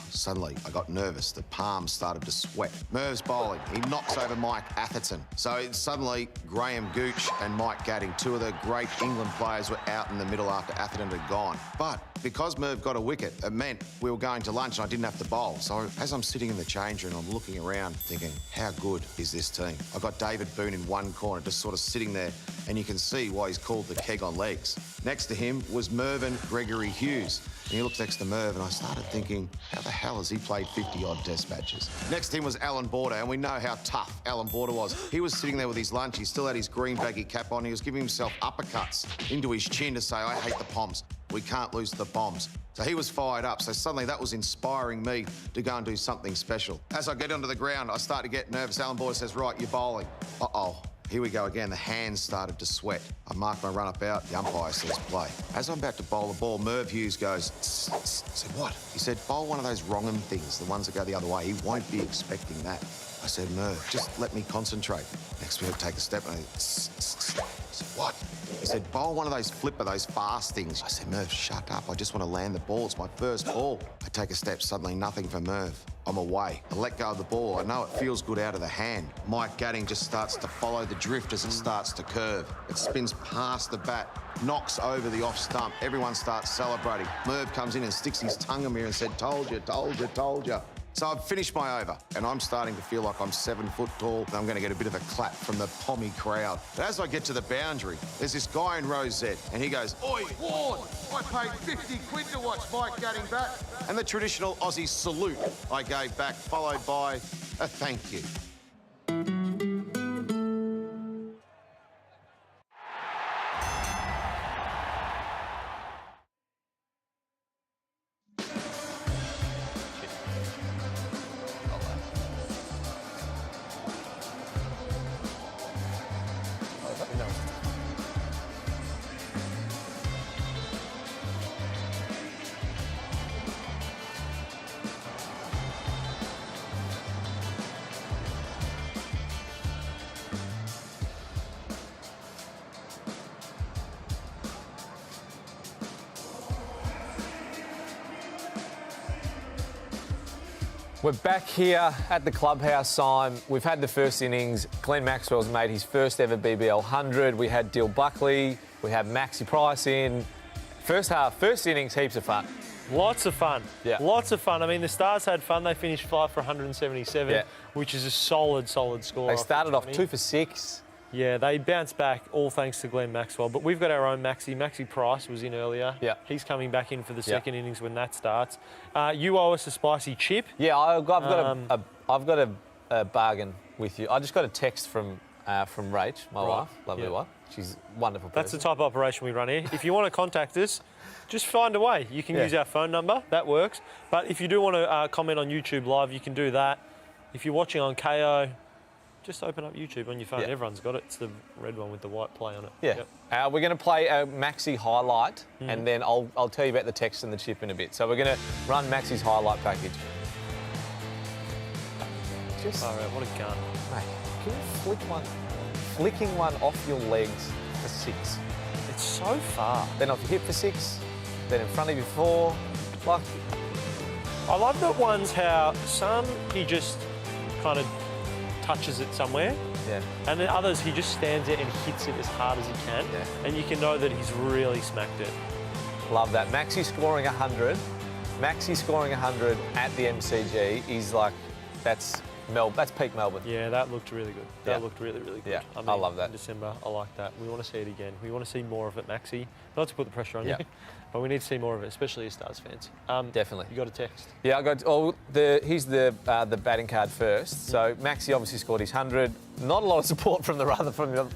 Suddenly, I got nervous. The palms started to sweat. Merv's bowling. He knocks over Mike Atherton. So suddenly, Graham Gooch and Mike Gatting, two of the great England players, were out in the middle after Atherton had gone. But because Merv got a wicket, it meant we were going to lunch and I didn't have to bowl. So as I'm sitting in the change room, I'm looking around thinking, how good is this team? I got David Boone in one corner, just sort of sitting there, and you can see why he's called the keg on legs. Next to him was Mervyn Gregory Hughes. And he looks next to Merv, and I started thinking, how the hell has he played 50-odd Test matches? Next to him was Alan Border, and we know how tough Alan Border was. He was sitting there with his lunch. He still had his green baggy cap on. He was giving himself uppercuts into his chin to say, I hate the Poms. We can't lose to the Bombs. So he was fired up. So suddenly that was inspiring me to go and do something special. As I get onto the ground, I start to get nervous. Alan Border says, right, you're bowling. Uh-oh. Here we go again. The hands started to sweat. I mark my run-up out. The umpire says play. As I'm about to bowl the ball, Merv Hughes goes, tss, tss. I said, what? He said, bowl one of those wrong-'em things, the ones that go the other way. He won't be expecting that. I said, Merv, just let me concentrate. Next minute, take a step, and I tss, tss, tss. I said, what? He said, bowl one of those flipper, those fast things. I said, Merv, shut up. I just want to land the ball. It's my first ball. I take a step, suddenly nothing for Merv. I'm away. I let go of the ball. I know it feels good out of the hand. Mike Gatting just starts to follow the drift as it starts to curve. It spins past the bat, knocks over the off stump. Everyone starts celebrating. Merv comes in and sticks his tongue in me and said, told you, told you, told you. So I've finished my over, and I'm starting to feel like I'm 7 foot tall, and I'm going to get a bit of a clap from the pommy crowd. But as I get to the boundary, there's this guy in row Z, and he goes, Oi, Ward, I paid 50 quid to watch Mike Gatting bat. And the traditional Aussie salute I gave back, followed by a thank you. We're back here at the Clubhouse, Simon. We've had the first innings. Glenn Maxwell's made his first ever BBL 100. We had Dill Buckley. We had Maxi Price in. First innings, heaps of fun. Lots of fun. Yeah. Lots of fun. I mean, the Stars had fun. They finished 5 for 177, which is a solid score. They started off 2 for 6. Yeah, they bounced back, all thanks to Glenn Maxwell. But we've got our own Maxi. Maxi Price was in earlier. Yeah. He's coming back in for the second innings when that starts. You owe us a spicy chip. Yeah, I've got a bargain with you. I just got a text from Rach, my wife, lovely wife. She's a wonderful person. That's the type of operation we run here. If you want to contact us, just find a way. You can use our phone number. That works. But if you do want to comment on YouTube Live, you can do that. If you're watching on KO, just open up YouTube on your phone. Everyone's got it. It's the red one with the white play on it. Yeah. Yep. We're going to play a Maxi highlight, and then I'll tell you about the text and the chip in a bit. So we're going to run Maxi's highlight package. Just, all right, what a gun. mate, can you flicking one off your legs for 6? It's so far. Then off your hip for 6, then in front of you 4. Like, I love that one's how some he just kind of touches it somewhere. Yeah. And then others he just stands there and hits it as hard as he can. Yeah. And you can know that he's really smacked it. love that. Maxi scoring 100. Maxi scoring 100 at the MCG is like, that's peak Melbourne. Yeah, that looked really good. That Yeah. looked really, really good. Yeah, I love that. In December, I like that. We want to see it again. We want to see more of it, Maxi. Not to put the pressure on Yeah. you, but we need to see more of it, especially as Stars fans. Definitely. You got a text? Yeah, I got. Here's the batting card first. So Maxi obviously scored his 100. Not a lot of support from the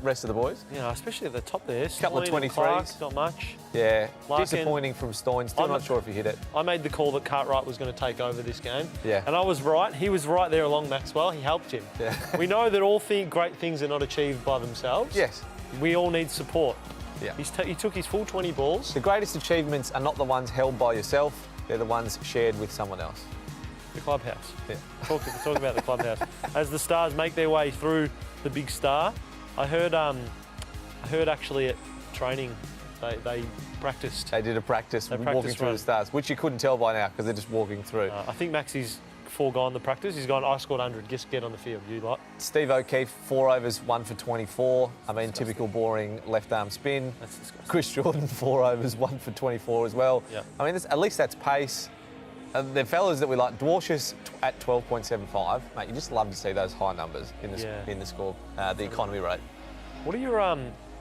rest of the boys. Yeah, especially at the top there. Couple of Sloan and 23s. Clark, not much. Yeah, Larkin. disappointing from Stoyne. Still not sure if he hit it. I made the call that Cartwright was going to take over this game. Yeah. And I was right. He was right there along Maxwell. He helped him. Yeah. We know that all great things are not achieved by themselves. Yes. We all need support. Yeah. He took his full 20 balls. The greatest achievements are not the ones held by yourself. They're the ones shared with someone else. The Clubhouse. Yeah. Talk about the Clubhouse. As the Stars make their way through the big star, I heard actually at training they practiced. They did a practice walking practiced through run. the Stars, which you couldn't tell by now because they're just walking through. I think Maxi's foregone the practice. He's gone, I scored 100, just get on the field. You lot. Steve O'Keefe, 4 overs, 1 for 24. I mean, typical boring left arm spin. That's disgusting. Chris Jordan, 4 overs, 1 for 24 as well. Yep. I mean, at least that's pace. The fellas that we like, Dwarshus at 12.75. Mate, you just love to see those high numbers in the score, the economy rate. What are your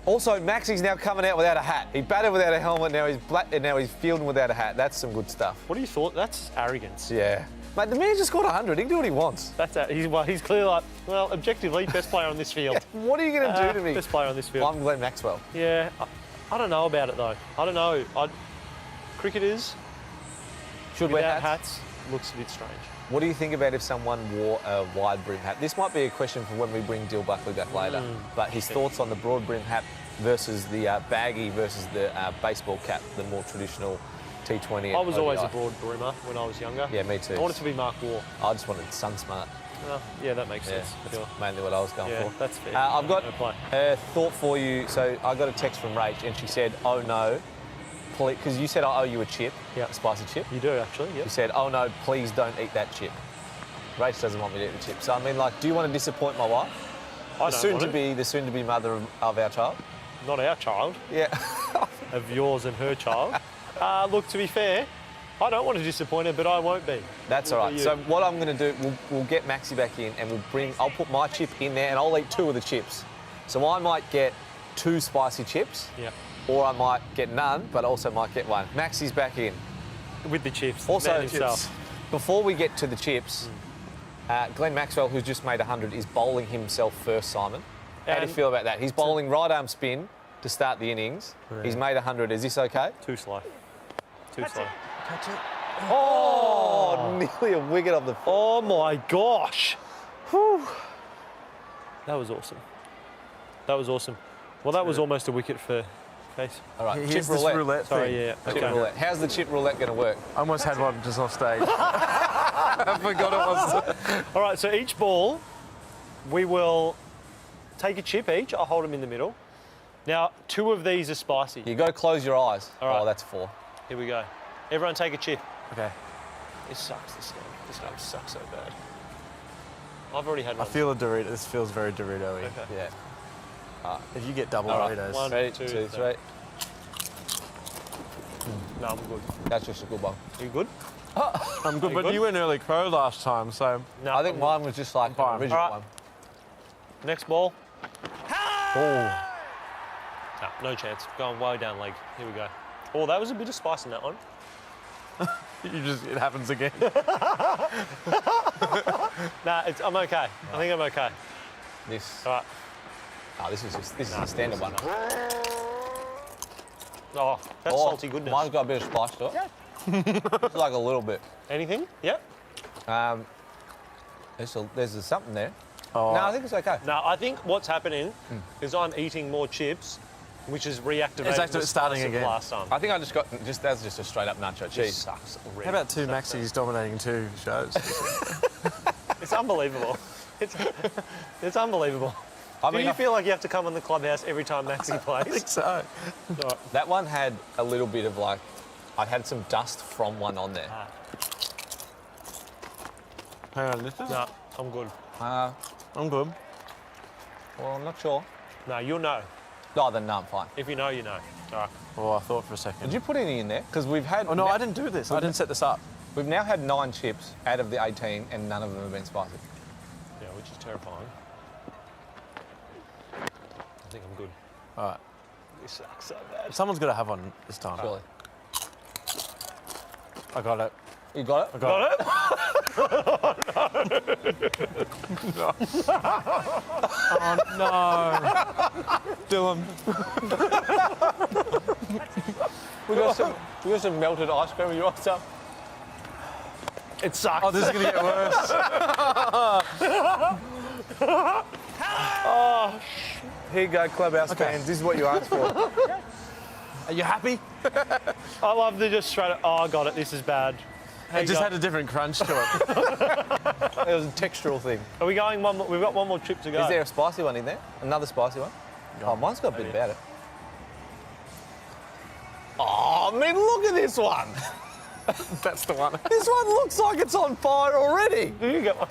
Also, Maxi's now coming out without a hat. He batted without a helmet. Now he's black. And now he's fielding without a hat. That's some good stuff. What do you thought? That's arrogance. Yeah. Mate, the man just scored 100. He can do what he wants. He's clearly like, well, objectively, best player on this field. What are you going to do to me? Best player on this field. I'm Glenn Maxwell. Yeah, I don't know about it though. I don't know. Cricketers should wear hats. Looks a bit strange. What do you think about if someone wore a wide brim hat? This might be a question for when we bring Dill Buckley back later. But his thoughts on the broad brim hat versus the baggy versus the baseball cap, the more traditional T20. I was always a broad brimmer when I was younger. Yeah, me too. I wanted to be Mark Waugh. I just wanted sun smart. Yeah, that makes sense. That's mainly what I was going for. That's fair. I've got a thought for you. So I got a text from Rach and she said, oh no, because you said I owe you a chip, a spicy chip. You do actually, yeah. You said, oh no, please don't eat that chip. Rach doesn't want me to eat the chip. So I mean, like, do you want to disappoint my wife? The soon to be mother of our child? Not our child. Yeah. Of yours and her child. Look, to be fair, I don't want to disappoint her, but I won't be. That's all right. So what I'm going to do, we'll get Maxi back in and I'll put my chip in there and I'll eat 2 of the chips. So I might get 2 spicy chips. Yeah. Or I might get none, but also might get 1. Maxi's back in. With the chips. Also, man himself. Before we get to the chips, Glenn Maxwell, who's just made 100, is bowling himself first, Simon. How do you feel about that? He's bowling right arm spin to start the innings. Yeah. He's made 100. Is this okay? Too slow. Too slow. Catch it. Oh, nearly a wicket of the foot. Oh my gosh. Whew. That was awesome. That was awesome. Well, that was almost a wicket for Case. All right, Here's chip roulette. roulette Sorry, thing. yeah. Chip roulette. How's the chip roulette going to work? I almost had one just off stage. I forgot it was. All right, so each ball, we will take a chip each. I'll hold them in the middle. Now, 2 of these are spicy. You got to close your eyes. All right. Oh, that's 4. Here we go. Everyone take a chip. Okay. This sucks, this game. This game sucks so bad. I've already had one. I feel a Dorito. This feels very Dorito-y. Okay. Yeah. If you get double All right. Doritos. 1, Ready, 2, 2, 3. No, I'm good. That's just a good one. Are you good? I'm good, you but good? you went early crow last time, so... No, I think mine was just like an original one. Next ball. Oh. No chance. Going way down leg. Here we go. Oh, that was a bit of spice in that one. It happens again. Nah, I'm okay. I think I'm okay. This. All right. Oh, this is a standard one. Oh, that's salty goodness. Mine's got a bit of spice to it. Yeah. Just like a little bit. Anything? Yep. There's something there. Oh. No, I think it's okay. No, I think what's happening is I'm eating more chips, which is reactivating the starting spice of again. last time. I think I just got that's just a straight up nacho cheese. Sucks already. How about 2 Maxis dominating 2 shows? It's unbelievable. It's unbelievable. I Do mean, you feel like you have to come on the Clubhouse every time Maxi plays? I think so. that one had a little bit of like, I had some dust from one on there. Hang on, this is... No, I'm good. I'm good. Well, I'm not sure. No, you'll know. Oh, then no, I'm fine. If you know, you know. All right. Oh, I thought for a second. Did you put any in there? Because we've had... Oh, no, I didn't do this. I didn't set this up. We've now had 9 chips out of the 18 and none of them have been spicy. Yeah, which is terrifying. I think I'm good. All right. This sucks so bad. Someone's got to have one this time. Surely. I got it. You got it? I got it. No. Oh, no. Dylan. we got some melted ice cream. You want some? It sucks. Oh, this is going to get worse. Oh, here you go, Clubhouse fans. This is what you asked for. Are you happy? I love the just straight up, oh, I got it, this is bad. It just had a different crunch to it. It was a textural thing. Are we going one more? We've got one more chip to go. Is there a spicy one in there? Another spicy one? Oh, mine's got a bit about it. Oh, I mean, look at this one. That's the one. This one looks like it's on fire already. You get one.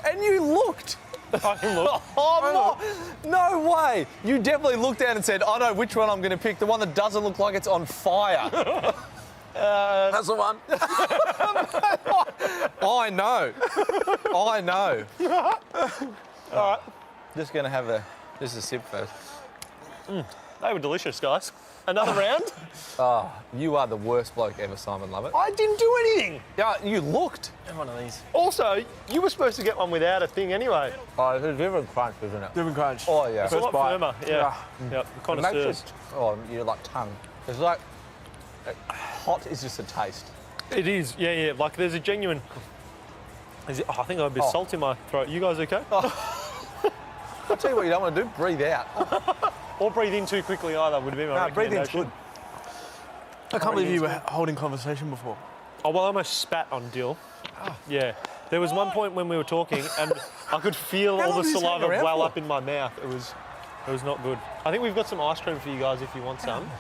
And you looked. I can look. Oh, no way. You definitely looked down and said, I know which one I'm going to pick. The one that doesn't look like it's on fire. That's the one. I know. I know. All right. Just going to have just a sip first. They were delicious, guys. Another round? Oh, you are the worst bloke ever, Simon Lovett. I didn't do anything. Yeah, you looked. Have one of these. Also, you were supposed to get one without a thing anyway. Oh, it's a different crunch, isn't it? Different crunch. Oh, yeah. It's a lot firmer. Yeah. Yep. It makes it, oh, you're like tongue. It's like, hot is just a taste. It is. Yeah, yeah. Like there's a genuine... I think I have a bit of salt in my throat. You guys okay? I'll tell you what you don't want to do, breathe out. Or breathe in too quickly either would be my breathe in's recommendation. good. I can't believe you were holding conversation before. Oh, well, I almost spat on Dill. Yeah. There was one point when we were talking and I could feel all the saliva well up in my mouth. It was not good. I think we've got some ice cream for you guys if you want some.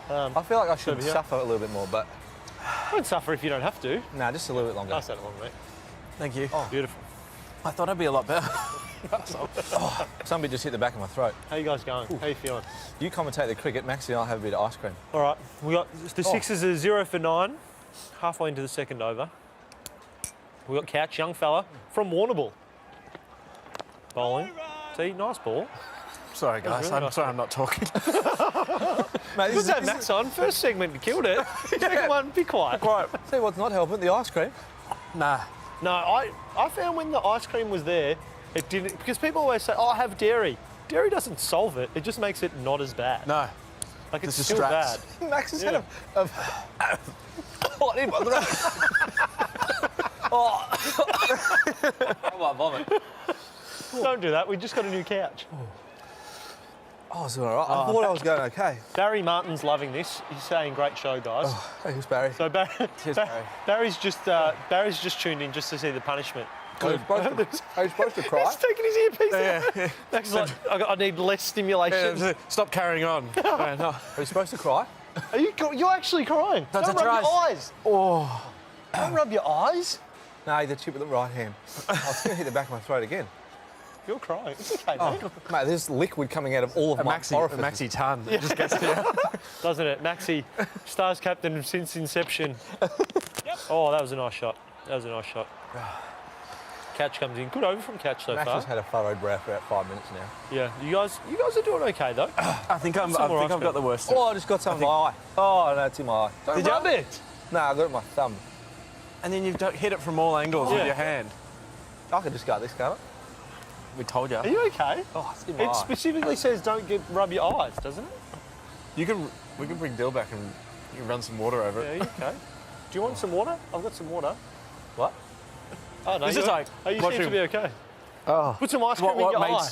I feel like I should suffer a little bit more, but... Don't suffer if you don't have to. No, just a little bit longer. Pass that along, mate. Thank you. Oh, beautiful. I thought I'd be a lot better. Somebody just hit the back of my throat. How you guys going? How you feeling? You commentate the cricket, Maxie and I'll have a bit of ice cream. All right. We got the Sixers are 0 for 9, halfway into the second over. We got Couch, young fella from Warrnambool. Bowling. See, nice ball. Sorry, guys. Really I'm sorry I'm not talking. Mate, this is Max on. First segment, you killed it. Second one, be quiet. Right. See what's not helping? The ice cream. Nah. No, I found when the ice cream was there, it didn't, because people always say, oh, have dairy. Dairy doesn't solve it. It just makes it not as bad. No. Like, it's This still bad. distracts. Max has had a what in my throat? Oh. I might vomit. Don't do that. We just got a new couch. Oh, it's all right. I thought I was going okay. Barry Martin's loving this. He's saying, great show, guys. Oh, thanks, Barry. So Cheers, Barry. Barry's just tuned in just to see the punishment. Are you supposed to cry? He's taking his earpiece out. Yeah. Max is like, I need less stimulation. Yeah, stop carrying on. Yeah, no. Are you supposed to cry? Are you're actually crying. That's Don't a rub try. your eyes. Oh. Don't rub your eyes. No, the tip of the right hand. I was going to hit the back of my throat again. You're crying. It's okay, Oh, mate. mate, there's liquid coming out of all of my orifices. Maxi ton. It just gets to you. Doesn't it? Maxi, Stars captain since inception. Oh, that was a nice shot. That was a nice shot. Catch comes in. Good over from Catch so Max far. has had a furrowed brow for about 5 minutes now. Yeah, you guys are doing okay though. I think I've got the worst. Oh, I just got some in my eye. Oh, no, it's in my eye. Did you? It? No, I got it in my thumb. And then you've hit it from all angles with your hand. I could just go this, can't I? We told you. Are you okay? Oh, it's in my It eye. specifically says don't rub your eyes, doesn't it? We can bring Dill back and you can run some water over Yeah, it. you okay? Do you want some water? I've got some water. What? Oh no, This is like you seem to be okay. Oh. Put some ice cream in your eye.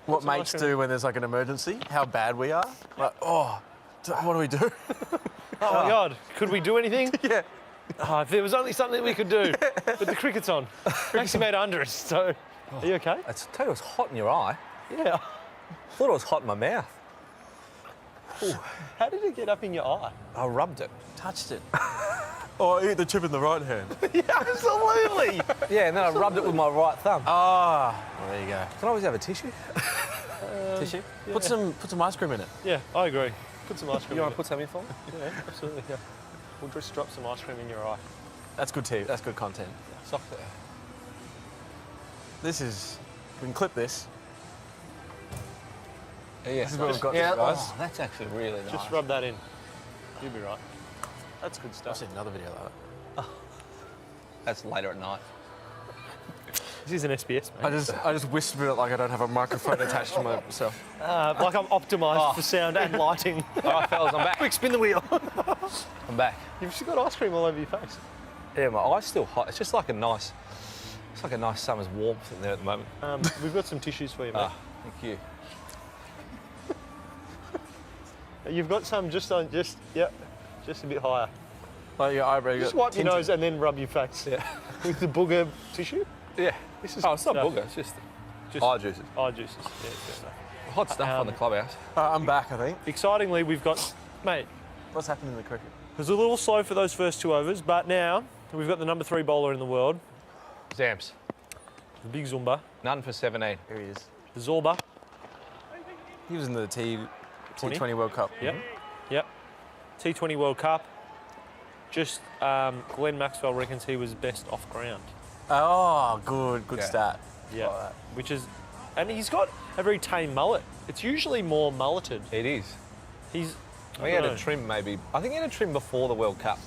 What some ice mates cream. do when there's like an emergency, how bad we are. Like, what do we do? Oh my God, could we do anything? Yeah. Oh, if there was only something we could do. But the cricket's on. Maxi made under so... Are you okay? I tell you, it was hot in your eye. Yeah. I thought it was hot in my mouth. How did it get up in your eye? I rubbed it. Touched it. Oh, I eat the chip in the right hand. Yeah, absolutely. Yeah, and then I rubbed it with my right thumb. Ah, there you go. Can I always have a tissue? Tissue? Yeah. Put some ice cream in it. Yeah, I agree. Put some ice cream You in want it. to put some in for me? Yeah, absolutely. Yeah. We'll just drop some ice cream in your eye. That's good tea. That's good content. Sock there. This is... We can clip this. Yeah, This is what we've got, yeah, guys. oh, that's actually really nice. Just rub that in. You'll be right. That's good I've stuff. seen another video like that. That's later at night. This is an SBS, mate. I just whisper it like I don't have a microphone attached to myself. Like I'm optimised for sound and lighting. All right, fellas, I'm back. Quick, spin the wheel. I'm back. You've still got ice cream all over your face. Yeah, my eye's still hot. It's just like a nice... It's like a nice summer's warmth in there at the moment. We've got some tissues for you, mate. Thank you. You've got some just a bit higher. Like your eyebrow. Just wipe your nose and then rub your face. Yeah. With the booger tissue. Yeah. This is it's not booger, it's just eye juices. Eye juices. Yeah, fair enough. Hot stuff on the clubhouse. I'm back, I think. Excitingly, we've got, mate, What's happening in the cricket? it was a little slow for those first 2 overs, but now we've got the number 3 bowler in the world, Zamps. the big Zumba, None for 17. Here he is. the Zorba. He was in the T20 T20 World Cup. Yep. Yep. T20 World Cup. Just Glenn Maxwell reckons he was best off ground. Oh, good Yeah. stat. Yeah. Like that. Which is, and he's got a very tame mullet. It's usually more mulleted. It is. He's. He had a trim maybe. I think he had a trim before the World Cup.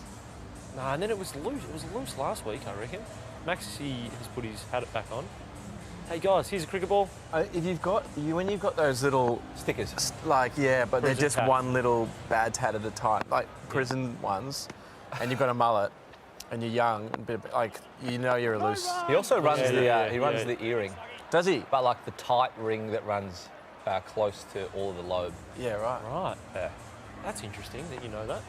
Nah, and then it was loose. It was loose last week, I reckon. Maxi has had it back on. Hey guys, here's a cricket ball. If you've got when you've got those little stickers, but they're Prison just tat. one little bad tat at a time, like prison ones, and you've got a mullet, and you're young, you know you're a loose. He also runs he runs the earring. Does he? But like the tight ring that runs close to all of the lobe. Yeah, right. Right. Yeah. That's interesting that you know that.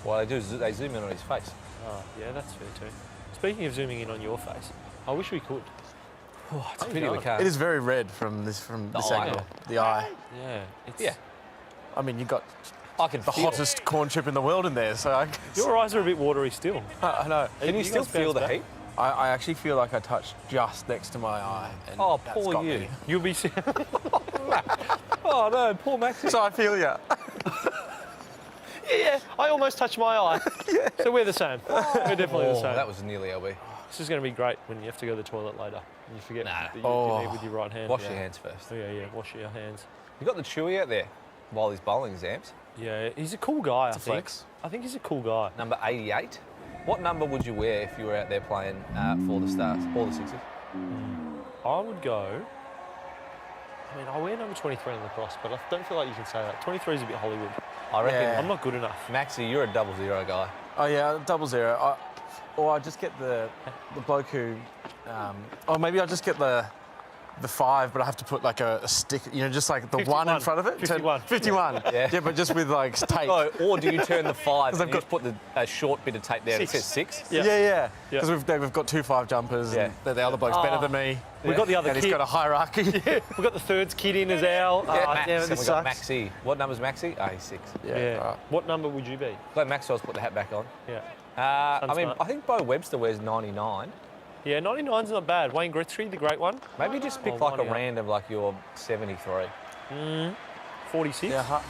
Well, they zoom in on his face. Oh, yeah, that's fair too. Speaking of zooming in on your face, I wish we could. Oh, it's a How pity you we going? can't. It is very red from this eye. angle. The eye. Yeah. It's, Yeah. I mean, you got I can the feel hottest corn chip in the world in there, so Your eyes are a bit watery still. I know. Can you still guys feel the bounce back? heat? I actually feel like I touched just next to my eye. And Oh, that's poor got you. me. You'll be. Oh no, poor Maxi. So I feel ya. Yeah, I almost touched my eye. So we're the same. We're definitely the same. That was nearly LB. This is going to be great when you have to go to the toilet later and you forget that you eat with your right hand. Wash your hands first. Oh, yeah, wash your hands. You got the Chewy out there while he's bowling Zamps. Yeah, he's a cool guy, I think. flex. I think he's a cool guy. Number 88. What number would you wear if you were out there playing for the Stars or the Sixers? I would go. I mean, I wear number 23 on the cross, but I don't feel like you can say that. 23 is a bit Hollywood. I reckon. Yeah. I'm not good enough. Maxi, you're a 00 guy. Oh yeah, 00. Or I just get the bloke who, or maybe I'll just get the 5, but I have to put like a stick, just like the 1 in front of it. 51. 51. Yeah. Yeah, but just with like tape. No, or do you turn the 5 and they've you just put a short bit of tape there that says 6? Yeah. Yeah. Because we've got 2 5 jumpers, Yeah. and the other bloke's better than me. We've got the other and kid. he's got a hierarchy. Yeah, we've got the thirds kid in as our. Max, damn it, and this we got sucks. Maxi. What number's Maxi? Oh, he's 6. Yeah. right. What number would you be? Glad Maxwell's put the hat back on. Yeah. I mean, smart. I think Bo Webster wears 99. Yeah, 99's not bad. Wayne Gretzky, the great one. Maybe just pick Oh, like a 98. random, like your 73. 46. Yeah.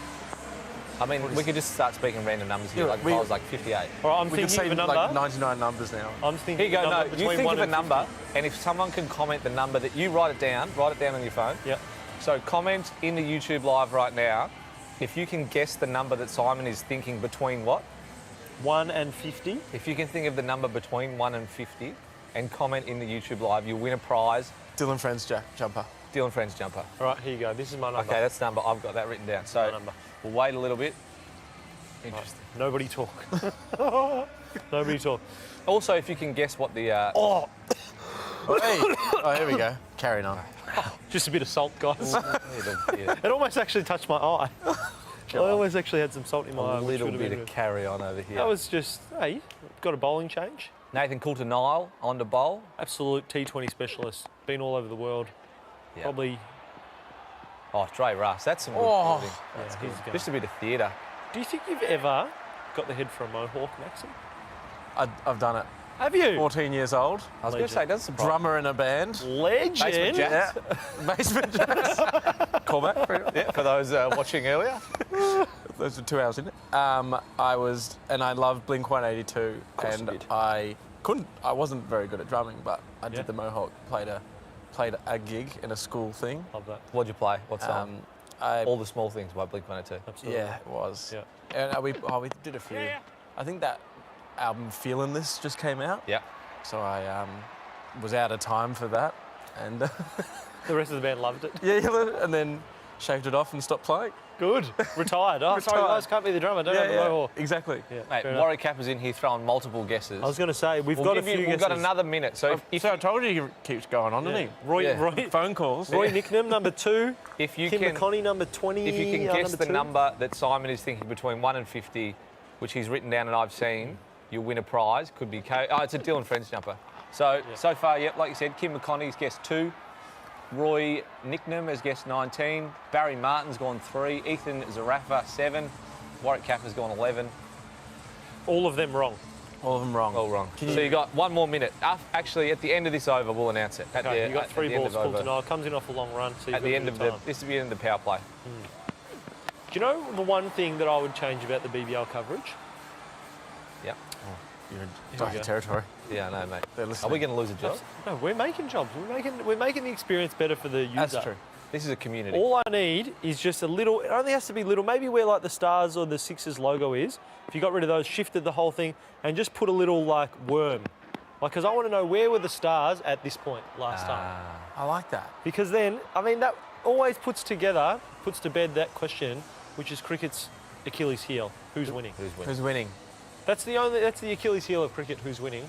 I mean, we could just start speaking random numbers here. Yeah, Like we- if I was like 58. All right, I'm We could thinking say of a number. like 99 numbers now. I'm thinking Here you go. of a No, number you between think 1 of a and number, 50. and if someone can comment the number that you write it down on your phone. Yeah. So comment in the YouTube live right now if you can guess the number that Simon is thinking between what? 1 and 50. If you can think of the number between 1 and 50 and comment in the YouTube live, you'll win a prize. Dylan Friends jumper. Dylan Friends jumper. All right, here you go. This is my number. Okay, that's the number. I've got that written down. So My number. we'll wait a little bit. Interesting. Nobody talk. Nobody talk. Also, if you can guess what the... Oh, Hey. Oh, here we go. Carrying on. just a bit of salt, guys. Yeah. It almost actually touched my eye. I almost actually had some salt in my eye. A little bit of carry on over here. That was just, hey, got a bowling change. Nathan Coulter-Nile on to bowl. Absolute T20 specialist. Been all over the world. Yeah. Probably. Oh, Dre Russ. That's some good fielding. That's good. Just a bit of theatre. Do you think you've ever got the head for a mohawk, Maxi? I've done it. Have you? 14 years old. I was going to say, it doesn't surprise me. Drummer in a band. Legend. Basement Jacks. Yeah. Basement Jacks. Callback. Yeah, for those watching earlier. Those were 2 hours in it. I loved Blink-182, and I wasn't very good at drumming, but I did the mohawk. Played a gig in a school thing. Love that. What'd you play? What song? All the Small Things by Blink-182. Absolutely. Yeah, it was. Yeah. And we did a few. I think that album Feeling This just came out. Yeah. So I was out of time for that, and the rest of the band loved it. Yeah, and then shaved it off and stopped playing. Good. Retired. Oh, sorry guys, can't be the drummer. Don't have a mohawk. Exactly. Yeah, Mate, Warwick Kappa's in here throwing multiple guesses. I was going to say, we've got a few guesses. We've got another minute. So if I told you he keeps going on, doesn't he? Roy, phone calls. Roy Nicknam, number 2. If you Kim can, McConney, number 20. If you can guess the 2. number that Simon is thinking between 1 and 50, which he's written down and I've seen, you'll win a prize. Could be it's a Dylan Friends jumper. So far, like you said, Kim McConney's guessed 2. Roy Nicknam has guessed 19. Barry Martin's gone 3. Ethan Zarafa 7. Warwick Kappa's gone 11. All of them wrong. All of them wrong. All wrong. So you got 1 more minute. Actually, at the end of this over, we'll announce it. You got 3 balls pulled tonight. Comes in off a long run. So at the end of this will be the end of the power play. Do you know the one thing that I would change about the BBL coverage? Yeah. You're in dark territory. Yeah, I know, mate. They're listening. Are we going to lose a job? No, we're making jobs. We're making the experience better for the user. That's true. This is a community. All I need is just a little. It only has to be little. Maybe where like the Stars or the Sixers logo is. If you got rid of those, shifted the whole thing, and just put a little like worm, because I want to know where were the Stars at this point last time. I like that. Because then, I mean, that always puts to bed that question, which is cricket's Achilles heel. Who's winning? Who's winning? That's the Achilles heel of cricket. Who's winning?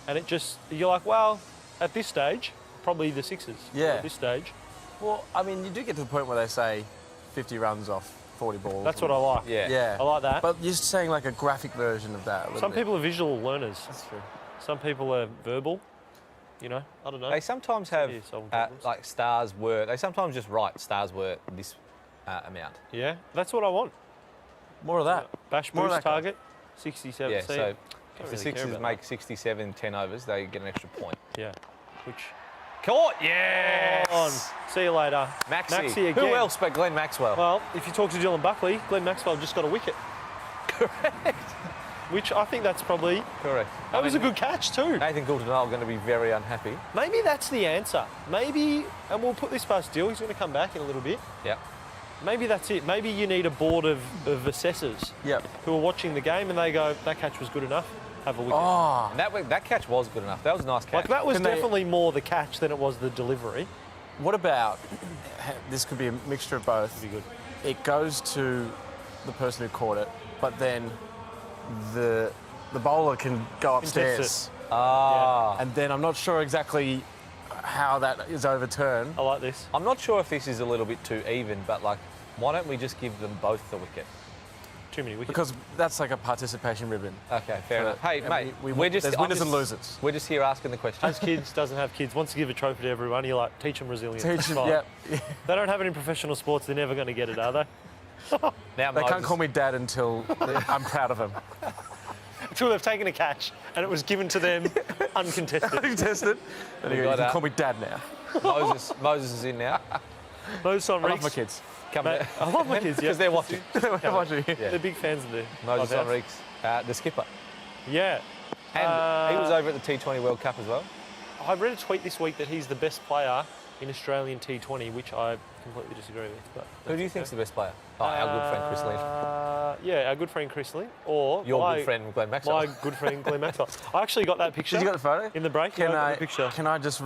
And it just, you're like, well, at this stage, probably the Sixers. Yeah. At this stage. Well, I mean, you do get to the point where they say 50 runs off 40 balls. That's what I like. Yeah. I like that. But you're just saying like a graphic version of that. Some people are visual learners. That's true. Some people are verbal. You know, I don't know. They sometimes have like Stars were. They sometimes just write Stars were this amount. Yeah, that's what I want. More of that. Bash boost target, 67. Yeah, so if the Sixers make 67 10 overs, they get an extra point. Yeah, which caught. Yes. On. See you later, Maxi again. Who else but Glenn Maxwell? Well, if you talk to Dylan Buckley, Glenn Maxwell just got a wicket. Correct. Which I think that's probably correct. That was a good catch too. Nathan Coulter-Nile going to be very unhappy. Maybe that's the answer. Maybe, and we'll put this past Dill. He's going to come back in a little bit. Yeah. Maybe that's it. Maybe you need a board of assessors who are watching the game and they go, that catch was good enough, have a wicket. Oh. And that catch was good enough. That was a nice catch. Like, that was definitely more the catch than it was the delivery. What about, this could be a mixture of both. Be good. It goes to the person who caught it, but then the bowler can go upstairs. And then I'm not sure exactly how that is overturned. I like this. I'm not sure if this is a little bit too even, but like, why don't we just give them both the wicket? Too many wickets. Because that's like a participation ribbon. Okay, fair enough. Hey, mate, there's winners and losers. We're just here asking the question. Has kids, doesn't have kids, wants to give a trophy to everyone, you're like, teach them resilience. Teach them, yeah. They don't have it in professional sports, they're never going to get it, are they? Now they can't call me dad until I'm proud of them. Until they've taken a catch and it was given to them uncontested. Uncontested. You can call me dad now. Moses is in now. Moses on I love my kids. Mate, I love my kids, yeah. Because they're watching. They're watching. Yeah. They're big fans of the Moses Enrique's, the skipper. Yeah. And he was over at the T20 World Cup as well. I read a tweet this week that he's the best player in Australian T20, which I completely disagree with. But who do you think's the best player? Oh, our good friend Chris Lynn. Yeah, our good friend Chris Lynn. Or your good friend Glenn Maxwell. My good friend Glenn Maxwell. I actually got that picture. Did you get the photo? In the break, can I just,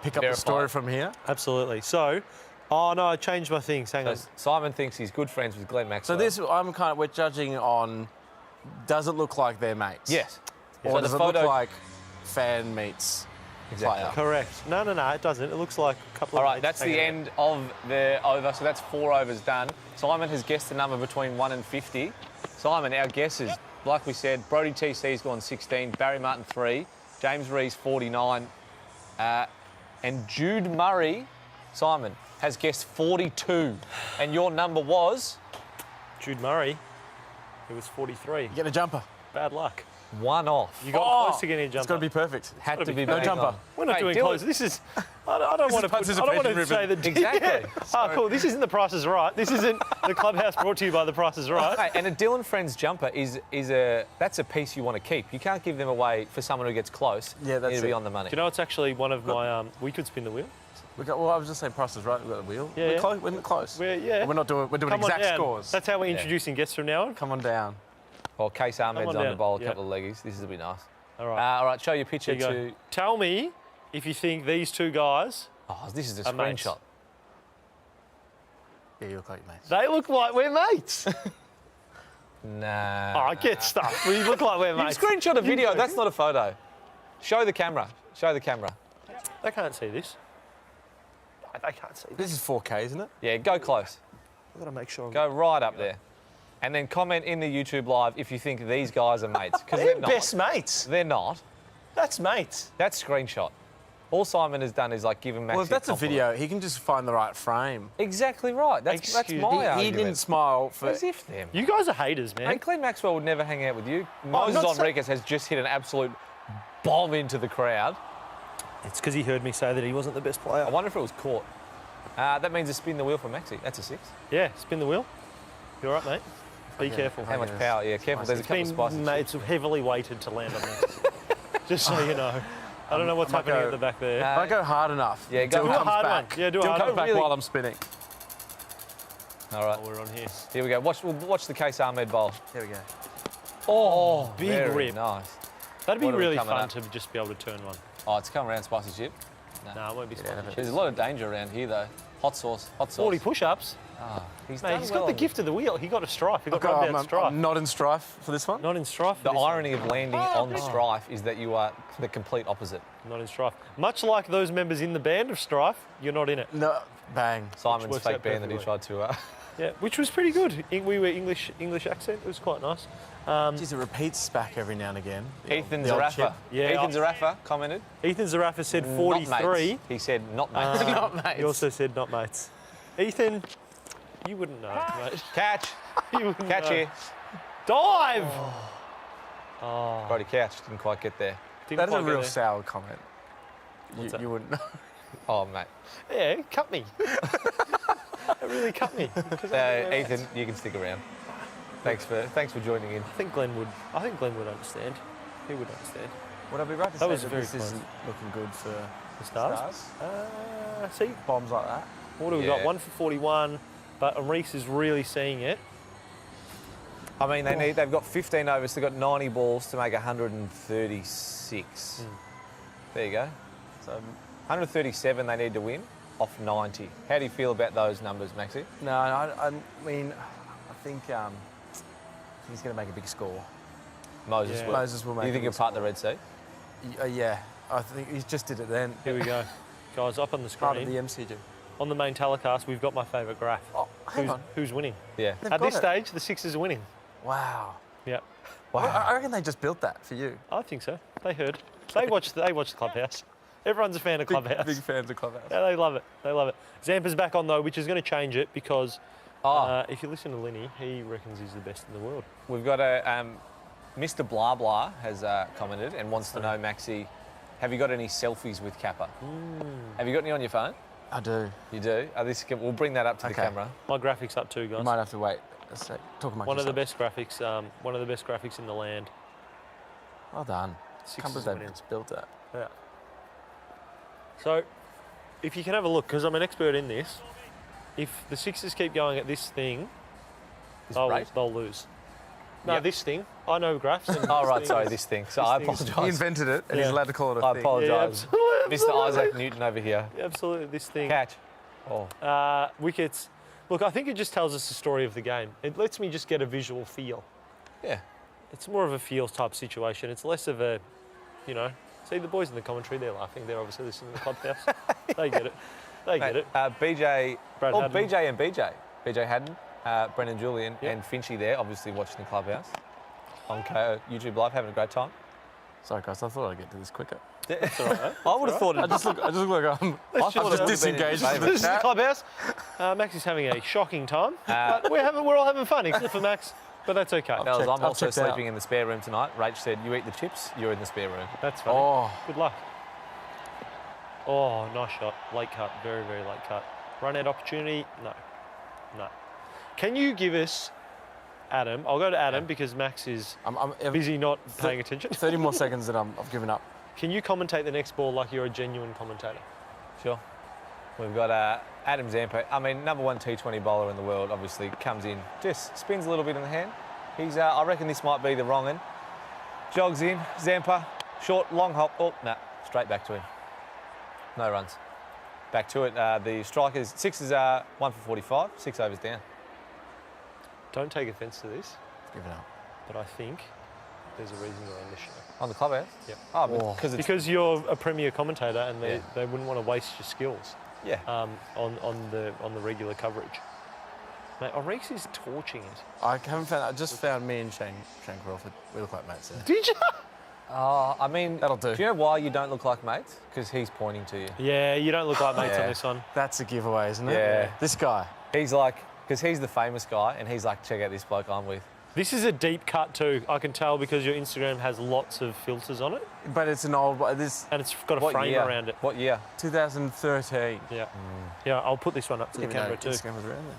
pick up the story from here? Absolutely. So, oh no, I changed my things. Hang on. Simon thinks he's good friends with Glenn Maxwell. So we're judging on, does it look like they're mates? Yes. Or does it look like fan meets Exactly. Correct. No, it doesn't. It looks like a couple of... All right, that's the end of the over. So that's 4 overs done. Simon has guessed a number between 1 and 50. Simon, our guesses, like we said, Brodie TC's gone 16, Barry Martin 3, James Rees 49, and Jude Murray, Simon, has guessed 42. And your number was? Jude Murray, it was 43. You get a jumper. Bad luck. 1 off. You got close to getting a jumper. It's got to be perfect. Had to be no bang jumper. on. We're not doing Dylan. close. This is... I don't want to say that... Exactly. Oh, cool. This isn't The Price is Right. This isn't the Clubhouse brought to you by The Price is Right. Hey, and a Dylan Friends jumper that's a piece you want to keep. You can't give them away for someone who gets close. Yeah, that's It'll be it. on the money. Do you know, it's actually one of my... we could spin the wheel. Well, I was just saying Price is Right. We've got the wheel. Yeah, We're not close. We're doing We're doing exact down. scores. That's how we're introducing guests from now on. Come on down. Well, Case Ahmed's on to down. bowl a couple of leggies. This will be nice. All right. All right, show your picture There you to... go. Tell me if you think these two guys... Oh, this is a are mates. screenshot. Yeah, you look like mates. They look like we're mates. Nah. Oh, get stuff. We look like we're You mates. screenshot a video. That's not a photo. Show the camera. Show the camera. They can't see this. They can't see this. This is 4K, isn't it? Yeah, go close. I've got to make sure. Go right up there. And then comment in the YouTube live if you think these guys are mates. Because They're they're not. best mates. They're not. That's mates. That's screenshot. All Simon has done is like give him Maxi Well, if that's a compliment. video, he can just find the right frame. Exactly right. That's my He argument. didn't smile for... As if them. You guys are haters, man. And Glenn Maxwell would never hang out with you. I'm Moses not Enriquez has just hit an absolute bomb into the crowd. It's because he heard me say that he wasn't the best player. I wonder if it was caught. That means a spin the wheel for Maxi. That's a 6. Yeah, spin the wheel. You all right, mate? Be careful. How much power? Yeah, careful. There's a couple of spices. Mate, it's heavily weighted to land on this. Just so you know. I don't know what's happening at the back there. If I go hard enough, Yeah, go Dylan do a comes hard back. one. Yeah, do a Dylan hard comes one. back while I'm spinning. All right. Oh, we're on here. Here we go. We'll watch the Case Ahmed bowl. Here we go. Oh, big Very rip. nice. That'd be What are we really coming fun up? to just be able to turn one. Oh, it's come around spicy chip. No, it won't be spicy. There's a lot of danger around here, though. Hot sauce. Hot sauce. 40 push-ups. Ah, he's Mate, done he's well got the on gift of the wheel. He got a strife. He got rubbed out strife. I'm not in strife for this one. Not in strife. The irony of landing on the strife is that you are the complete opposite. Not in strife. Much like those members in the band of strife, you're not in it. No, bang. Simon's works fake out band that he perfectly. tried to... Yeah, which was pretty good. We were English accent. It was quite nice. Geez, it repeats back every now and again. Ethan The old Zarafa. chip. Yeah, Ethan Zarafa commented. Ethan Zarafa said Not 43. mates. He said not mates. Not mates. He also said not mates. Ethan, you wouldn't know, mate. Catch. You wouldn't Catch know. here. Dive! Oh. Brody Couch didn't quite get there. Didn't That is quite a get real there. sour comment. You wouldn't know. Oh, mate. Yeah, cut me. It really cut me. Ethan, you can stick around. Thanks for joining in. I think Glenn would understand. He would understand. Would I be right to That say was that very this close. isn't looking good for The stars? See, bombs like that? what do we got? 1 for 41, but Enriquez is really seeing it. I mean, they've got 15 overs. They've got 90 balls to make 136. There you go. So 137 they need to win off 90. How do you feel about those numbers, Maxi? No, I mean, I think he's going to make a big score. Moses will. Moses will make Do you think a he'll big part the Red Sea? Yeah, I think he just did it then. Here we go. Guys, up on the screen. Part of the MCG. On the main telecast, we've got my favourite graph. Oh, hang on. Who's winning? Yeah. They've At got this it. stage, the Sixers are winning. Wow. Yep. Wow. I reckon they just built that for you. I think so. They heard. They watched Clubhouse. Everyone's a fan of Clubhouse. Big fans of Clubhouse. Yeah, they love it. They love it. Zampa's back on, though, which is going to change it because if you listen to Linny, he reckons he's the best in the world. We've got a Mr. Blah Blah has commented and wants to know, Maxi, have you got any selfies with Kappa? Have you got any on your phone? I do. You do? We'll bring that up to the camera. My graphics up too, guys. You might have to wait a sec. Talk amongst One of the yourselves. best graphics. One of the best graphics in the land. Well done. Sixers Can't believe they've winning. just built that. Yeah. So, if you can have a look, because I'm an expert in this, if the Sixers keep going at this thing, they'll lose. No, Yep. this thing. I know graphs. And Oh, this right, thing sorry, is- this thing. So this I thing is- apologise. He invented it, and he's Yeah. allowed to call it a I thing. apologise. absolutely. Mr. Isaac Newton over here. Yeah, absolutely, this thing. Catch. Oh. Wickets. Look, I think it just tells us the story of the game. It lets me just get a visual feel. Yeah. It's more of a feel type situation. It's less of a, See, the boys in the commentary, they're laughing. They're obviously listening to the Clubhouse. They get it. They get it. BJ, Brad oh, Haddon. BJ and BJ. BJ Haddon, Brendan Julian, and Finchy there, obviously watching the Clubhouse on KO YouTube Live, having a great time. Sorry, guys, I thought I'd get to this quicker. That's all right. I would have thought it. I just look like I'm just disengaged from the This is the chat. Clubhouse. Max is having a shocking time. But we're all having fun, except for Max. But that's okay. Fellas, I'm also sleeping in the spare room tonight. Rach said, you eat the chips, you're in the spare room. That's funny. Oh. Good luck. Oh, nice shot. Late cut. Very, very late cut. Run out opportunity? No. No. Can you give us, Adam, I'll go to Adam because Max is busy not paying attention. 30 more seconds that I've given up. Can you commentate the next ball like you're a genuine commentator? Sure. We've got Adam Zampa. I mean, number one T20 bowler in the world, obviously, comes in, just spins a little bit in the hand. He's, I reckon this might be the wrong end. Jogs in, Zampa, short, long hop. Oh, no, straight back to him. No runs. Back to it. The strikers, sixes are 1 for 45, 6 overs down. Don't take offence to this. Give it up. But I think there's a reason you're on this show. On the Clubhouse? Yeah. Oh, because you're a premier commentator and they wouldn't want to waste your skills. Yeah. On the regular coverage. Mate, Orex is torching it. I haven't found. I just found me and Shane Crawford. We look like mates there. Did you? I mean, that'll do. Do you know why you don't look like mates? Because he's pointing to you. Yeah, you don't look like mates on this one. That's a giveaway, isn't it? Yeah. This guy. He's like, because he's the famous guy, and he's like, check out this bloke I'm with. This is a deep cut too. I can tell because your Instagram has lots of filters on it. But it's an old. And it's got a frame around it. What year? 2013. Yeah. Yeah, I'll put this one up to the camera too. This camera's around there.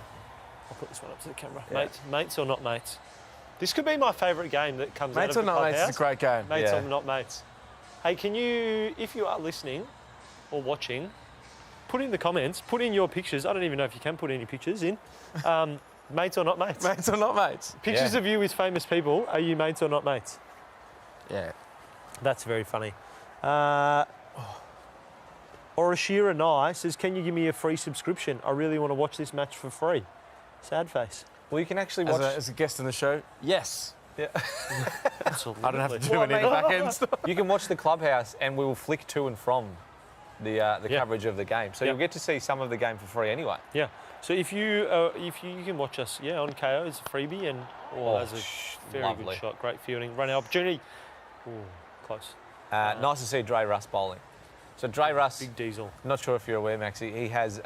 I'll put this one up to the camera. Yeah. Mates or not mates? This could be my favourite game that comes Mates out or of the not mates Clubhouse. is a great game. Mates or not mates. Hey, can you, if you are listening or watching, put in the comments, put in your pictures. I don't even know if you can put any pictures in. Mates or not mates? Mates or not mates? Pictures of you with famous people. Are you mates or not mates? Yeah. That's very funny. Orashira Nye says, can you give me a free subscription? I really want to watch this match for free. Sad face. Well, you can actually watch... As a guest on the show, yes. Yeah. Absolutely. I don't have to do any back end stuff. You can watch the Clubhouse and we will flick to and from the coverage of the game. So you'll get to see some of the game for free anyway. Yeah. So if you can watch us, on KO as a freebie and as a very lovely. good shot, great fielding, running opportunity. Ooh, close. Nice to see Dre Russ bowling. So Dre Russ, big diesel. Not sure if you're aware, Maxie, he has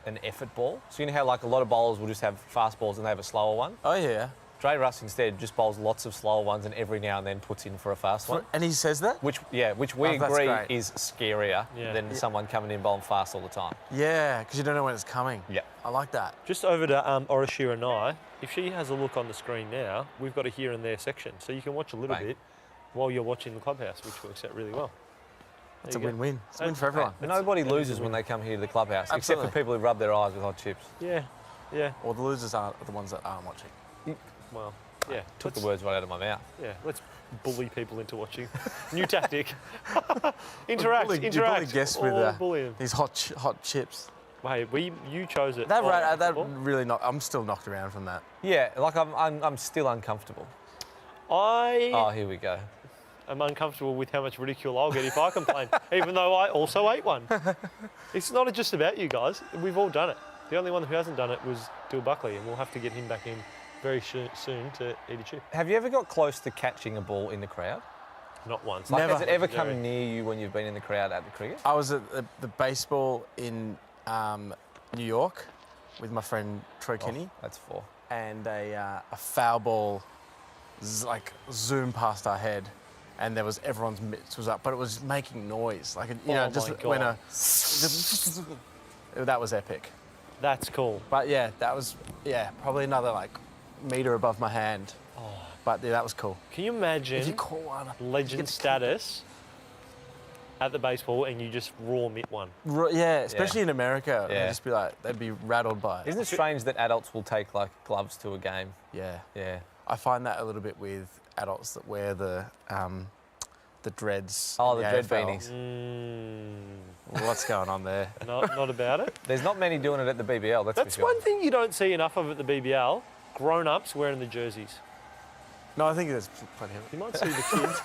an effort ball. So you know how like a lot of bowlers will just have fast balls and they have a slower one? Oh yeah. Dre Russ instead just bowls lots of slower ones and every now and then puts in for a fast one. And he says that? Which we agree is scarier than someone coming in bowling fast all the time. Yeah, because you don't know when it's coming. Yeah. I like that. Just over to Orashira Nye. If she has a look on the screen now, we've got a here and there section. So you can watch a little bit while you're watching the Clubhouse, which works out really well. It's a win-win. It's a win for everyone. Nobody loses when they come here to the Clubhouse, except for people who rub their eyes with hot chips. Yeah, yeah. Or the losers are the ones that aren't watching. Well, yeah. Took the words right out of my mouth. Yeah, let's bully people into watching. New tactic. Interact. You bully guests with bully them. these hot chips. Hey, you chose it. That really I'm still knocked around from that. Yeah, like I'm still uncomfortable. Oh, here we go. I'm uncomfortable with how much ridicule I'll get if I complain, even though I also ate one. It's not just about you guys. We've all done it. The only one who hasn't done it was Buckley, and we'll have to get him back in very soon to eat a chip. Have you ever got close to catching a ball in the crowd? Not once. Like, has it ever come near you when you've been in the crowd at the cricket? I was at the baseball in New York with my friend Troy Kinney. That's 4. And a foul ball zoomed past our head. And there was everyone's mitts was up, but it was making noise. Like, that was epic. That's cool. But yeah, that was, probably another metre above my hand. Oh. But yeah, that was cool. Can you imagine if you call one, legend status at the baseball and you just raw mitt one? Especially in America. They'd just be they'd be rattled by it. Isn't it strange that adults will take gloves to a game? Yeah. Yeah. I find that a little bit with adults that wear the dreads. Oh, the dread AFL. beanies. What's going on there? Not about it. There's not many doing it at the BBL, that's for sure. One thing you don't see enough of at the BBL, grown-ups wearing the jerseys. No, I think there's plenty of it. You might see the kids.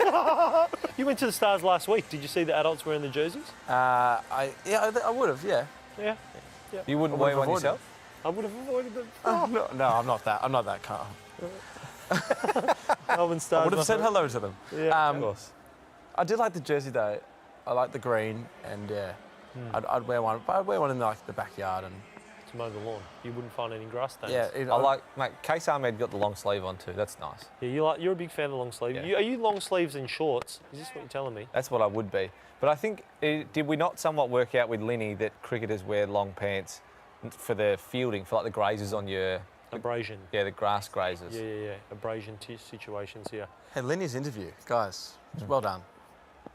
You went to the Stars last week. Did you see the adults wearing the jerseys? I would have, yeah. Yeah. You wouldn't wear one yourself? I would have avoided them. No, I'm not that calm. Melbourne Stars. I would have said hello to them. Yeah, of course. I did like the jersey though. I like the green, and I'd wear one. But I'd wear one in like the backyard and to mow the lawn. You wouldn't find any grass stains. yeah. I like, mate, Case Ahmed got the long sleeve on too. That's nice. Yeah, you're a big fan of long sleeve. Yeah. Are you long sleeves and shorts? Is this what you're telling me? That's what I would be. But I think, did we not somewhat work out with Linny that cricketers wear long pants for the fielding, for like the grazers on your... Abrasion. Yeah, the grass grazers. Yeah. Abrasion situations here. Hey, Linny's interview, guys, well done.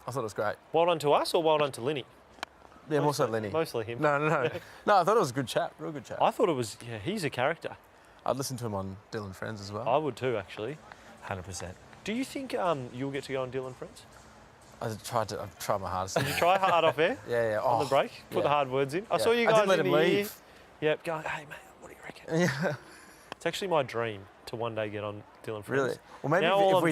I thought it was great. Well done to us or well done to Linny? Yeah, more so Linny. Mostly him. No. No, I thought it was a good chat, real good chat. I thought it was, he's a character. I'd listen to him on Dylan Friends as well. I would too, actually. 100%. Do you think you'll get to go on Dylan Friends? I've tried my hardest. Did you try hard off air? Yeah. On the break? Put the hard words in? I saw you guys I didn't let in him the leave. Yep, going, hey, mate, what do you reckon? Yeah. It's actually my dream to one day get on Dylan Friends. Really? Well, maybe now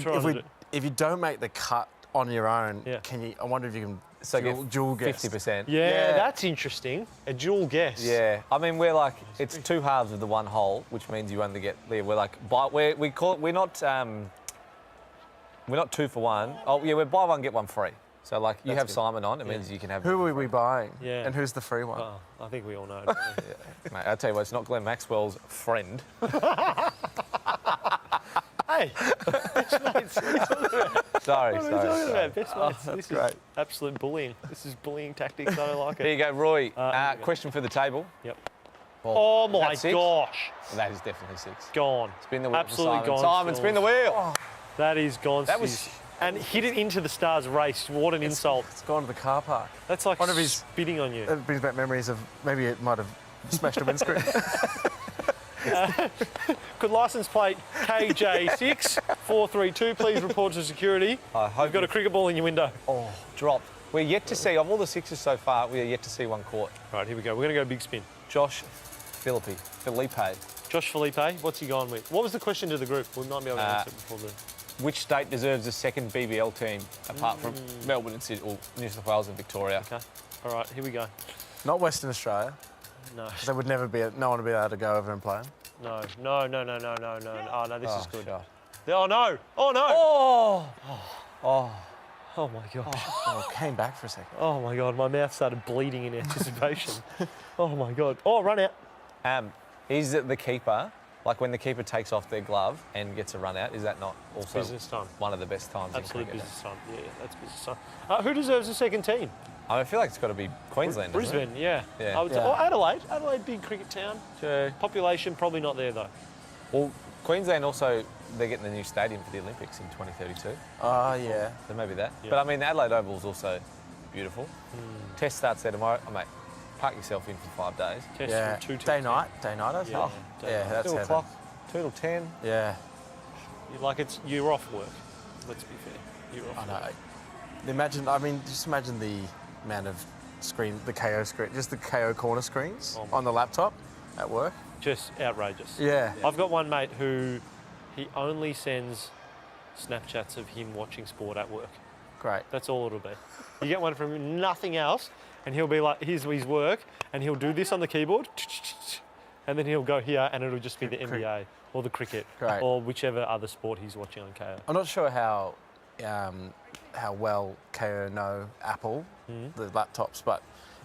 if you don't make the cut on your own, can you? I wonder if you can dual guess. 50%. Yeah, that's interesting. A dual guess. Yeah, I mean we're like it's two halves of the one hole, which means you only get. We're like we're not 2 for 1. Oh yeah, we're buy one get one free. So like you have Simon on, it means you can have. Who are we buying? Yeah. And who's the free one? Oh, I think we all know. Mate, I'll tell you what, it's not Glenn Maxwell's friend. Hey, best mates. Sorry. What are we talking about? Best mates. That's This great. is absolute bullying. This is bullying tactics. I don't like it. Here you go, Roy. Question for the table. Yep. Well, Oh my that's 6. gosh. That is definitely 6. Gone. Spin the wheel. Absolutely for gone. Simon, spin the wheel. Oh, that is gone. That was. And hit it into the Stars race. What an insult. It's gone to the car park. That's like one of his spitting on you. It brings back memories of maybe it might have smashed a windscreen. Could licence plate KJ6432 please report to security? You've got a cricket ball in your window. Oh, dropped. We're yet to see, of all the 6s so far, we are yet to see one caught. Right, here we go. We're going to go big spin. Josh Felipe. Josh Felipe, what's he gone with? What was the question to the group? We might be able to answer it before the... Which state deserves a second BBL team, apart from Melbourne and Siddle, or New South Wales and Victoria? Okay. All right, here we go. Not Western Australia. No. Because they would never be, no one would be able to go over and play them. No. Oh, no, this is good. God. Oh, no. Oh, no. Oh, my God. Oh, came back for a second. Oh, my God. My mouth started bleeding in anticipation. Oh, my God. Oh, run out. Is it the keeper, like when the keeper takes off their glove and gets a run out, is that not also business time? One of the best times Absolute in cricket? business time. Yeah, that's business time. Who deserves a second team? I feel like it's got to be Queensland. doesn't it? Brisbane, yeah. Yeah. I would say, or Adelaide. Adelaide, big cricket town. Sure. Population, probably not there, though. Well, Queensland also, they're getting the new stadium for the Olympics in 2032. Oh, yeah. So maybe that. Yeah. But I mean, the Adelaide Oval is also beautiful. Test starts there tomorrow. Oh, mate, park yourself in for 5 days. Test Yeah. from 2 till Day night, I think. Yeah, Yeah, that's 2 heaven. o'clock, 2 till 10. Yeah. You're off work. Let's be fair. You're off I work. know. Just imagine the amount of the KO screen, just the KO corner screens on the laptop at work. Just outrageous. Yeah. I've got one mate who he only sends Snapchats of him watching sport at work. Great. That's all it'll be. You get one from him, nothing else, and he'll be like, here's his work, and he'll do this on the keyboard, and then he'll go here, and it'll just be the NBA or the cricket Great. or whichever other sport he's watching on KO. I'm not sure how well KO know Apple, the laptops, but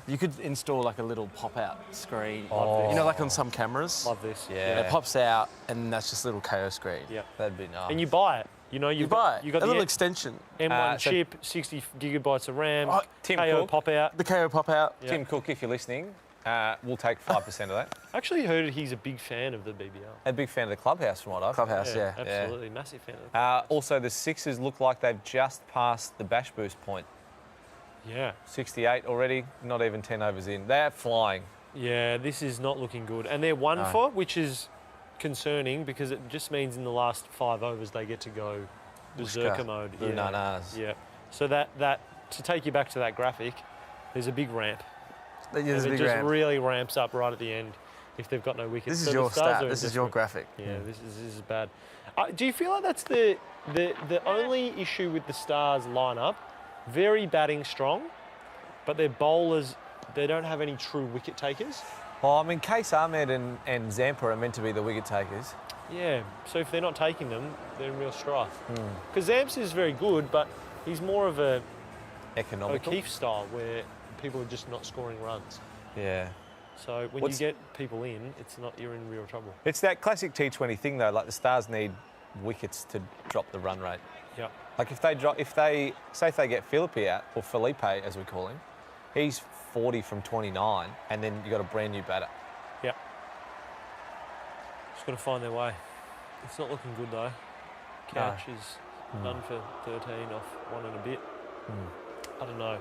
you could install like a little pop-out screen. Love this. Like on some cameras. Love this. Yeah. It pops out, and that's just a little KO screen. Yeah. That'd be nice. And you buy it. You buy it. You got a the little extension. M1 chip, 60 gigabytes of RAM, Tim KO Cook. pop out. The KO pop-out. Yeah. Tim Cook, if you're listening, we'll take 5% of that. I actually heard he's a big fan of the BBL. A big fan of the Clubhouse, from what I've heard. Clubhouse, yeah. Absolutely, massive fan of the Clubhouse. Also, the Sixers look like they've just passed the bash boost point. Yeah. 68 already, not even 10 overs in. They're flying. Yeah, this is not looking good. And they're 1 for, which is concerning because it just means in the last 5 overs they get to go berserker mode. Bananas. Yeah. So that to take you back to that graphic, there's a big ramp. There's a it big just ramp. really ramps up right at the end. if they've got no wickets. This is So the your Stars stat. are This is your desperate. graphic. Yeah, this is bad. Do you feel like that's the only issue with the Stars lineup? Very batting strong, but their bowlers, they don't have any true wicket takers. Well, I mean, Case Ahmed and Zampa are meant to be the wicket takers. Yeah, so if they're not taking them, they're in real strife. Because Zamps is very good, but he's more of a Economical. O'Keefe style where people are just not scoring runs. Yeah. So when you get people in, you're in real trouble. It's that classic T20 thing though. Like the Stars need wickets to drop the run rate. Yeah. Like if they get Philippe out, or Felipe as we call him, he's 40 from 29, and then you got a brand new batter. Yeah. Just got to find their way. It's not looking good though. Couch is done for 13 off 1 and a bit. I don't know.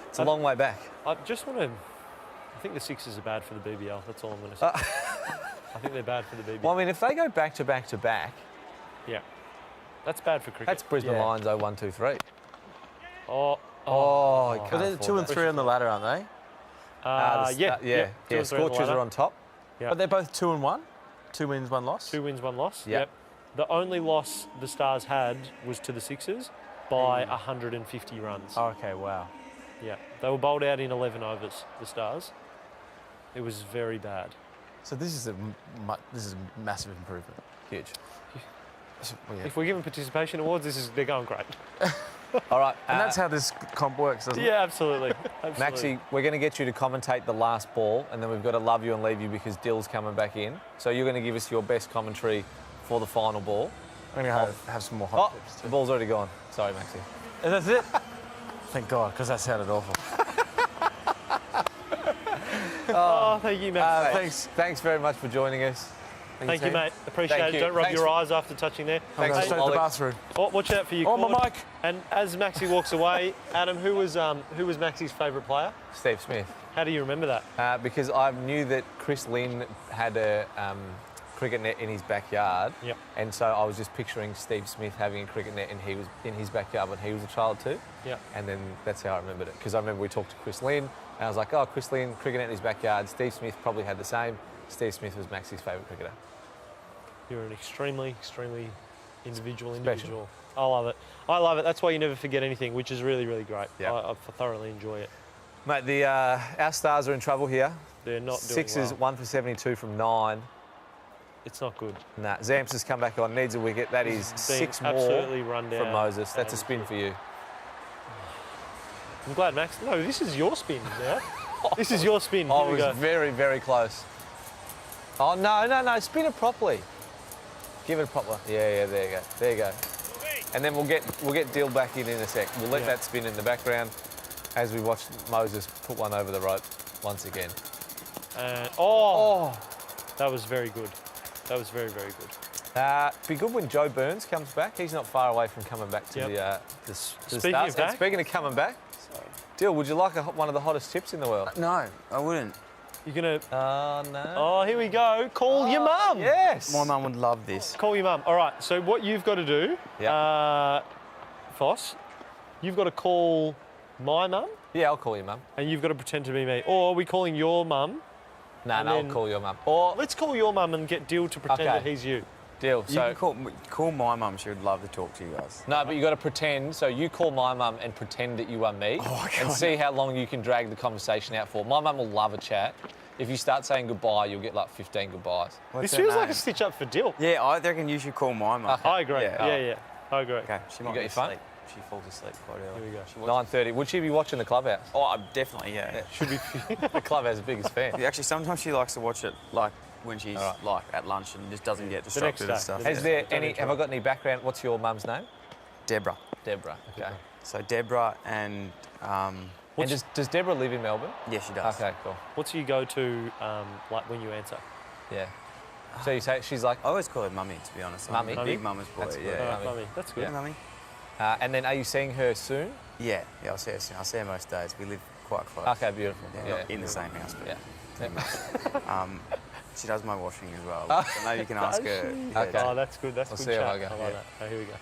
It's a long way back. I just want to. I think the Sixers are bad for the BBL. That's all I'm going to say. I think they're bad for the BBL. Well, I mean, if they go back to back to back, yeah, that's bad for cricket. that's Brisbane Lions 0-1, 2-3. Oh, you But they're 2 and 3 on the ladder, aren't they? Yeah. 2 and 3 on the Scorchers ladder. are on top. Yeah. But they're both 2 and 1. 2 wins, 1 loss. 2 wins, 1 loss. Yep. The only loss the Stars had was to the Sixers by 150 runs. Oh, okay, wow. Yeah, they were bowled out in 11 overs. The Stars. It was very bad. So this is a massive improvement. Huge. If we're giving participation awards, they're going great. All right. And that's how this comp works, doesn't it? Yeah, absolutely. Maxie, we're going to get you to commentate the last ball, and then we've got to love you and leave you because Dill's coming back in. So you're going to give us your best commentary for the final ball. I'm going to have some more hot tips. The ball's already gone. Sorry, Maxie. And that's it? Thank God, because that sounded awful. Oh, thank you, mate. Thanks very much for joining us. Thank you, mate. Appreciate it. Don't rub your eyes after touching there. I'm going straight to the bathroom. Oh, watch out for your On cord. my mic. And as Maxie walks away, Adam, who was Maxie's favourite player? Steve Smith. How do you remember that? Because I knew that Chris Lynn had a cricket net in his backyard. Yep. And so I was just picturing Steve Smith having a cricket net and he was in his backyard when he was a child too. Yep. And then that's how I remembered it. Because I remember we talked to Chris Lynn and I was like, oh, Chris Lynn, cricket net in his backyard. Steve Smith probably had the same. Steve Smith was Maxie's favourite cricketer. You're an extremely individual. Special. I love it. I love it. That's why you never forget anything, which is really, really great. Yep. I thoroughly enjoy it. Mate, our Stars are in trouble here. They're not doing Sixers, well. 1 for 72 from 9. It's not good. Nah, Zamps has come back on, needs a wicket. That is Being 6 more absolutely run down from Moses. That's a and- spin for you. I'm glad, Max. No, this is your spin now. This is your spin. I Here we was go. very, very close. Oh, no, spin it properly. Give it a proper. Yeah, there you go. There you go. And then we'll get Dill back in a sec. We'll let that spin in the background as we watch Moses put one over the rope once again. That was very good. That was very, very good. Be good when Joe Burns comes back. He's not far away from coming back to the Speaking Stars. of back- And speaking of coming back, Dill, would you like one of the hottest tips in the world? No, I wouldn't. You're gonna. Oh no. Oh, here we go. Call your mum. Yes. My mum would love this. Call your mum. All right. So what you've got to do, Foss, you've got to call my mum, Yeah, I'll call your mum. and you've got to pretend to be me. Or are we calling your mum? No, And I'll then- call your mum. Or Let's call your mum and get Dill to pretend Okay. that he's you. Dill. You So can call my mum. She would love to talk to you guys. no, but you got to pretend. So you call my mum and pretend that you are me, and see how long you can drag the conversation out for. My mum will love a chat. If you start saying goodbye, you'll get like 15 goodbyes. This feels like a stitch up for Dill. Yeah, I reckon you should call my mum. I agree. Yeah. Yeah. I agree. Okay, she might got be your phone? asleep. She falls asleep quite early. Here we go. She watches- 9:30. Would she be watching the Clubhouse? Oh, definitely, yeah. Should be. The Clubhouse biggest fan. Actually, sometimes she likes to watch it like when she's like at lunch and just doesn't get The next distracted day. and stuff. Has there any? Have I got any background? What's your mum's name? Deborah. Deborah. Okay. So Deborah and And does Deborah live in Melbourne? yeah, she does. Okay, cool. What's your go-to like when you answer? Yeah. So you say she's like, I always call her mummy, to be honest. Mummy? I'm a big mama's boy. That's good. Yeah. Mummy. Mummy. That's good. Yeah, mummy. and then are you seeing her soon? Yeah, I'll see her soon. I see her most days. We live quite close. Okay, beautiful. Yeah, not in the same house, but Yeah. she does my washing as well. So maybe you can ask her. Yeah, Okay. Oh, that's good. That's I'll good see how chat. I go. I like that. Oh, here we go.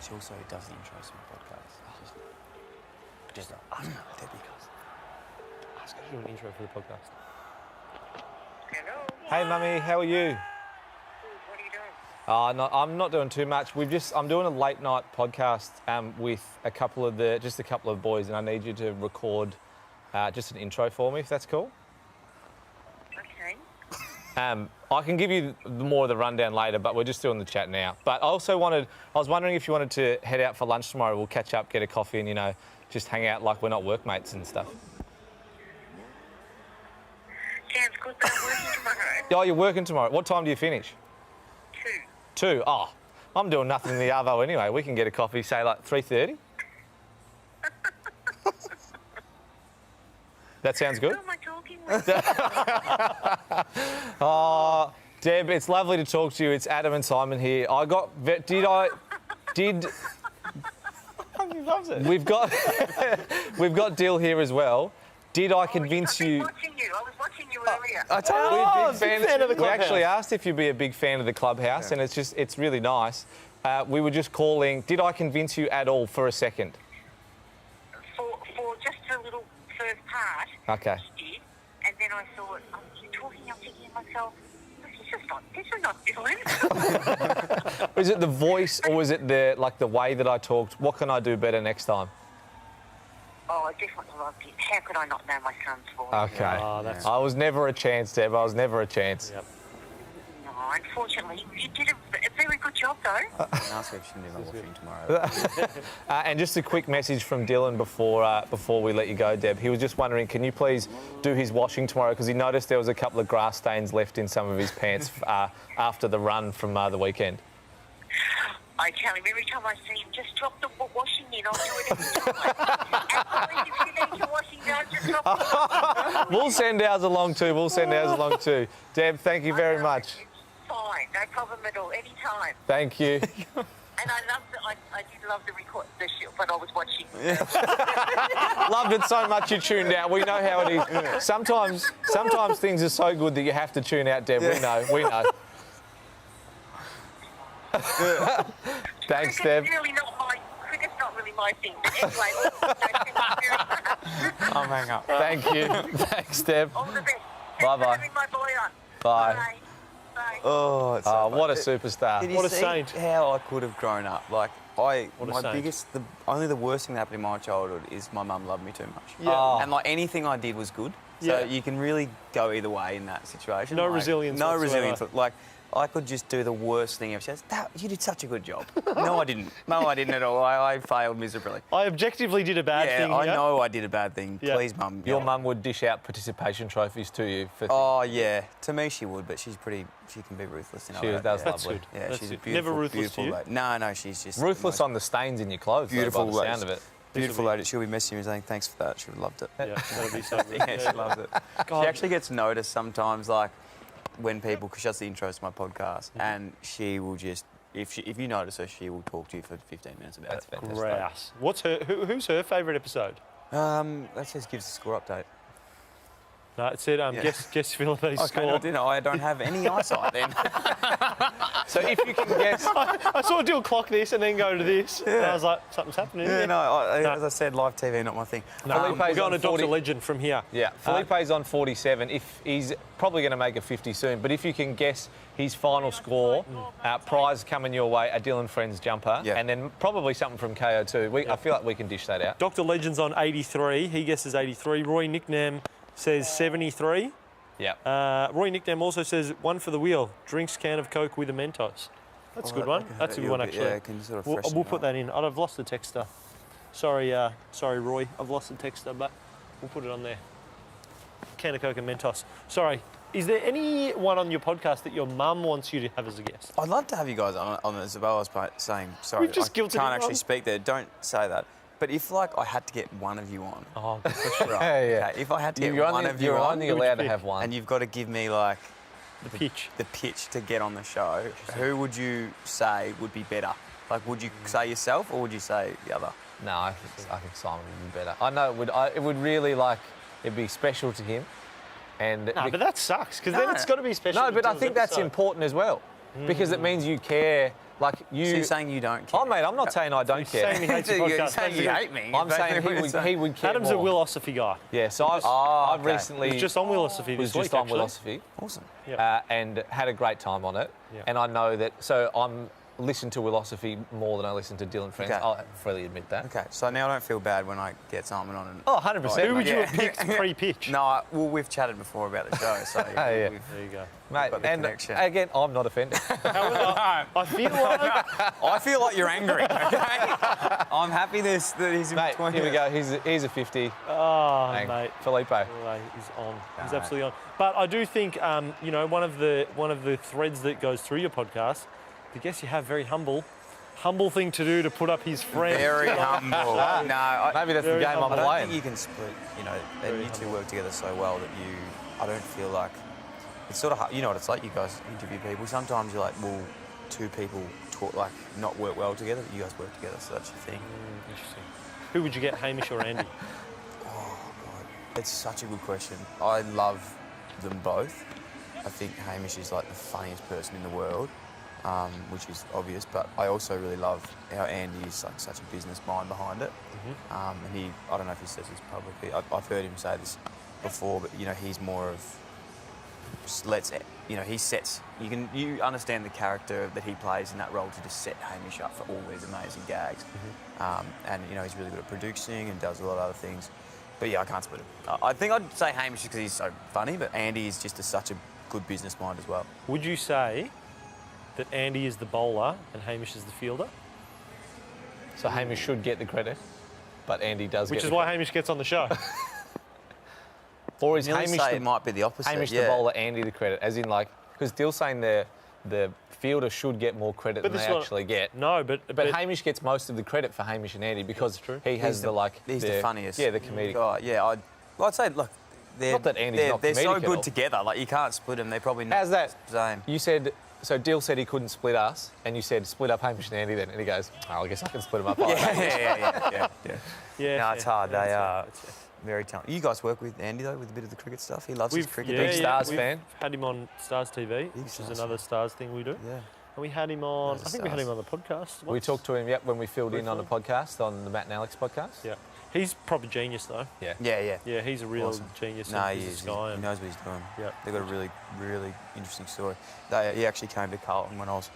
She also does the intros to my podcast. Just Debbie. Ask her to do an intro for the podcast. Hey, Mummy, how are you? What are you doing? I'm not doing too much. I'm doing a late night podcast with a couple of boys, and I need you to record just an intro for me, if that's cool. Okay. I can give you more of the rundown later, but we're just doing the chat now. But I was wondering if you wanted to head out for lunch tomorrow. We'll catch up, get a coffee, and just hang out like we're not workmates and stuff. Sounds good, but I'm working tomorrow. Oh, you're working tomorrow. What time do you finish? 2. Oh, I'm doing nothing in the arvo anyway. We can get a coffee, say like 3:30. That sounds good. Who am I talking with? Oh, Deb, it's lovely to talk to you. It's Adam and Symon here. He loves it. We've got Dill here as well. Did I convince you? I was watching you earlier. I told you, big fan of the Clubhouse. We actually asked if you'd be a big fan of the Clubhouse, and it's really nice. We were just calling. Did I convince you at all for a second? For just a little first part. Okay. You did, and then I thought, you're talking. I'm thinking to myself, this is not Dylan. Was it the voice, or was it the way that I talked? What can I do better next time? Oh, I definitely loved it. How could I not know my son's voice? Okay. Oh, I was never a chance, Deb. I was never a chance. Yep. No, unfortunately, you did a very good job, though. Ask if she's never watching tomorrow. And just a quick message from Dylan before we let you go, Deb. He was just wondering, can you please do his washing tomorrow? Because he noticed there was a couple of grass stains left in some of his pants after the run from the weekend. I tell him every time I see him, just drop the washing in. I'll do it every time. And if you need your washing done, just drop it. We'll send ours along too. Deb, thank you very much. It's fine, no problem at all. Anytime. Thank you. And I did love the record, but I was watching. Loved it so much you tuned out. We know how it is. Sometimes things are so good that you have to tune out, Deb. We know. Thanks, Deb. Cricket's not really my thing. But anyway, thank you very much. I'll hang up. Thank you. Thanks, Deb. All the best. Bye-bye. Thanks for having my boy on. Bye. Bye. Oh, it's so what a superstar. Did you What a see saint. how I could have grown up? Like, What a my saint. biggest, only the worst thing that happened in my childhood is my mum loved me too much. Yeah. Oh. And like anything I did was good. So Yeah. you can really go either way in that situation. No Like, resilience No whatsoever. resilience. Like, I could just do the worst thing ever. She says, you did such a good job. No, I didn't. No, I didn't at all. I failed miserably. I objectively did a bad thing. I here. know I did a bad thing. Yeah. Please, Mum. Your mum would dish out participation trophies to you for. Oh yeah, to me she would, but she can be ruthless. She is, that's That's lovely. good. Yeah, That's she's a good. beautiful, Never ruthless beautiful to you? lady. No, she's just Ruthless on the stains in your clothes. beautiful though, by the sound of it. Beautiful lady. She'll be messaging me saying thanks for that. She would have loved it. Yeah, that'll be so good. Yeah, she loves it. God. She actually gets noticed sometimes, like when people, because she does the intros to my podcast, and she will just, if you notice her, she will talk to you for 15 minutes about That's it. fantastic. Grouse. Who's her favourite episode? That just gives a score update. No, it said guess Philippe's score. I don't have any eyesight then. So if you can guess, I saw Dill clock this and then go to this. And I was like, something's happening. Yeah, here. no, as I said, live TV, not my thing. No, we're going to Dr. 40 Legend from here. Yeah, Felipe's on 47. If he's probably going to make a 50 soon, but if you can guess his final score, prize coming your way, a Dylan Friends jumper, and then probably something from KO2. I feel like we can dish that out. Dr. Legend's on 83. He guesses 83. Roy Nicknam says 73. Yeah. Roy Nicknam also says one for the wheel. Drinks can of Coke with a Mentos. That's a good one. That's a good one, actually. Yeah, can you sort of freshen we'll it put up. that in. I've lost the texter. Sorry, Roy. I've lost the texter, but we'll put it on there. Can of Coke and Mentos. Sorry. Is there anyone on your podcast that your mum wants you to have as a guest? I'd love to have you guys on as well. I was saying, sorry, We've just I guilted can't him, actually Mum. speak there. Don't say that. But if, like, I had to get one of you on. Oh, good question. Yeah. Okay, if I had to get You're one of you you're on. only allowed to have one. And you've got to give me, like, The pitch. the pitch to get on the show, who would you say would be better? Like, would you say yourself or would you say the other? No, I think Simon would be better. I know it would really, it'd be special to him. And No, but that sucks, because then it's got to be special. No, to but I Dylan's think that's episode. important as well, because it means you care Like you. So you're saying you don't care? Oh, mate, I'm not saying I don't care. Saying he hates the podcast. You're saying you hate me. I'm saying he would care Adam's more. a Willosophy guy. Yeah, so I've okay. recently... He's just on Willosophy was this week, just on actually. Willosophy. Awesome. Yep. And had a great time on it. Yep. And I know that... So I'm listen to Willosophy more than I listen to Dylan Friends. Okay. I'll freely admit that. Okay, so now I don't feel bad when I get something on. And, Oh, 100%. Who would you have picked pre-pitch? No, well, we've chatted before about the show, so Yeah. There you go. Mate, got the and connection. again, I'm not offended. I feel like... I feel like you're angry, okay? I'm happy that he's in Mate, between. here we go. Here's a 50. Oh, Bang. mate. Felipe. He's on. He's absolutely on. But I do think, you know, one of the threads that goes through your podcast, I guess you have very humble thing to do to put up his friend. Very humble. No, Maybe that's the game I'm I don't playing. think you can split, you know, and you two work together so well that I don't feel like, it's sort of hard, you know what it's like, you guys interview people, sometimes you're like, well, two people talk, like, not work well together, but you guys work together, so that's your thing. Interesting. Who would you get, Hamish or Andy? Oh, God, it's such a good question. I love them both. I think Hamish is like the funniest person in the world. Which is obvious, but I also really love how Andy is like such a business mind behind it. And I don't know if he says this publicly, I've heard him say this before, but you know, he's more of he sets, you understand the character that he plays in that role to just set Hamish up for all these amazing gags. And you know, he's really good at producing and does a lot of other things. But yeah, I can't split him. I think I'd say Hamish because he's so funny, but Andy is just such a good business mind as well. Would you say that Andy is the bowler and Hamish is the fielder? So Hamish should get the credit, but Andy does Which get is the why credit. Hamish gets on the show. Or is Nearly Hamish say the, it might be the opposite, Hamish yeah. the bowler, Andy the credit? As in, like, because Dill's saying the fielder should get more credit than this they one- actually get. No, but Hamish gets most of the credit for Hamish and Andy because he has He's the like. He's the funniest. Yeah, the comedic. Guy. Yeah, I'd say, look, Not that Andy's not they're so comedic at good all. together. Like, you can't split them. They're probably not How's that? the same. You said. So Dill said he couldn't split us, and you said split up Hamish and Andy then, and he goes, "Oh, I guess I can split them up." Yeah. Yeah, No, it's hard. Yeah, They that's are fair. very talented. You guys work with Andy, though, with a bit of the cricket stuff? He loves his cricket. Big Stars we've fan. had him on Stars TV, which is another Stars thing we do. Yeah. And we had him on, Those I think we had him on the podcast. We talked to him, when we filled in on the podcast, on the Matt and Alex podcast. Yeah. He's proper genius, though. Yeah. Yeah, he's a real Awesome. genius. No, and he business is. guy He and- knows what he's doing. Yeah. They've got a really, really interesting story. He actually came to Carlton when I was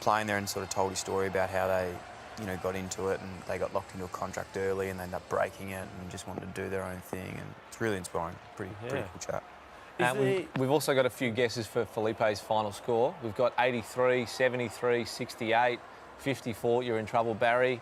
playing there and sort of told his story about how they, you know, got into it and they got locked into a contract early and they ended up breaking it and just wanted to do their own thing. And it's really inspiring. Pretty cool chat. We've also got a few guesses for Felipe's final score. We've got 83, 73, 68, 54. You're in trouble, Barry.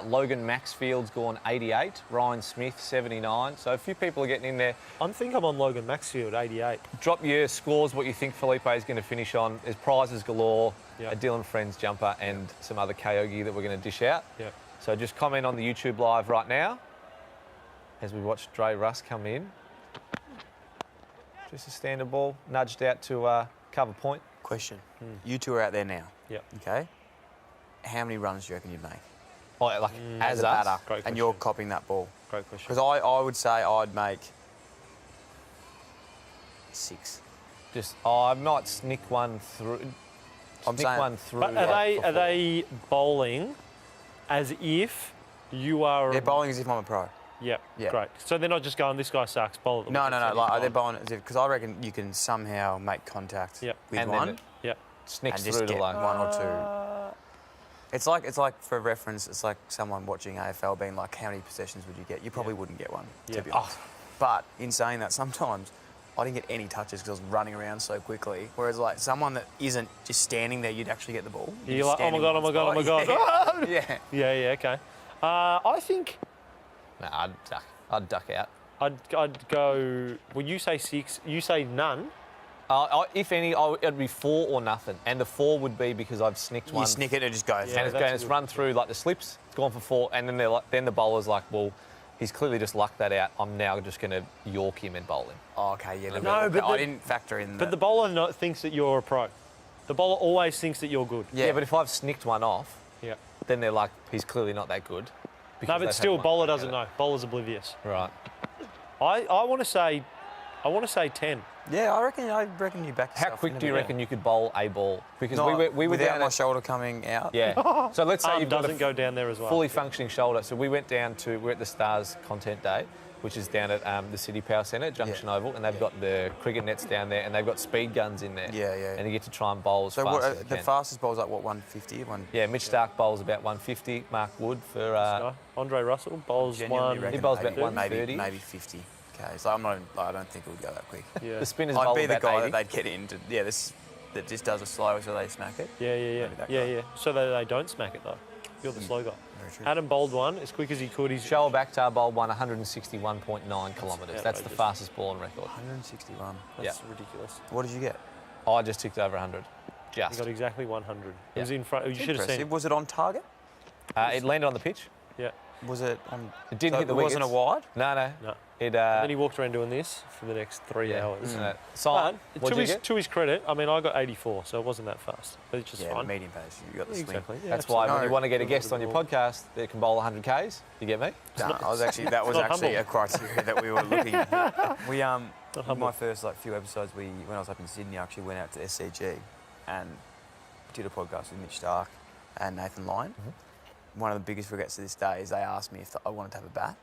Logan Maxfield's gone 88. Ryan Smith, 79. So a few people are getting in there. I think I'm on Logan Maxfield, 88. Drop your scores, what you think Felipe is going to finish on. There's prizes galore, a Dylan Friends jumper and some other KO gear that we're going to dish out. Yeah. So just comment on the YouTube live right now as we watch Dre Russ come in. Just a standard ball, nudged out to cover point. Question. You two are out there now. Yep. Okay. How many runs do you reckon you'd make? Oh, like As a us? batter, Great and you're copying that ball. Great question. Because I would say I'd make 6. Just, I might snick one through. I'm Snick saying- one through. But are they bowling as if you are... They're bowling as if I'm a pro. Yep, Yeah. great. So they're not just going, this guy sucks, bowl it. No. Like, they're bowling as if... Because I reckon you can somehow make contact with And then one it Yep. snicks and just through to get like one or two. It's like, for reference, it's like someone watching AFL being like, how many possessions would you get? You probably wouldn't get one, to be honest. But in saying that, sometimes I didn't get any touches because I was running around so quickly. Whereas, like, someone that isn't just standing there, you'd actually get the ball. You're like, oh my God, oh my God, oh my God. Yeah. Yeah, okay. I think... Nah, I'd duck out. I'd go... Well, you say 6, you say none. If any, it'd be 4 or nothing. And the 4 would be because I've snicked one. You snick it and it just goes. And it's run through like the slips. It's gone for 4. And then the bowler's like, well, he's clearly just lucked that out. I'm now just going to York him and bowl him. Oh, okay, yeah. No, but I didn't factor in that. But the bowler thinks that you're a pro. The bowler always thinks that you're good. Yeah, but if I've snicked one off, Yeah. then they're like, he's clearly not that good. No, but still, bowler doesn't know. Bowler's oblivious. Right. I want to say I want to say 10. Yeah, I reckon you back yourself. How quick in a do you bit. reckon you could bowl a ball? Because Not we were without down my at, shoulder coming out. Yeah. So let's say Arm you've got doesn't go down there as well. fully functioning shoulder. So we went down to, we're at the Stars Content Day, which is down at the City Power Centre, Junction Oval, and they've got the cricket nets down there, and they've got speed guns in there. Yeah, yeah. And you get to try and bowl as So fast as you the can. fastest bowl's like, what, 150? Yeah, Mitch Stark bowls about 150. Mark Wood for... Andre Russell bowls Genuinely one. reckon He bowls about maybe, 130. maybe 50. Okay, so I don't think it would go that quick. Yeah. The spinners I'd bowl be the about guy 80. that they'd get into. Yeah, that just does it slow so they smack it. Yeah. Maybe that Yeah, guy. yeah. So that they don't smack it though. You're the slow guy. Very true. Adam bowled one as quick as he could. He's Shoaib Akhtar bowled 161.9 kilometres. That's the outrageous. fastest ball on record. 161. That's ridiculous. What did you get? I just ticked over 100. He Just. got exactly 100. It was Yeah. in front. You should have Impressive. seen. Was it on target? It landed on the pitch. Yeah. Was it on... It didn't so hit the it wasn't a wickets. wide? No. No. It, And then he walked around doing this for the next 3 yeah. hours. Simon, But what'd you get? to his credit, I mean, I got 84, so it wasn't that fast. But it's just Yeah, fine. medium pace. You got the swing. Exactly. Yeah, That's why when No, you want to get a no, guest not on at your all. podcast that can bowl 100 Ks, you get me? No, not- that was actually humble. a criteria that we were looking at. We humble. my first few episodes, when I was up in Sydney, I actually went out to SCG and did a podcast with Mitch Stark and Nathan Lyon. One of the biggest regrets to this day is they asked me if I wanted to have a bat,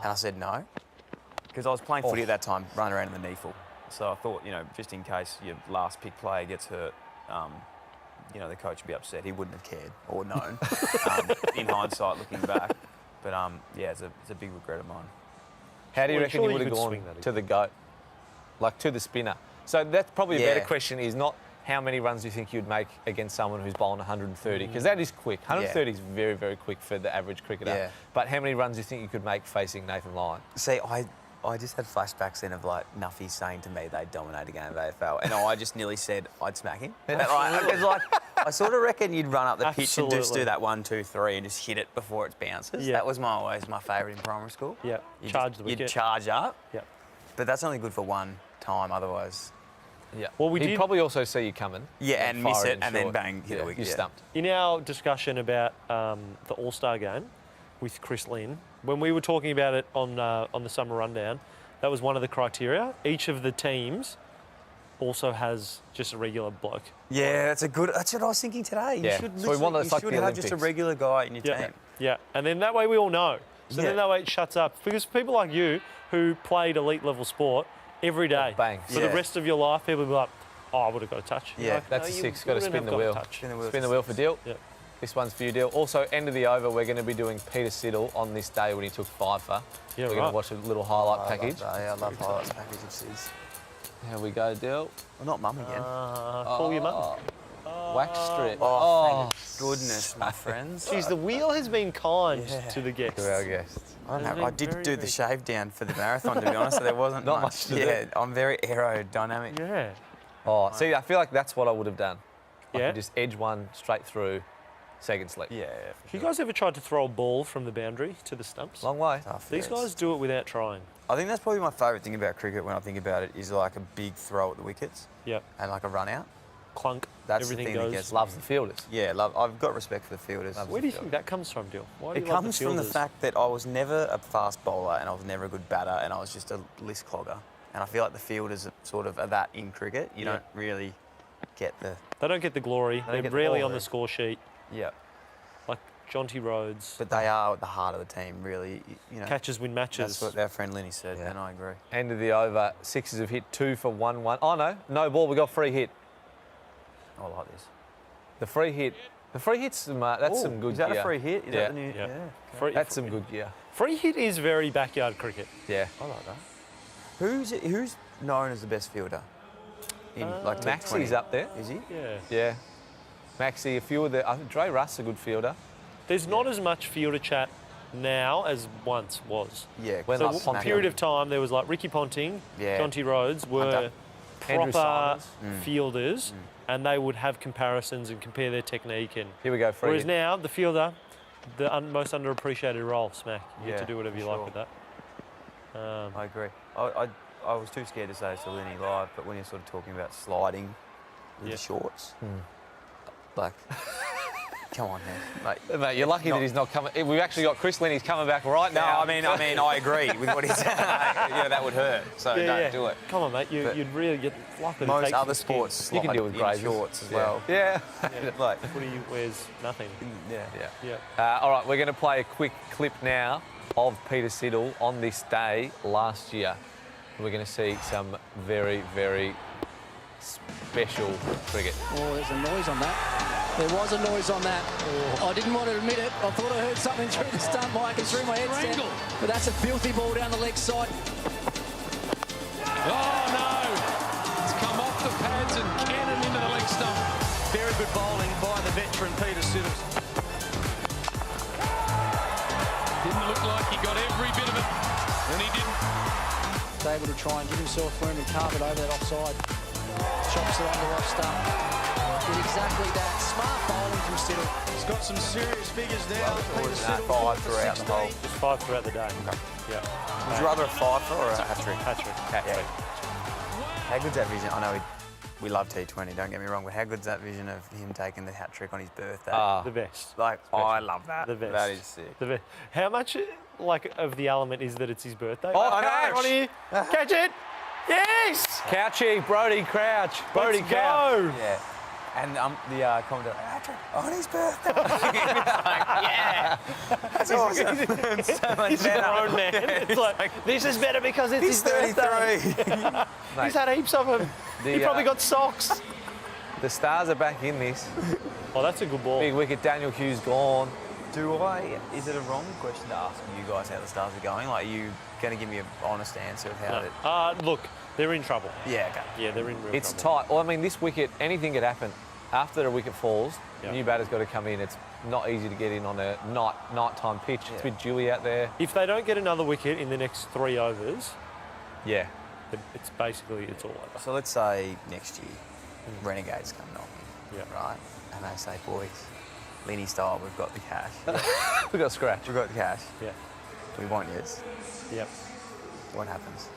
and I said no, because I was playing footy at that time, running around in the knee full. So I thought, just in case your last pick player gets hurt, the coach would be upset. He wouldn't have cared or known, in hindsight, looking back. But it's a big regret of mine. How do you Well, reckon you surely would you have could gone swing that to the goat? Like to the spinner? So that's probably a better Yeah. question is not how many runs do you think you'd make against someone who's bowling 130? Because that is quick. 130 is very, very quick for the average cricketer. Yeah. But how many runs do you think you could make facing Nathan Lyon? See, I just had flashbacks then of Nuffy saying to me they'd dominate a game of AFL, and I just nearly said I'd smack him. I sort of reckon you'd run up the pitch and just Absolutely. do that 1, 2, 3 and just hit it before it bounces. Yeah. That was always my favourite in primary school. Yeah. You'd Charge the You'd wicket. charge up. Yeah. But that's only good for one time, otherwise. Yeah. Well, we He'd did- probably also see you coming. Yeah, and miss fire it, and then short. bang, hit a wicket. You're yeah. stumped. In our discussion about the All-Star game with Chris Lynn, when we were talking about it on the summer rundown, that was one of the criteria. Each of the teams also has just a regular bloke. Yeah, that's what I was thinking today. You Yeah. should, So we want literally- those like you the should have just a Olympics. regular guy in your Yeah. team. Yeah, and then that way we all know. So Yeah. then that way it shuts up. Because people like you who played elite level sport every day, Bang. for Yeah. the rest of your life, people will be like, oh, I would have got a touch. Yeah. You're like, That's "No, a you 6. Got to wouldn't spin have the got a wheel. touch." Spin the wheel for Deal. Yeah. This one's for you, Deal. Also, end of the over, we're going to be doing Peter Siddle on this day when he took 5 for. Yeah, we're going right. to watch a little highlight package. I love highlights packages. Here we go, Deal. Well, not mum again. Call your mum. Wax strip. Oh, thank goodness, my friends. Geez, the wheel has been kind to the guests. To our guests. I did do the shave down for the marathon, to be honest, so there wasn't Not much. much to Yeah, do. I'm very aerodynamic. Yeah. Oh, see, I feel like that's what I would have done. I Yeah? could just edge one straight through, second slip. Yeah, Have you guys ever tried to throw a ball from the boundary to the stumps? Long way. These guys do it without trying. I think that's probably my favourite thing about cricket when I think about it is like a big throw at the wickets Yep. and like a run out. Clunk. That's Everything the thing goes. that gets Loves the fielders. Yeah, I've got respect for the fielders. Where do you think that comes from, Dill? Why do It you love comes the from the fielders? fact that I was never a fast bowler and I was never a good batter and I was just a list clogger. And I feel like the fielders are that in cricket. You Yeah. don't really get the... They don't get the glory. don't They're get the rarely ball on the there. score sheet. Yeah. Like Jonty Rhodes. But they are at the heart of the team, really. Catches win matches. That's what our friend Lenny said, and I agree. End of the over. Sixers have hit 2 for 1-1. Oh, no ball. We got free hit. I like this. The free hit. The free hit's some, that's Ooh, some good is that gear. a free hit? Is yeah. that the new... Yeah. okay. That's some good gear. Free hit is very backyard cricket. Yeah. I like that. Who's known as the best fielder? In like top 20? Maxi's up there. Is he? Yeah. Yeah. Maxi, a few of the... Dre Russ, a good fielder. There's not as much fielder chat now as once was. Yeah. When So like a Ponting- period of time, there was like Ricky Ponting, Yeah. Jonty Rhodes were Hunter. Andrew proper Simons. fielders, and they would have comparisons and compare their technique. And Here we go, free whereas hit. now, the fielder, the most underappreciated role, smack. You Yeah, get to do whatever you for like sure. with that. I agree. I was too scared to say this to Lenny live, but when you're sort of talking about sliding with Yeah. the shorts, like Come on, man. Mate, you're lucky that he's not coming. We've actually got Chris Lynn. He's coming back right No, now. I mean, I agree with what he's saying. Yeah, that would hurt. So don't do it. Come on, mate. You'd really get lucky. Most other sports, you can deal with grey shorts as well. Yeah. Like footy wears nothing. Yeah. All right, we're going to play a quick clip now of Peter Siddle on this day last year. We're going to see some very, very special cricket. Oh, there's a noise on that. There was a noise on that. I didn't want to admit it. I thought I heard something through the stump mic and through my headset. But that's a filthy ball down the leg side. Oh, no. It's come off the pads and cannon into the leg stump. Very good bowling by the veteran Peter Siddle. Didn't look like he got every bit of it, and he didn't. He's able to try and give himself room and carve it over that offside. Chops it on the off stump. Did exactly that. Smart bowling from Siddle. He's got some serious figures now. Or is that 5 throughout the whole? Just 5 throughout the day. Okay. Yeah. Would you rather a 5 or a hat-trick? Hat-trick. Yeah. How good's that vision? I know we love T20, don't get me wrong, but how good's that vision of him taking the hat-trick on his birthday? The best. Like, I love that. The best. That is sick. The best. How much, of the element is that it's his birthday? Oh, catch! On here. Catch it! Yes! Couchy, Brody Crouch. Brody Let's Crouch. go! Yeah. And the commentator, hat-trick on his birthday. Yeah. That's awesome. So much He's a grown man. It's like, this is better because it's He's his birthday. 33. He's had heaps of them. He probably got socks. The Stars are back in this. Oh, that's a good ball. Big wicket, Daniel Hughes gone. Is it a wrong question to ask you guys how the Stars are going? Like, are you going to give me an honest answer of how Look, they're in trouble. Yeah, okay. Yeah, they're in real It's trouble. tight. Well, I mean, this wicket, anything could happen. After a wicket falls, new batter's got to come in. It's not easy to get in on a nighttime pitch. It's a bit dewy out there. If they don't get another wicket in the next 3 overs, yeah, it's basically all over. So let's say next year, Renegades come knocking, right? And they say, boys, Lenny style, we've got the cash. We've got scratch. We've got the cash. Yeah. We want yours. Yep. What happens?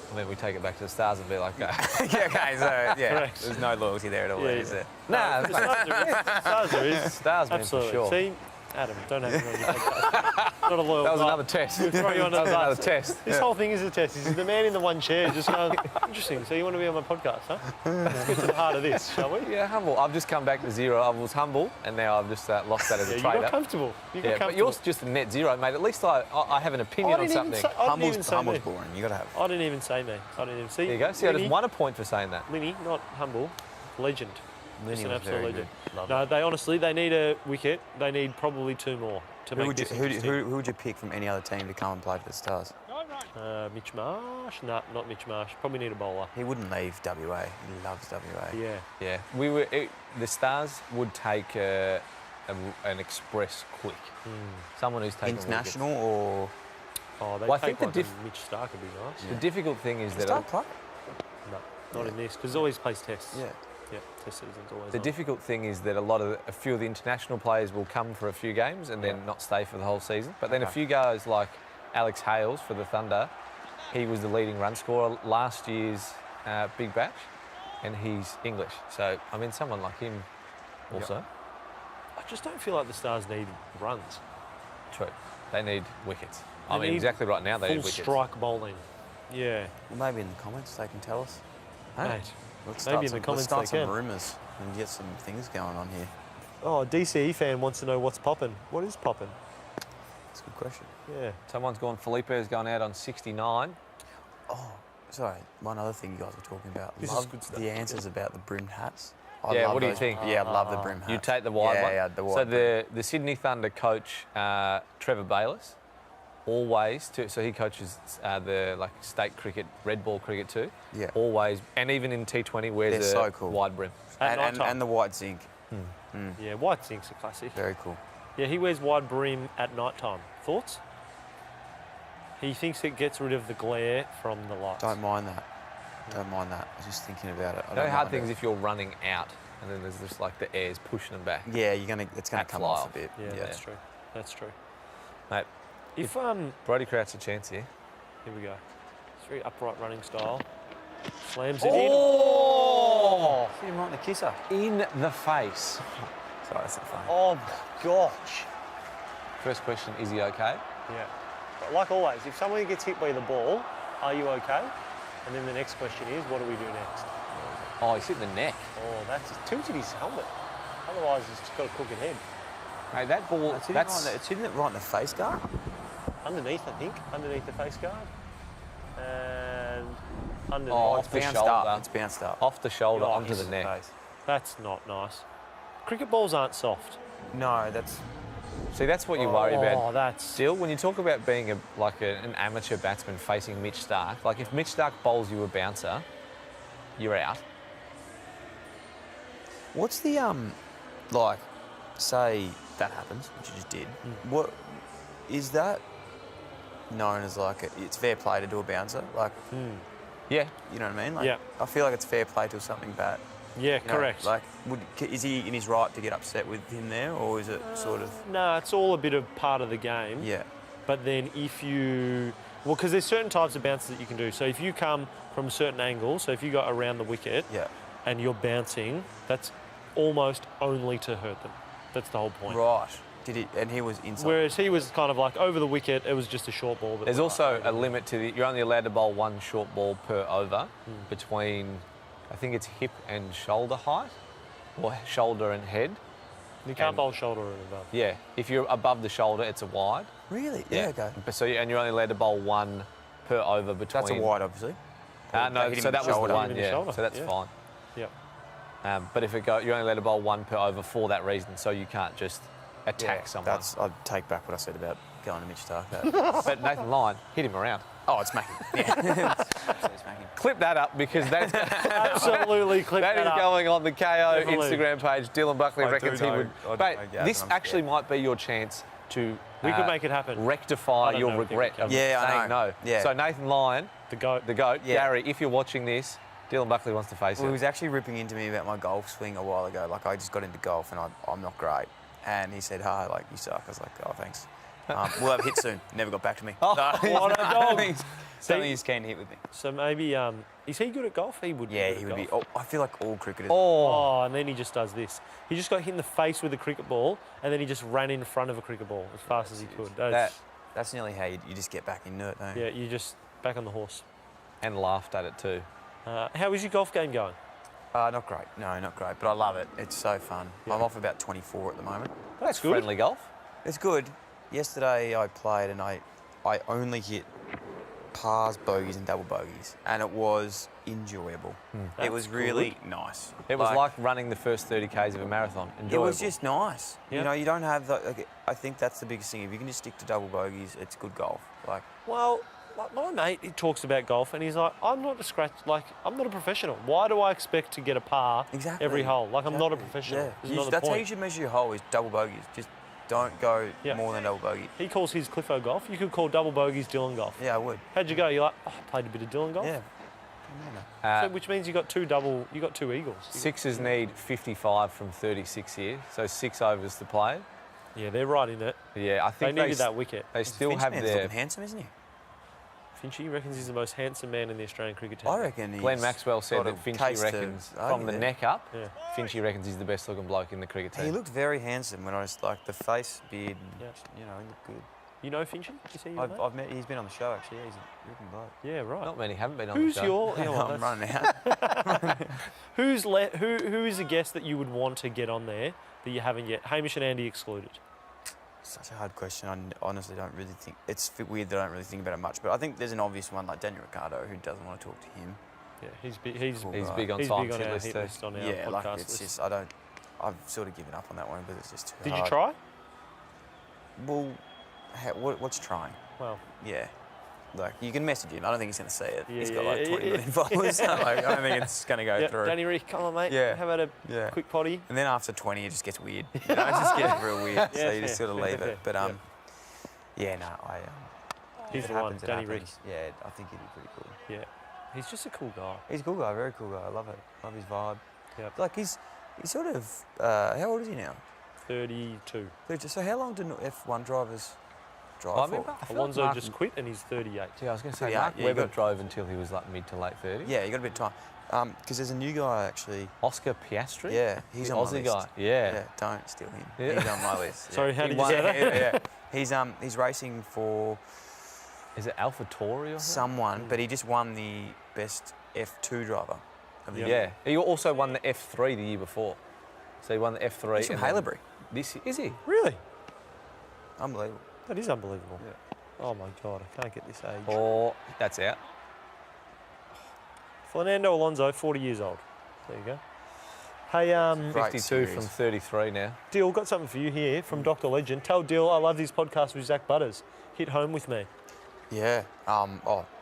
And then we take it back to the Stars and be like, yeah, okay, so Correct. there's no loyalty there at all, is there? Nah, Stars there is. Stars, man, for Absolutely. sure. See, Adam, don't have me on your podcast. Not a loyal That was guy. another test. We'll throw you under That was the another bus. test. This whole thing is a test. He's the man in the one chair just going, interesting, so you want to be on my podcast, huh? Let's get to the heart of this, shall we? Yeah, humble. I've just come back to zero. I was humble, and now I've just lost that as a You trader. got comfortable. You got But comfortable. you're just a net zero, mate. At least I have an opinion on something. Humble's boring. You got to have. I didn't even say me. I didn't even see. There you go. See, I just won a point for saying that. Linny, not humble, legend. Linny Just an was absolute very legend. good. Love No, they honestly, they need a wicket. They need probably 2 more to Who make would, this you, interesting. who would you pick from any other team to come and play for the Stars? Mitch Marsh? No, not Mitch Marsh. Probably need a bowler. He wouldn't leave WA. He loves WA. Yeah. Yeah. The Stars would take an express quick. Someone who's taken International or? Oh, they Well, I take think the like a Mitch Stark would be nice. The difficult thing is that Start play? No, not in this, because always plays tests. Yeah. Yeah, test season's always the on. difficult thing is that a few of the international players will come for a few games and then not stay for the whole season. But then a few guys like Alex Hales for the Thunder, he was the leading run scorer last year's Big Bash, and he's English. So, I mean, someone like him also. I just don't feel like the Stars need runs. True. They need wickets. They I mean, need exactly right now they need full wickets. strike bowling. Yeah. Well, maybe in the comments they can tell us. Mate, Let's maybe start in the comments some they can. rumours and get some things going on here. Oh, a DCE fan wants to know what's popping. What is popping? That's a good question. Yeah. Someone's gone, Felipe's gone out on 69. Oh, sorry. One other thing you guys were talking about. This is Love good stuff. the answers about the brimmed hats. Yeah, love what do you those- think? Yeah, I love the brim hats. You take the wide one? Yeah, the wide So brim. the Sydney Thunder coach, Trevor Bayliss, always, so he coaches the state cricket, red ball cricket too. Yeah. Always, and even in T20 wears They're a so cool. wide brim. And the white zinc. Yeah, white zinc's a classic. Very cool. Yeah, he wears wide brim at night time. Thoughts? He thinks it gets rid of the glare from the lights. Don't mind that. Don't mind that. I was just thinking about it. I The don't hard mind thing is it. if you're running out and then there's just like the air's pushing them back. Yeah, it's gonna come fly off off. a bit. Yeah, that's true. That's true. Mate, If Brody Crouch a chance here. here we go. It's very upright running style. Slams it Oh! See him right in the kisser. In the face. Sorry, that's not funny. Oh, my gosh. First question, is he okay? Yeah. But like always, if someone gets hit by the ball, are you okay? And then the next question is, what do we do next? Oh, he's hit the neck. Oh, that's tilted his helmet. Otherwise, he's just got a crooked head. Mate, that ball, It's hitting it right in the face guard. Underneath, I think. Underneath the face guard. And underneath. Off the bounced shoulder. up. It's bounced up. Off the shoulder, Oh, onto his the neck. Face. That's not nice. Cricket balls aren't soft. No, that's... See, that's what you worry about. Oh, that's... Still, when you talk about being an amateur batsman facing Mitch Starc, like if Mitch Starc bowls you a bouncer, you're out. What's the, like, say that happens, which you just did, what, is that known as, like, it's fair play to do a bouncer? Like, yeah. You know what I mean? Like, yeah. I feel like it's fair play till something bad. Yeah, You know, correct. like, is he in his right to get upset with him there, or is it sort of... No, it's all a bit of part of the game. Yeah. But then if you... Well, because there's certain types of bounces that you can do. So if you come from a certain angle, so if you go around the wicket and you're bouncing, that's almost only to hurt them. That's the whole point. Right. And he was inside. Whereas he was kind of like over the wicket, it was just a short ball. There's also a limit to you're only allowed to bowl one short ball per over between, I think it's hip and shoulder height, or shoulder and head. You can't bowl shoulder and above. Yeah, if you're above the shoulder, it's a wide. Really? Yeah, okay. So, and you're only allowed to bowl one per over between. That's a wide, obviously. No, so that was the one, yeah. So that's fine. Yep. But if you're only allowed to bowl one per over for that reason, so you can't just attack someone. I'd take back what I said about going to Mitch Starc. But Nathan Lyon hit him around. Oh, it's smacking. Yeah. Absolutely smacking. Clip that up because that's absolutely clip that is up. going on the KO Definitely. Instagram page. Dylan Buckley reckons he would. Mate, this I'm actually scared. might be your chance to. We could make it happen. Rectify your regret of saying no. Yeah. So Nathan Lyon, the goat. Yeah. Gary, if you're watching this, Dylan Buckley wants to face Well, it. he was actually ripping into me about my golf swing a while ago. Like, I just got into golf and I'm not great. And he said, hi, like, you suck. I was like, oh, thanks. We'll have a hit soon. Never got back to me. Oh, what a dog. Something he's keen to hit with me. So maybe, is he good at golf? He would be. Yeah, good he at would be. golf. Oh, I feel like all cricketers. Oh, and then he just does this. He just got hit in the face with a cricket ball, and then he just ran in front of a cricket ball as fast as he could. That's nearly how you just get back into it, don't you? Yeah, you just back on the horse. And laughed at it too. How is your golf game going? Not great. No, not great. But I love it. It's so fun. Yeah. I'm off about 24 at the moment. That's good. Friendly golf. It's good. Yesterday I played and I only hit pars, bogeys and double bogeys. And it was enjoyable. It was really nice. It was like running the first 30 Ks of a marathon. Enjoyable. It was just nice. Yeah. You know, you don't have the... Like, I think that's the biggest thing. If you can just stick to double bogeys, it's good golf. Like, Well, like my mate, he talks about golf, and he's like, I'm not a professional. Why do I expect to get a par every hole? Like, I'm not a professional. Yeah. There's not the That's how point. you should measure your hole, is double bogeys. Just don't go more than double bogey. He calls his Cliffo golf. You could call double bogeys Dylan golf. Yeah, I would. How'd you go? You're like, oh, I played a bit of Dylan golf. Yeah. So, which means you got two eagles. Sixers need 55 from 36 here, so 6 overs to play. Yeah, they're right in it. Yeah, I think they needed that wicket. They still have Finchman's their... looking handsome, isn't he? Finchy reckons he's the most handsome man in the Australian cricket team. I reckon he's Glenn Maxwell said got that a Finchy case to reckons from argue the there. neck up, Finchy reckons he's the best looking bloke in the cricket team. He looked very handsome when I was like the face, beard, and, you know, he looked good. You know Finchy? You see your mate? I've met. He's been on the show actually. Yeah, he's a looking bloke. Yeah, right. Not many haven't been on Who's the show. your? I'm running out. Who is a guest that you would want to get on there that you haven't yet? Hamish and Andy excluded. Such a hard question. I honestly don't really think... It's weird that I don't really think about it much, but I think there's an obvious one like Daniel Ricciardo who doesn't want to talk to him. Yeah, he's big on time our list hit too. list on our Yeah, podcast like it's list. just I've sort of given up on that one because it's just too Did hard. you try? Well, what's trying? Well, yeah. Like, you can message him. I don't think he's going to see it. Yeah, He's got yeah, like 20 million yeah. followers. So, like, I don't think it's going to go through. Danny Rick, come on, mate. Yeah. How about a quick potty? And then after 20, it just gets weird. You know, it just gets real weird. So you just sort of leave it. But yeah, no, he's if the it one, happens, it Danny Rick. happens. Yeah, I think he'd be pretty cool. Yeah, he's just a cool guy. He's a cool guy, very cool guy. I love it. Love his vibe. Yeah. Like he's sort of how old is he now? 32. So how long do F1 drivers drive I for? remember, I feel Alonso like just quit and he's 38. Yeah, I was going to say, 38, Mark yeah, Webber drove until he was like mid to late 30s. Yeah, you got a bit of time. Because there's a new guy actually. Oscar Piastri? Yeah, he's the on Aussie my list. guy. Yeah. Don't steal him. Yeah. He's on my list. Sorry, how did you say that? Yeah. He's racing for Is it AlphaTauri or something? someone, but he just won the best F2 driver of the year. Yeah. He also won the F3 the year before. So he won the F3. He's from and then Haileybury. Is he? Really? Unbelievable. That is unbelievable. Yeah. Oh my God, I can't get this age. Or that's out. Fernando Alonso, 40 years old. There you go. Hey, 52 from 33 now. Dill, got something for you here from Dr. Legend. Tell Dill I love this podcast with Zach Butters. Hit home with me. Yeah.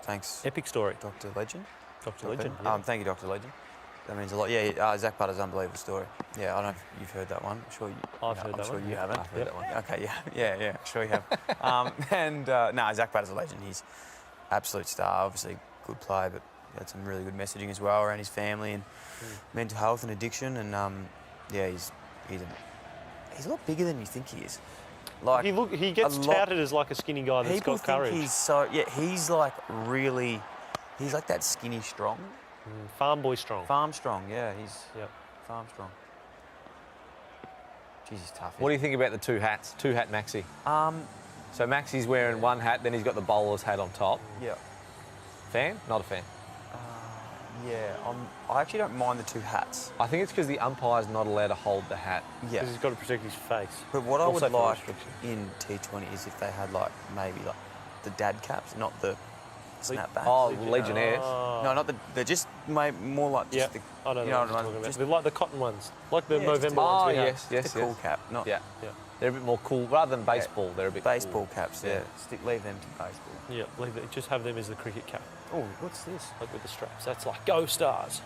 Thanks. Epic story. Dr. Legend. Dr. Legend. Yeah. Thank you, Dr. Legend. That means a lot. Yeah, Zach Butters' unbelievable story. Yeah, I don't know if you've heard that one. I'm sure you. I've heard that I'm sure one. you haven't. I've heard that one. Okay, yeah. Sure you have. No, Zach Butters' a legend. He's absolute star. Obviously, good player, but he had some really good messaging as well around his family and mental health and addiction. And he's a lot bigger than you think he is. Like he gets touted as like a skinny guy that's got courage. He's like that skinny strong. Farm boy strong. Farm strong, yeah. He's farm strong. Jeez, he's tough. What do you think about the two hats? Two hat Maxi. So Maxi's wearing one hat, then he's got the bowler's hat on top. Yeah. Fan? Not a fan. I actually don't mind the two hats. I think it's because the umpire's not allowed to hold the hat. Yeah. Because he's got to protect his face. But what I Also would for like restriction. in T20 is if they had maybe the dad caps, not the snapbacks. Oh, Legionnaires. No, not the. They're just more like just the. I know you know what what I you're mean? talking Just about. They're like the cotton ones, like the Yeah, Movember just a- ones. we have. yes. just a cool cap, not Yeah. They're a bit more cool. Rather than baseball, they're a bit baseball cool. caps. Yeah, leave them to baseball. Yeah, just have them as the cricket cap. Oh, what's this? Like with the straps. That's like Go Stars.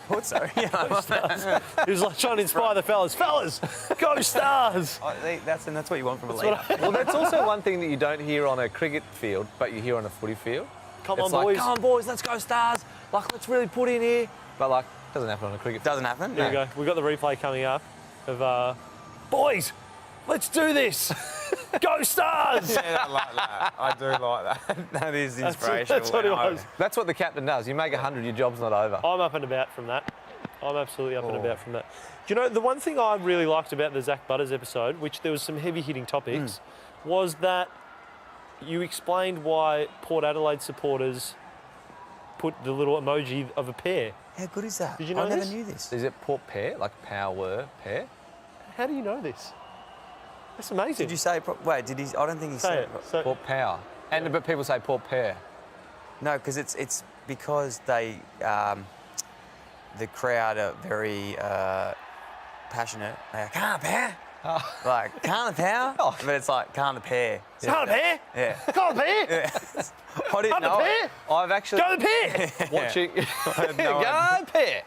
What? Sorry. Go Stars. He was like trying to inspire the fellas. Fellas, Go Stars. That's what you want from a leader. Well, that's also one thing that you don't hear on a cricket field, but you hear on a footy field. Come It's on, boys. Come on, boys, let's go Stars. Like, let's really put in here. But, doesn't happen on a cricket field. Doesn't happen. There we go. We've got the replay coming up of, boys, let's do this. Go Stars. Yeah, I like that. I do like that. That is inspirational. That's what it was. That's what the captain does. You make 100, your job's not over. I'm up and about from that. I'm absolutely up and about from that. Do you know, the one thing I really liked about the Zach Butters episode, which there was some heavy-hitting topics, was that you explained why Port Adelaide supporters put the little emoji of a pear. How good is that? Did you know I never this? knew this. Is it Port Pear? Like power pear? How do you know this? That's amazing. Did you say? Wait, did he? I don't think he Say said it. So, Port Power. But people say Port Pear. No, because it's because they the crowd are very passionate. They're like, can't pair. Like, can't the power? But it's like, can't the pair. Can't the pair? Yeah. Can't the pair? Yeah. I didn't Can't the know pair? it. I've actually... Go the pair! Watching... no Go Pear!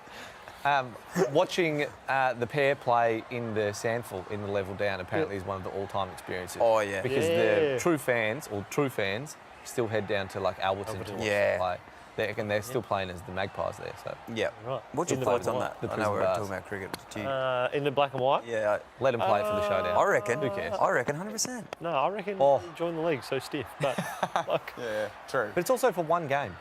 Watching the pair play in the Sandful in the level down apparently is one of the all-time experiences. Oh, yeah. Because the true fans still head down to Alberton to watch them play. They're still playing as the Magpies there. So yeah. Right. What's your thoughts on that? The I know we're prison talking about cricket. Do you... In the black and white? yeah. let them play for the showdown. I reckon. Who cares? I reckon 100%. No, I reckon join the league, so stiff. But, Yeah, true. But it's also for one game.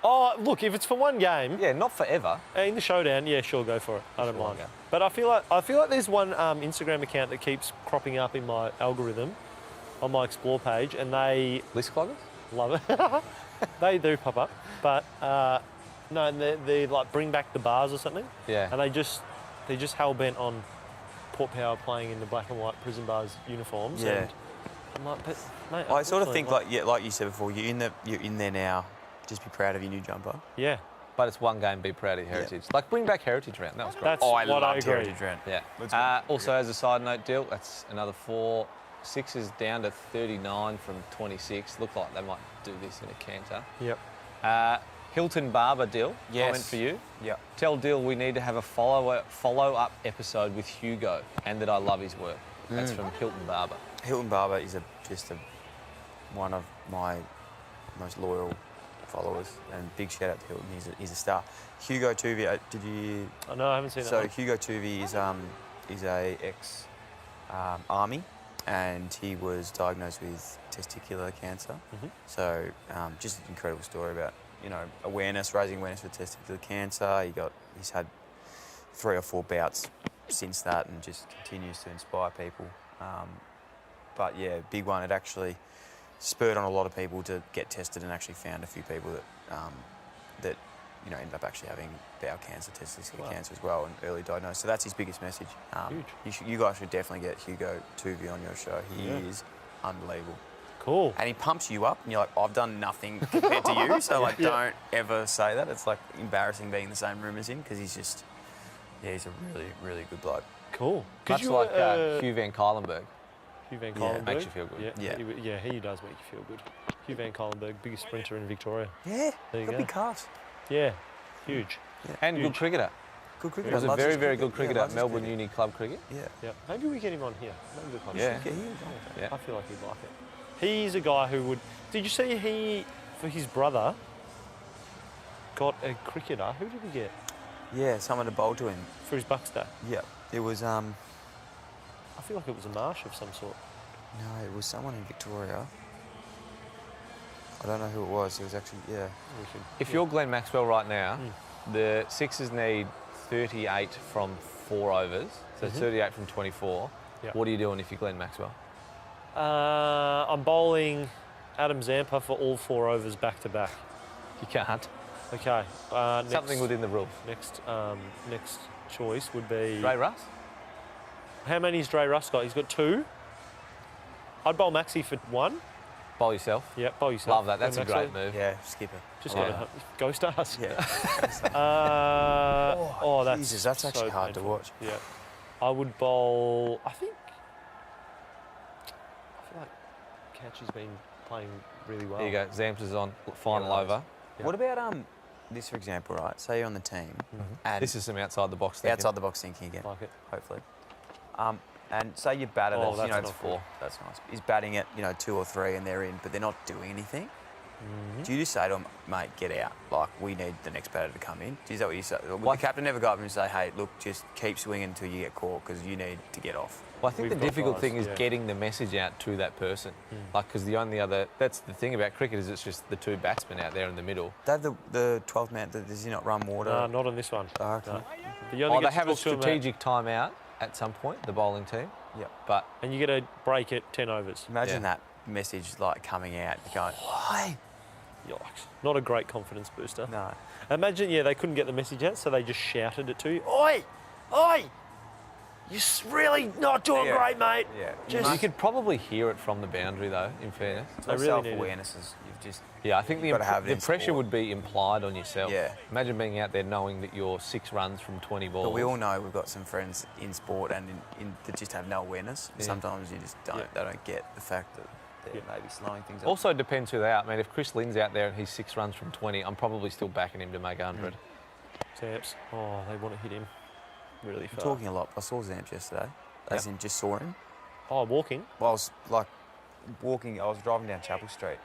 look, if it's for one game... Yeah, not forever. In the showdown, yeah, sure, go for it. I don't mind. go. But I feel like there's one Instagram account that keeps cropping up in my algorithm on my Explore page, and they... List cloggers? Love it. They do pop up. But, no, they bring back the bars or something. Yeah. And they're just hell-bent on Port Power playing in the black and white prison bars uniforms. Yeah. And I'm like, but, mate... I sort of think, unfortunately, like you said before, you're in there now. Just be proud of your new jumper. Yeah. But it's one game, be proud of your heritage. Bring back Heritage Round. That was great. That's I what I loved agree. Heritage Round. Yeah. Also, as a side note, Dill, that's another 4 6s down to 39 from 26. Look like they might do this in a canter. Yep. Hilton Barber, Dill, Yes. comment for you. Yep. Tell Dill we need to have a follow-up episode with Hugo and that I love his work. That's from Hilton Barber. Hilton Barber is one of my most loyal followers, and big shout out to Hilton. He's a star. Hugo Tuvey, did you? I know, I haven't seen that. So one. Hugo Tuvey is a ex army, and he was diagnosed with testicular cancer. So just an incredible story about awareness, raising awareness for testicular cancer. He's had 3 or 4 bouts since that, and just continues to inspire people. But yeah, big one. It actually spurred on a lot of people to get tested, and actually found a few people that ended up actually having bowel cancer, testicular cancer as well, and early diagnosed. So that's his biggest message. You guys should definitely get Hugo Tuvey on your show. He is unbelievable. Cool. And he pumps you up, and you're like, I've done nothing compared to you, so don't ever say that. It's like embarrassing being in the same room as him, because he's a really, really good bloke. Cool. Much like Hugh Van Cuylenberg. Hugh Van Cuylenberg. Makes you feel good. Yeah, he does make you feel good. Hugh Van Cuylenberg, biggest sprinter in Victoria. Yeah, there you go. Big calves. Yeah, huge. And good cricketer. Good cricketer. He was a very, very good cricketer at Melbourne Uni Club Cricket. Yeah. Maybe we get him on here. Yeah. I feel like he'd like it. He's a guy who would... Did you see he, for his brother, got a cricketer? Who did he get? Yeah, someone to bowl to him. For his Bucks Day? Yeah. It was... I feel like it was a marsh of some sort. No, it was someone in Victoria. I don't know who it was. It was actually, If you're Glenn Maxwell right now, the Sixers need 38 from 4 overs, so 38 from 24. What are you doing if you're Glenn Maxwell? I'm bowling Adam Zampa for all 4 overs back to back. You can't. Okay. Something within the rules. Next choice would be... Dre Russ? How many's Dre Russ got? He's got 2. I'd bowl Maxi for 1. Bowl yourself? Yeah, bowl yourself. Love that. That's a great move. Yeah, skip it. Just go Stars. Yeah. That's Jesus, that's actually hard to watch. Yeah. I would bowl... I feel like Catchy's been playing really well. There you go. Zamps is on. Final over. What about this, for example, right? Say you're on the team. And this is some outside the box thinking. Outside the box thinking again. Like it. Hopefully. And say your batter, that's it's 4. That's nice. He's batting at 2 or 3 and they're in, but they're not doing anything. Do you just say to him, mate, get out? Like, we need the next batter to come in. Is that what you say? Would the captain never go up and say, hey, look, just keep swinging until you get caught because you need to get off? Well, I think the difficult thing is getting the message out to that person. Like, because the only other... That's the thing about cricket is it's just the 2 batsmen out there in the middle. They have the 12th man. Does he not run water? No, not on this one. Oh, okay. No. They have a strategic timeout at some point, the bowling team. Yeah. And you get a break at 10 overs. Imagine that message, like, coming out. You're going, why? Yikes. Not a great confidence booster. No. Imagine, they couldn't get the message out, so they just shouted it to you. Oi! Oi! You're really not doing great, mate. Yeah. You could probably hear it from the boundary, though, in fairness. Self-awareness is... I think the pressure sport. would be implied on yourself. Yeah. Imagine being out there knowing that you're 6 runs from 20 balls. But we all know we've got some friends in sport and that just have no awareness. Yeah. Sometimes you just don't. They don't get the fact that they're maybe slowing things up. Also depends who they are. I mean, if Chris Lynn's out there and he's 6 runs from 20, I'm probably still backing him to make 100. Zamps. Oh, they want to hit him really far. I'm talking a lot. I saw Zamps yesterday. As in, just saw him. Oh, walking? Well, I was walking. I was driving down Chapel Street.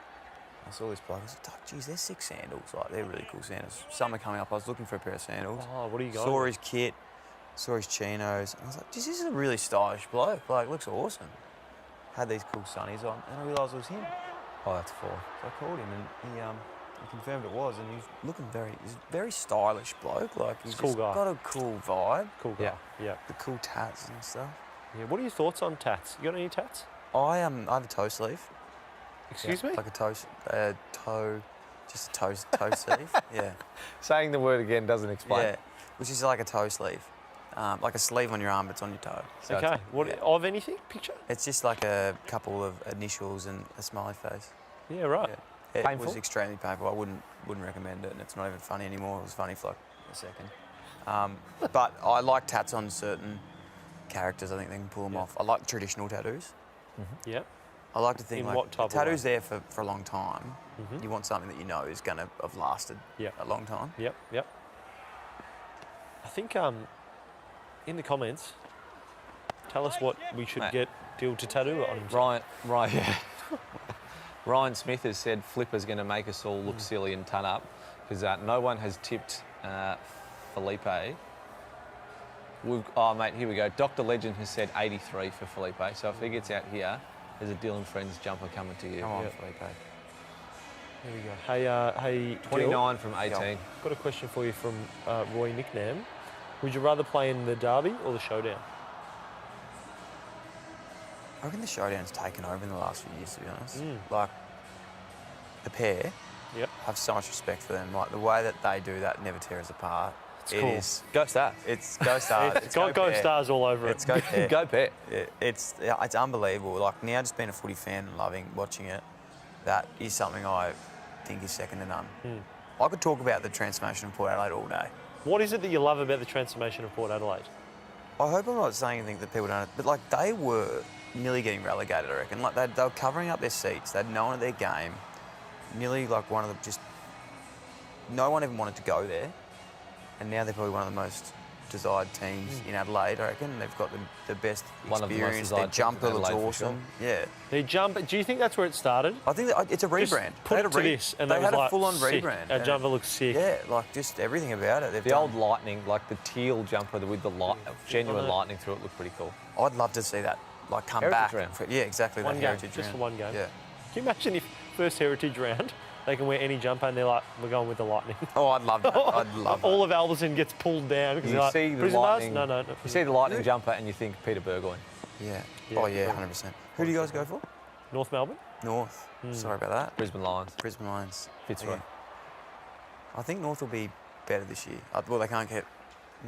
I saw this bloke. I was like, geez, they're 6 sandals. Like, they're really cool sandals. Summer coming up. I was looking for a pair of sandals. Oh, what are you going? Saw his kit. Saw his chinos. And I was like, geez, this is a really stylish bloke. Like, looks awesome. Had these cool sunnies on, and I realised it was him. Oh, that's 4. So I called him, and he confirmed it was, and he's looking he's a very stylish bloke. Like, he's cool guy. got a cool vibe. Cool guy. Yeah. The cool tats and stuff. Yeah. What are your thoughts on tats? You got any tats? I have a toe sleeve. Excuse me? Like a toe, just a toe sleeve. Yeah. Saying the word again doesn't explain. Yeah, which is like a toe sleeve, like a sleeve on your arm, but it's on your toe. So okay. Of anything? Picture? It's just like a couple of initials and a smiley face. Yeah, right. Yeah. It Painful? was extremely painful. I wouldn't recommend it, and it's not even funny anymore. It was funny for like a second. But I like tats on certain characters. I think they can pull them off. I like traditional tattoos. Yeah. I like to think In like what type of tattoos way? there for a long time. You want something that you know is going to have lasted a long time. Yep. I think in the comments, tell us what we should get Dill to tattoo on himself. Right, yeah. Ryan Smith has said Flipper's going to make us all look silly and ton up because no one has tipped Felipe. Mate, here we go. Dr. Legend has said 83 for Felipe. So if he gets out here, there's a Dylan Friends jumper coming to you. Come on, Felipe. Here we go. Hey, 29 from 18. Gil, got a question for you from Roy Nicknam. Would you rather play in the derby or the showdown? I reckon the showdown's taken over in the last few years, to be honest. Like, the pair, have so much respect for them. Like, the way that they do that never tear us apart. It's cool. Go Stars. It's Go Stars. It's got Go Stars all over it. It's Go Pair. Go Pair. It's unbelievable. Like, now just being a footy fan and loving watching it, that is something I think is second to none. I could talk about the transformation of Port Adelaide all day. What is it that you love about the transformation of Port Adelaide? I hope I'm not saying anything that people don't, but like they were nearly getting relegated, I reckon. Like they were covering up their seats. They'd known at their game. Nearly like one of them just... No one even wanted to go there. And now they're probably one of the most desired teams in Adelaide, I reckon. They've got the best One of the most experience. desired Their jumper teams in looks Adelaide, for awesome. sure. Yeah. Their jumper, do you think that's where it started? I think that it's a rebrand. Just put it to this and they that had was a like full-on sick. rebrand. Our jumper looks sick. Yeah, like just everything about it. They've The done. old lightning, like the teal jumper with the light, genuine on it. lightning through it, looked pretty cool. I'd love to see that like come Heritage back. round. Yeah, exactly. One that game, heritage just round. for one game. Yeah. Can you imagine if first heritage round, they can wear any jumper and they're like, we're going with the lightning. Oh, I'd love that. I'd love that. All of Alderson gets pulled down because You they're like, see the prison bars? lightning. No. You see the lightning jumper and you think Peter Burgoyne. Yeah. Yeah, Oh yeah, yeah. 100%. Who do you guys go for? North Melbourne? North. Sorry about that. Brisbane Lions. Brisbane Lions. Fitzroy. Yeah. I think North will be better this year. Well, they can't get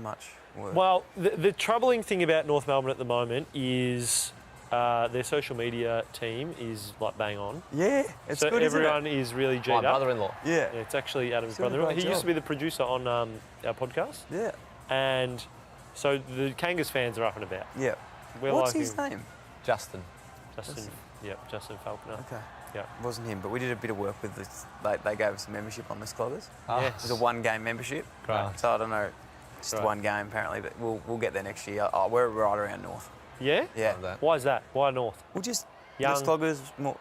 much worse. Well, the troubling thing about North Melbourne at the moment is their social media team is like bang on. Yeah, it's so good, everyone isn't it? is really G'd My up. brother-in-law. Yeah. It's actually Adam's He's doing a brother-in-law. great He used job. to be the producer on our podcast. Yeah. And so the Kangas fans are up and about. Yeah. We're What's like his name? Justin. Justin Falconer. Okay. Yeah. It wasn't him, but we did a bit of work with this. They gave us a membership on this Cloggers. Yes. It was a one-game membership. Great. So I don't know, just Great. one game apparently, but we'll get there next year. Oh, we're right around North. Yeah? Yeah. Love that. Why is that? Why North? We'll just Young. This Cloggers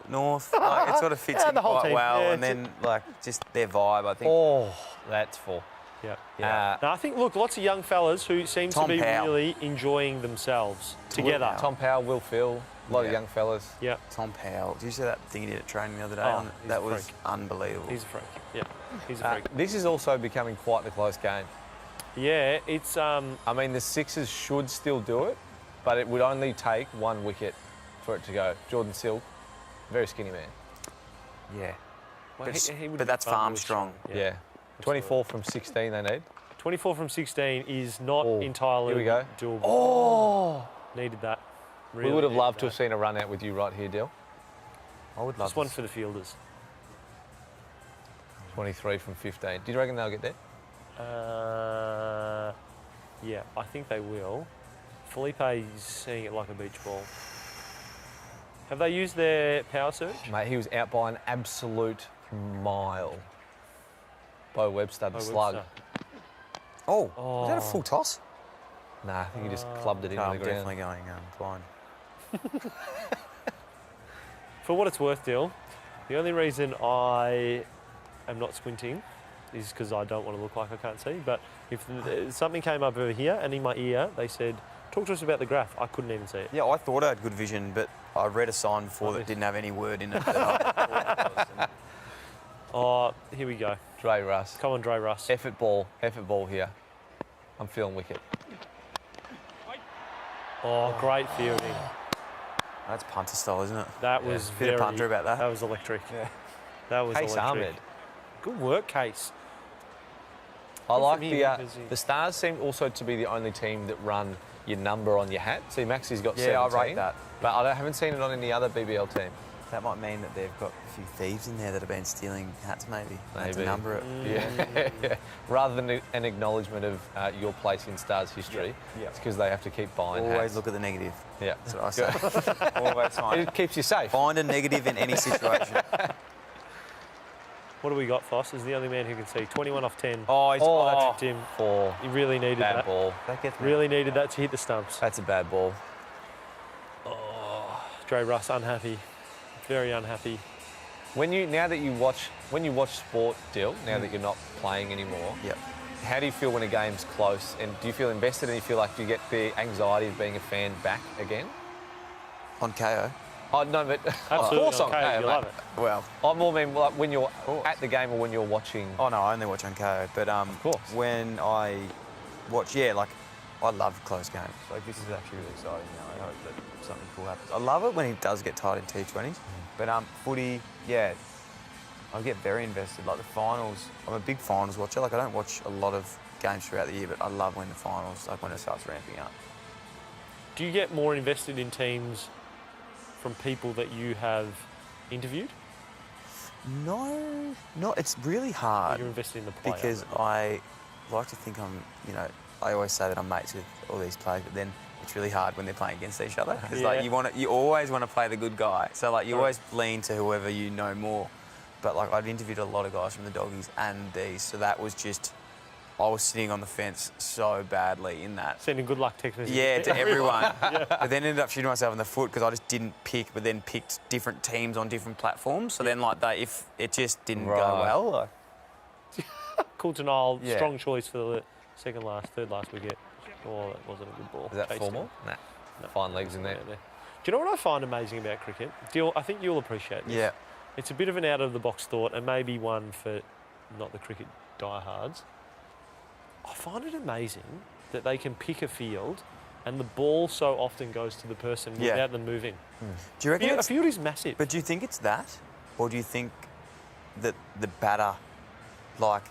North. Like, it sort of fits Yeah, in the whole quite team. well, Yeah, and then like just their vibe. I think. Oh, that's full. Yeah. Yeah. No, I think, look, lots of young fellas who seem Tom to be Powell. really enjoying themselves together. Powell. Tom Powell, Will Phil, a lot of young fellas. Yeah. Tom Powell. Did you see that thing he did at training the other day? Oh, he's that a was freak. unbelievable. He's a freak. Yeah. He's a freak. This is also becoming quite the close game. Yeah, it's I mean, the Sixers should still do it, but it would only take one wicket for it to go. Jordan Silk, very skinny man. Yeah. well, But, he would but be that's fun farm with strong. Yeah. 24 from 16 they need. 24 from 16 is not Oh, entirely here we go. doable. Oh! Needed that. We Really would have needed loved to that. have seen a run out with you right here, Dill. I would love Just one this. for the fielders. 23 from 15. Do you reckon they'll get there? Yeah, I think they will. Felipe's seeing it like a beach ball. Have they used their power surge? Mate, he was out by an absolute mile. Bo Webster, the Bo slug. Webster. Oh, was that a full toss? Nah, I think he just clubbed it into I'm the ground. definitely going blind. For what it's worth, Dill, the only reason I am not squinting is because I don't want to look like I can't see. But if something came up over here and in my ear, they said, talk to us about the graph. I couldn't even see it. Yeah, I thought I had good vision, but I read a sign before that didn't have any word in it. That I thought it was. Oh, here we go. Dre Russ. Come on, Dre Russ. Effort ball here. I'm feeling wicket. Oh, great fielding. That's punter style, isn't it? That was Bit very... of punter about that. That was electric. Yeah. That was Case electric. Ahmed. Good work, Case. I like from him, the Stars seem also to be the only team that run your number on your hat. See, Maxie's got Yeah, I 17. rate that. But I haven't seen it on any other BBL team. That might mean that they've got a few thieves in there that have been stealing hats, maybe. They have to Maybe. number it. Yeah. Rather than an acknowledgement of your place in Stars history, Yeah. it's because they have to keep buying Always hats. look at the negative. Yeah. That's what I say. Always find It keeps you safe. Find a negative in any situation. What do we got, Foss? Is the only man who can see. 21 off 10. Oh, he's that's Tim. 4. He really needed Bad that. ball. That gets me. Really needed that to hit the stumps. That's a bad ball. Dre Russ unhappy. Very unhappy. Now that you watch sport, Dill, now that you're not playing anymore, Yep. how do you feel when a game's close? And do you feel invested and you feel like you get the anxiety of being a fan back again? On KO. Oh, no, but of course on KO, you love it. Well, I more mean like when you're at the game or when you're watching. Oh no, I only watch on KO. But of course, when I watch, like I love close games. Like this is actually really exciting. You know, I hope that something cool happens. I love it when he does get tied in T20s. But footy, I get very invested. Like the finals, I'm a big finals watcher. Like I don't watch a lot of games throughout the year, but I love when the finals, like when it starts ramping up. Do you get more invested in teams from people that you have interviewed? No, it's really hard. You're invested in the player. Because I like to think I'm, I always say that I'm mates with all these players, but then it's really hard when they're playing against each other. Because you always want to play the good guy. So like you always lean to whoever you know more. But like I've interviewed a lot of guys from the Doggies and these, so that was just, I was sitting on the fence so badly in that. Sending good luck text messages. Yeah, to everyone. But then ended up shooting myself in the foot because I just didn't pick, but then picked different teams on different platforms. So then if it just didn't go well. Cool to know. Strong choice for the third last wicket. Oh, that wasn't a good ball. Is that formal? Nah. Fine legs in there. Do you know what I find amazing about cricket? I think you'll appreciate this. Yeah. It's a bit of an out-of-the-box thought and maybe one for not the cricket diehards. I find it amazing that they can pick a field and the ball so often goes to the person without them moving. Do you reckon a field is massive. But do you think it's that? Or do you think that the batter, like,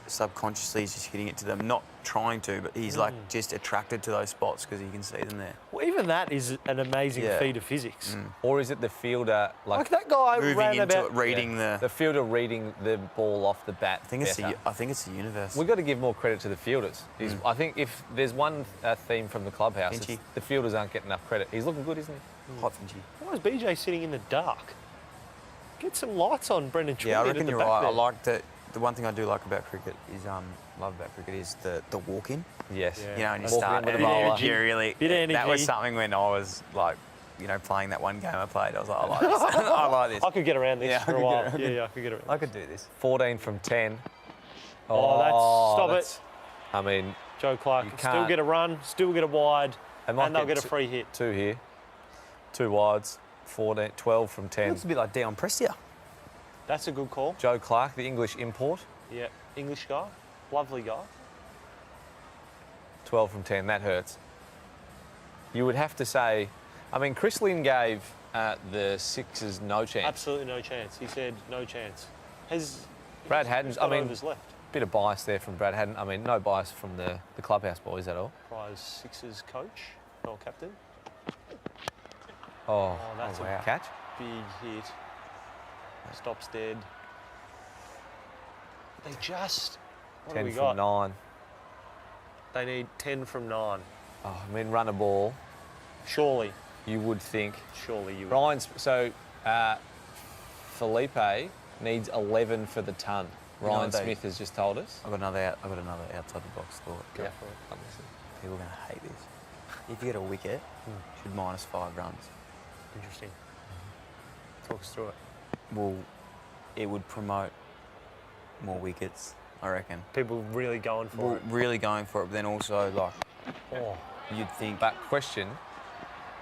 subconsciously is just hitting it to them, not trying to, but he's like just attracted to those spots because he can see them there? Well, even that is an amazing feat of physics. Or is it the fielder like that guy moving ran into about it, reading the fielder reading the ball off the bat? I think it's the universe. We've got to give more credit to the fielders. I think if there's one theme from the clubhouse, it's the fielders aren't getting enough credit. He's looking good, isn't he? Hot Finchy. Why is BJ sitting in the dark? Get some lights on, Brendan. Yeah, I reckon you're right. I like that. The one thing I do like about cricket is love about cricket is the walk-in. Yes. You know, and you start and you really. That was something when I was like, playing that one game I played. I was like, I like this. I like this. I could get around this for a while. I could get around. I could do this. 14 from 10. Stop it. I mean, Joe Clark can still get a run, still get a wide, and they'll get a free hit. 2 here, 2 wides, 12 from 10. Looks a bit like Dion Prestia. That's a good call. Joe Clark, the English import. Yeah, English guy, lovely guy. 12 from 10, that hurts. You would have to say, I mean, Chris Lynn gave the Sixers no chance. Absolutely no chance. He said no chance. Brad Haddon, I mean, left. Bit of bias there from Brad Haddon. I mean, no bias from the clubhouse boys at all. Prize Sixers coach, or captain. Oh, that's a catch. Big hit. Stops dead. They just... 10 from 9. They need 10 from 9. Oh, I mean, run a ball. Surely. You would think. Surely you would. Ryan's... So, Felipe needs 11 for the ton. Ryan Smith has just told us. I've got another outside the box thought. Go for it. People are going to hate this. If you get a wicket, you should -5 runs. Interesting. Talk us through it. Well, it would promote more wickets, I reckon. People really going for it. Really going for it, but then also, like, you'd think... But question,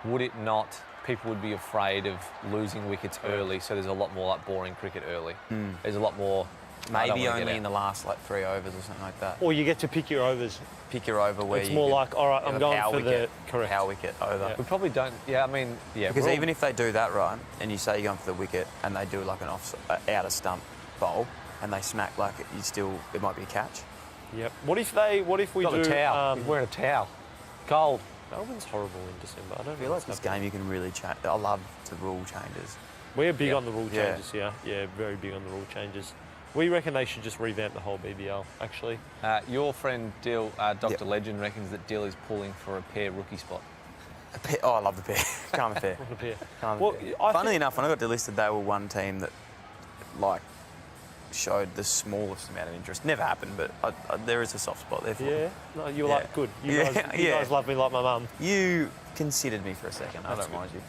would it not... People would be afraid of losing wickets early, so there's a lot more, like, boring cricket early. There's a lot more... Maybe only in the last, 3 overs or something like that. Or you get to pick your overs. Pick your over where it's more like, all right, I'm going for the correct power wicket over. Yeah. We probably don't. Yeah, I mean, yeah. Because even if they do that right, and you say you're going for the wicket, and they do like an out of stump bowl, and they smack it might be a catch. Yep. What if we do? A towel. He's wearing a towel. Cold. Melbourne's horrible in December. I don't feel like this game you can really change. I love the rule changes. We're big on the rule changes here. Yeah, very big on the rule changes. We reckon they should just revamp the whole BBL, actually. Your friend Dill, Dr. Legend, reckons that Dill is pulling for a pair rookie spot. A pair? Oh, I love the pair. Calm affair. A pair. Funnily enough, when I got delisted, they were one team that, showed the smallest amount of interest. Never happened, but there is a soft spot there for them. No, you're like, good. You guys love me like my mum. You considered me for a second. I don't mind you.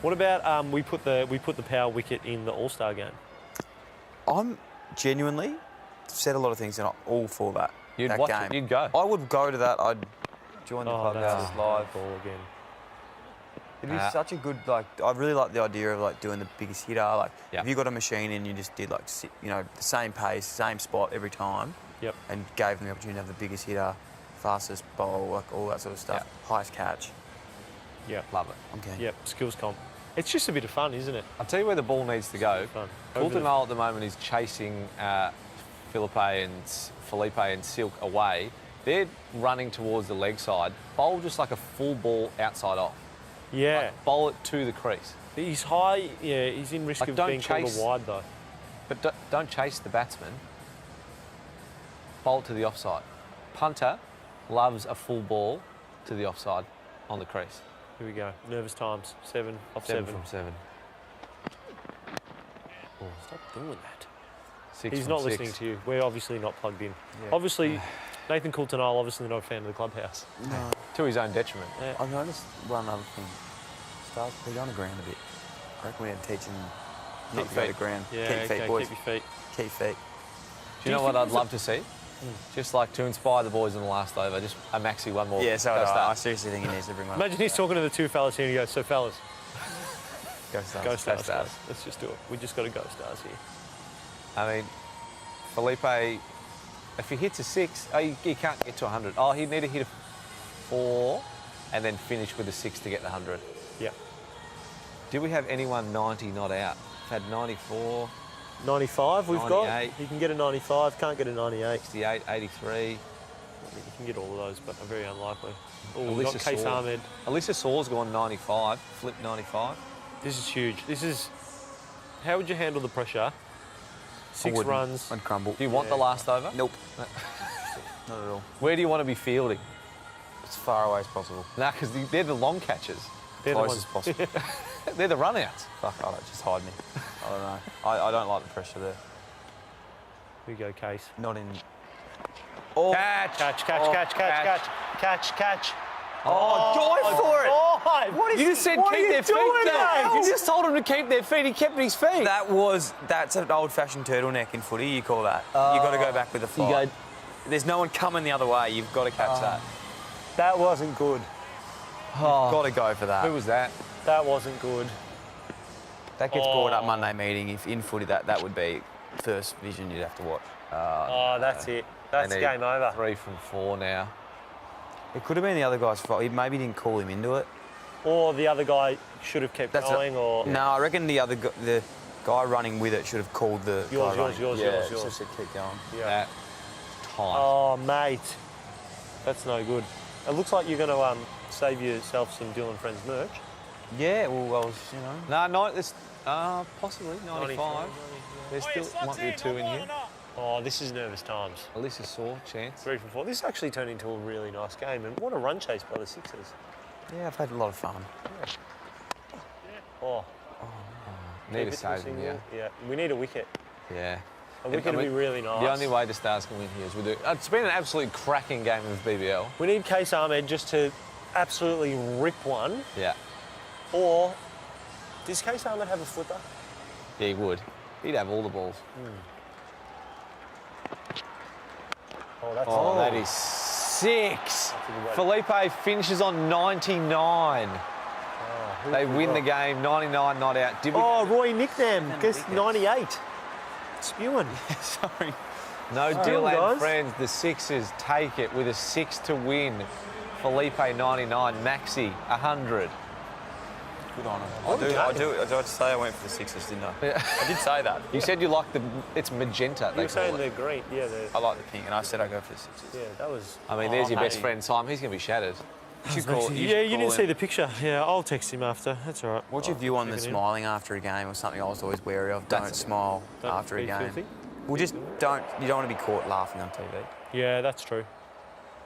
What about we put the power wicket in the All-Star game? I'm genuinely said a lot of things and I'm all for that. You'd that watch game. it. You'd go. I would go to that. I'd join the Clubhouse live. Ball again. It'd be such a good, like, I really like the idea of, like, doing the biggest hitter. Like, if you got a machine and you just did, like, you know, the same pace, same spot every time, and gave them the opportunity to have the biggest hitter, fastest bowl, like, all that sort of stuff, highest catch. Yeah. Love it. I'm keen. Yep, skills comp. It's just a bit of fun, isn't it? I'll tell you where the ball needs to go. Coulter-Nile at the moment is chasing Felipe and Silk away. They're running towards the leg side. Bowl just like a full ball outside off. Yeah. Like, bowl it to the crease. He's high, yeah, he's in risk of being called a wide, though. But don't chase the batsman. Bowl it to the offside. Punter loves a full ball to the offside on the crease. Here we go. Nervous times. 7 off 7. 7 from 7. Oh, stop doing that. 6 He's from not 6. listening to you. We're obviously not plugged in. Yeah. Obviously, Nathan Coulter-Nile, obviously not a fan of the Clubhouse. No. To his own detriment. Yeah. I noticed one other thing. Stars, they go on the ground a bit. I reckon we had to teach them not to go to the ground. Yeah, keep feet, boys. Keep your feet. Keep feet. Do you know what I'd love to see? Just like to inspire the boys in the last over, just a maxi one more. Yeah, so Go I Stars. seriously think he needs to bring one. Imagine he's talking to the two fellas here and he goes, so fellas, Go Stars. go Stars. Go Stars. Let's just do it. We just got to go Stars here. I mean, Felipe, if he hits a 6, he can't get to 100. Oh, he'd need to hit a 4 and then finish with a 6 to get the 100. Yeah. Did we have anyone 90 not out? We've had 94, 95 we've 98. got. You can get a 95, can't get a 98. 68, 83. You can get all of those, but very unlikely. Oh, Alyssa we've got Case Saw. Ahmed. Alyssa Saw's gone 95, flipped 95. This is huge. This is... How would you handle the pressure? 6 runs. I'd crumble. Do you want the last over? Nope. Not at all. Where do you want to be fielding? As far away as possible. Nah, because they're the long catches. They're the Close ones. as possible. They're the run-outs. Fuck, I don't, just hide me. I don't know. I don't like the pressure there. Here we go, Case. Not in... Oh. Catch. Oh, go for it! What is You just said what keep are you their feet doing, down. mate? You just told him to keep their feet. He kept his feet. That's an old-fashioned turtleneck in footy, you call that. You've got to go back with the flight. There's no one coming the other way. You've got to catch that. That wasn't good. You've got to go for that. Who was that? That wasn't good. That gets brought up Monday meeting. If in footy, that would be first vision you'd have to watch. Oh, that's it. That's They need game over. 3 from 4 now. It could have been the other guy's fault. He maybe didn't call him into it. Or the other guy should have kept going, or... No, I reckon the guy running with it should have called the guy running. Yours. Should have said keep going. Yeah. That tight. Oh, mate. That's no good. It looks like you're going to save yourself some Dylan Friends merch. Yeah, well, I was, you know. No, it's possibly 95. There still might be a 2 in here. Oh, this is nervous times. Alyssa Saw, chance. 3 from 4. This actually turned into a really nice game, and what a run chase by the Sixers. Yeah, I've had a lot of fun. Oh. Need to save him, yeah. Yeah, we need a wicket. Yeah. A wicket would be really nice. The only way the Stars can win here is with it. It's been an absolute cracking game of BBL. We need Case Ahmed just to absolutely rip one. Yeah. Or, does Case Ahmed have a flipper? Yeah, he would. He'd have all the balls. Oh, that is 6. Felipe finishes on 99. They win the game, 99 not out. Roy nickname, guess 98. Spewing. Sorry. No Sorry, deal, and guys. friends. The Sixers take it with a 6 to win. Felipe 99, Maxi 100. Good on him. I did say I went for the Sixers, didn't I? Yeah. I did say that. You said you like it's magenta. You were saying they're green, yeah. I like the pink, and I said I go for the Sixers. Yeah, that was... I mean, there's your best friend, Simon. He's going to be shattered. You didn't see the picture. Yeah, I'll text him after. That's all right. What's your view on the smiling after a game or something I was always wary of? Don't smile after a game. Filthy? Well, just don't. You don't want to be caught laughing on TV. Yeah, that's true.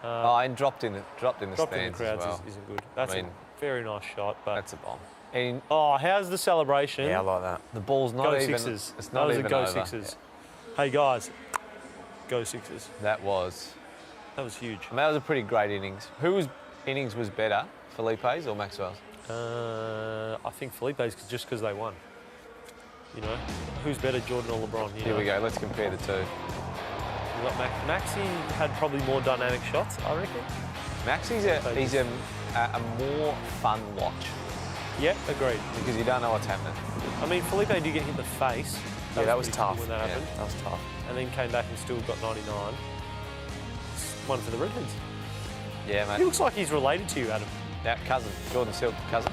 And dropped in the Dropped in the stands crowds as well. isn't good. That's I mean, a very nice shot, but... That's a bomb. And how's the celebration? Yeah, I like that. The ball's not go even... Sixers. It's not even go over. Sixers. Hey, guys. Go Sixers. That was huge. I mean, that was a pretty great innings. Whose innings was better, Felipe's or Maxwell's? I think Felipe's just because they won. You know, who's better, Jordan or LeBron? Here we go. Let's compare the two. We got Maxi had probably more dynamic shots, I reckon. Maxi's he's a more fun watch. Yeah, agreed. Because you don't know what's happening. I mean, Felipe did get hit in the face. Yeah, that was pretty tough. cool when that happened. That was tough. And then came back and still got 99. One for the Redheads. Yeah, mate. He looks like he's related to you, Adam. Yeah, cousin. Jordan Silk, cousin.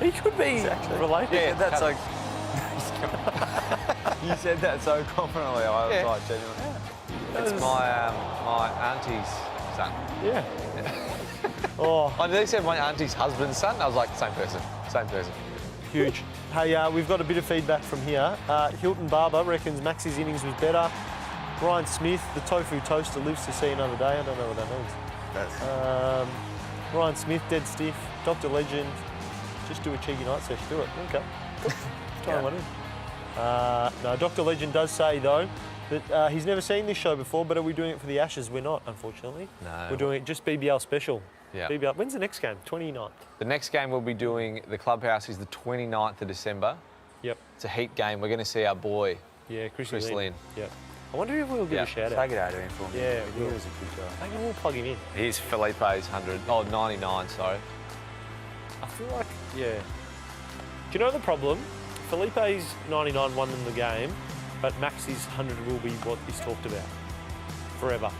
He could be related. Yeah, that's cousin. like. You said that so confidently. I was Yeah. like, genuinely. It's my auntie's son. Yeah. Oh. I nearly said my auntie's husband's son. I was like, same person. Same person. Huge. Hey, we've got a bit of feedback from here. Hilton Barber reckons Max's innings was better. Ryan Smith, the tofu toaster, lives to see another day. I don't know what that means. Ryan Smith, dead stiff. Dr. Legend, just do a cheeky night session. Do it. Okay. Cool. Try one in. No, Dr. Legend does say, though, that he's never seen this show before, but are we doing it for the Ashes? We're not, unfortunately. No. We're doing it just BBL special. Yeah. BBL. When's the next game? 29th. The next game we'll be doing, the Clubhouse, is the 29th of December. Yep. It's a heat game. We're going to see our boy, Yeah, Chris Lynn. Lynn. Yep. I wonder if we'll give a shout out. Take it out of him for me. Yeah, he we'll. was a good guy. I think we'll plug him in. Here's Felipe's 100. Oh, 99, sorry. I feel like, yeah. Do you know the problem? Felipe's 99 won them the game, but Max's 100 will be what is talked about forever.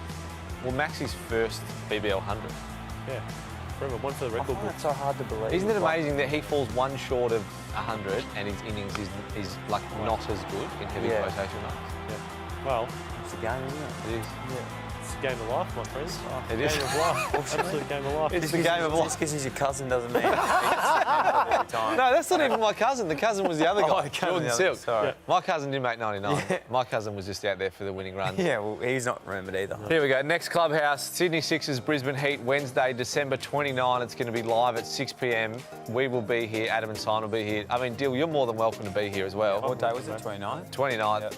Well, Max's first BBL 100. Yeah, forever. One for the record book. That's so hard to believe. Isn't it amazing that he falls one short of 100 and his innings is like not as good in heavy quotation marks? Yeah. Well, It's a game, isn't it? It is. yeah. It's a game of life, my friends. It is. Game of life. Absolute game of life. It's the game of life. Just because he's your cousin doesn't mean. No, No, that's not even my cousin. The cousin was the other guy, Oh, the cousin, Jordan the other- Silk. sorry. Yeah. My cousin didn't make 99. My cousin was just out there for the winning run. Yeah, well, he's not remembered either. Here we go. Next Clubhouse, Sydney Sixers, Brisbane Heat, Wednesday, December 29. It's going to be live at 6 p.m. We will be here. Adam and Symon will be here. I mean, Dill, you're more than welcome to be here as well. What day was it? 29th? 29th. Yep.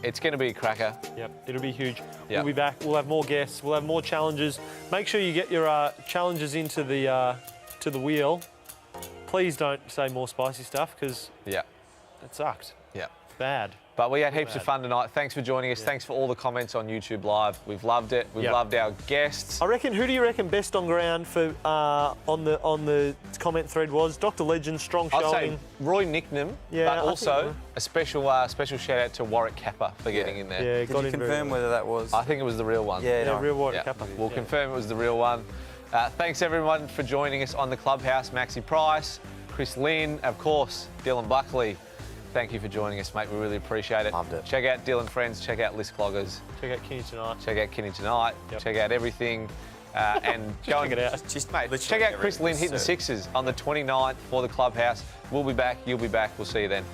It's going to be a cracker. Yep, it'll be huge. Yep. We'll be back. We'll have more guests. We'll have more challenges. Make sure you get your challenges into the wheel. Please don't say more spicy stuff because Yeah. it sucked. Yeah. Bad. But we had heaps of fun tonight. Thanks for joining us. Thanks for all the comments on YouTube Live. We've loved it. We've loved our guests. I reckon. Who do you reckon best on ground for on the comment thread was? Dr. Legend, strong I'd showing. say Roy Nicknam, Yeah, but I think also so. a special shout out to Warwick Kappa for getting in there. Yeah, Did got you in very confirm well. whether that was? I think it was the real one. Yeah, Yeah, no. real Warwick Yeah. Kappa. We'll Yeah. confirm it was the real one. Thanks everyone for joining us on the Clubhouse. Maxi Price, Chris Lynn, of course, Dylan Buckley. Thank you for joining us, mate. We really appreciate it. Loved it. Check out Dylan Friends. Check out List Cloggers. Check out Kenny tonight. Check out Kenny tonight. Yep. Check out everything. And go check and it out. Just mate, literally check out Chris everything. Lynn hitting So- sixes on the 29th for the Clubhouse. We'll be back. You'll be back. We'll see you then.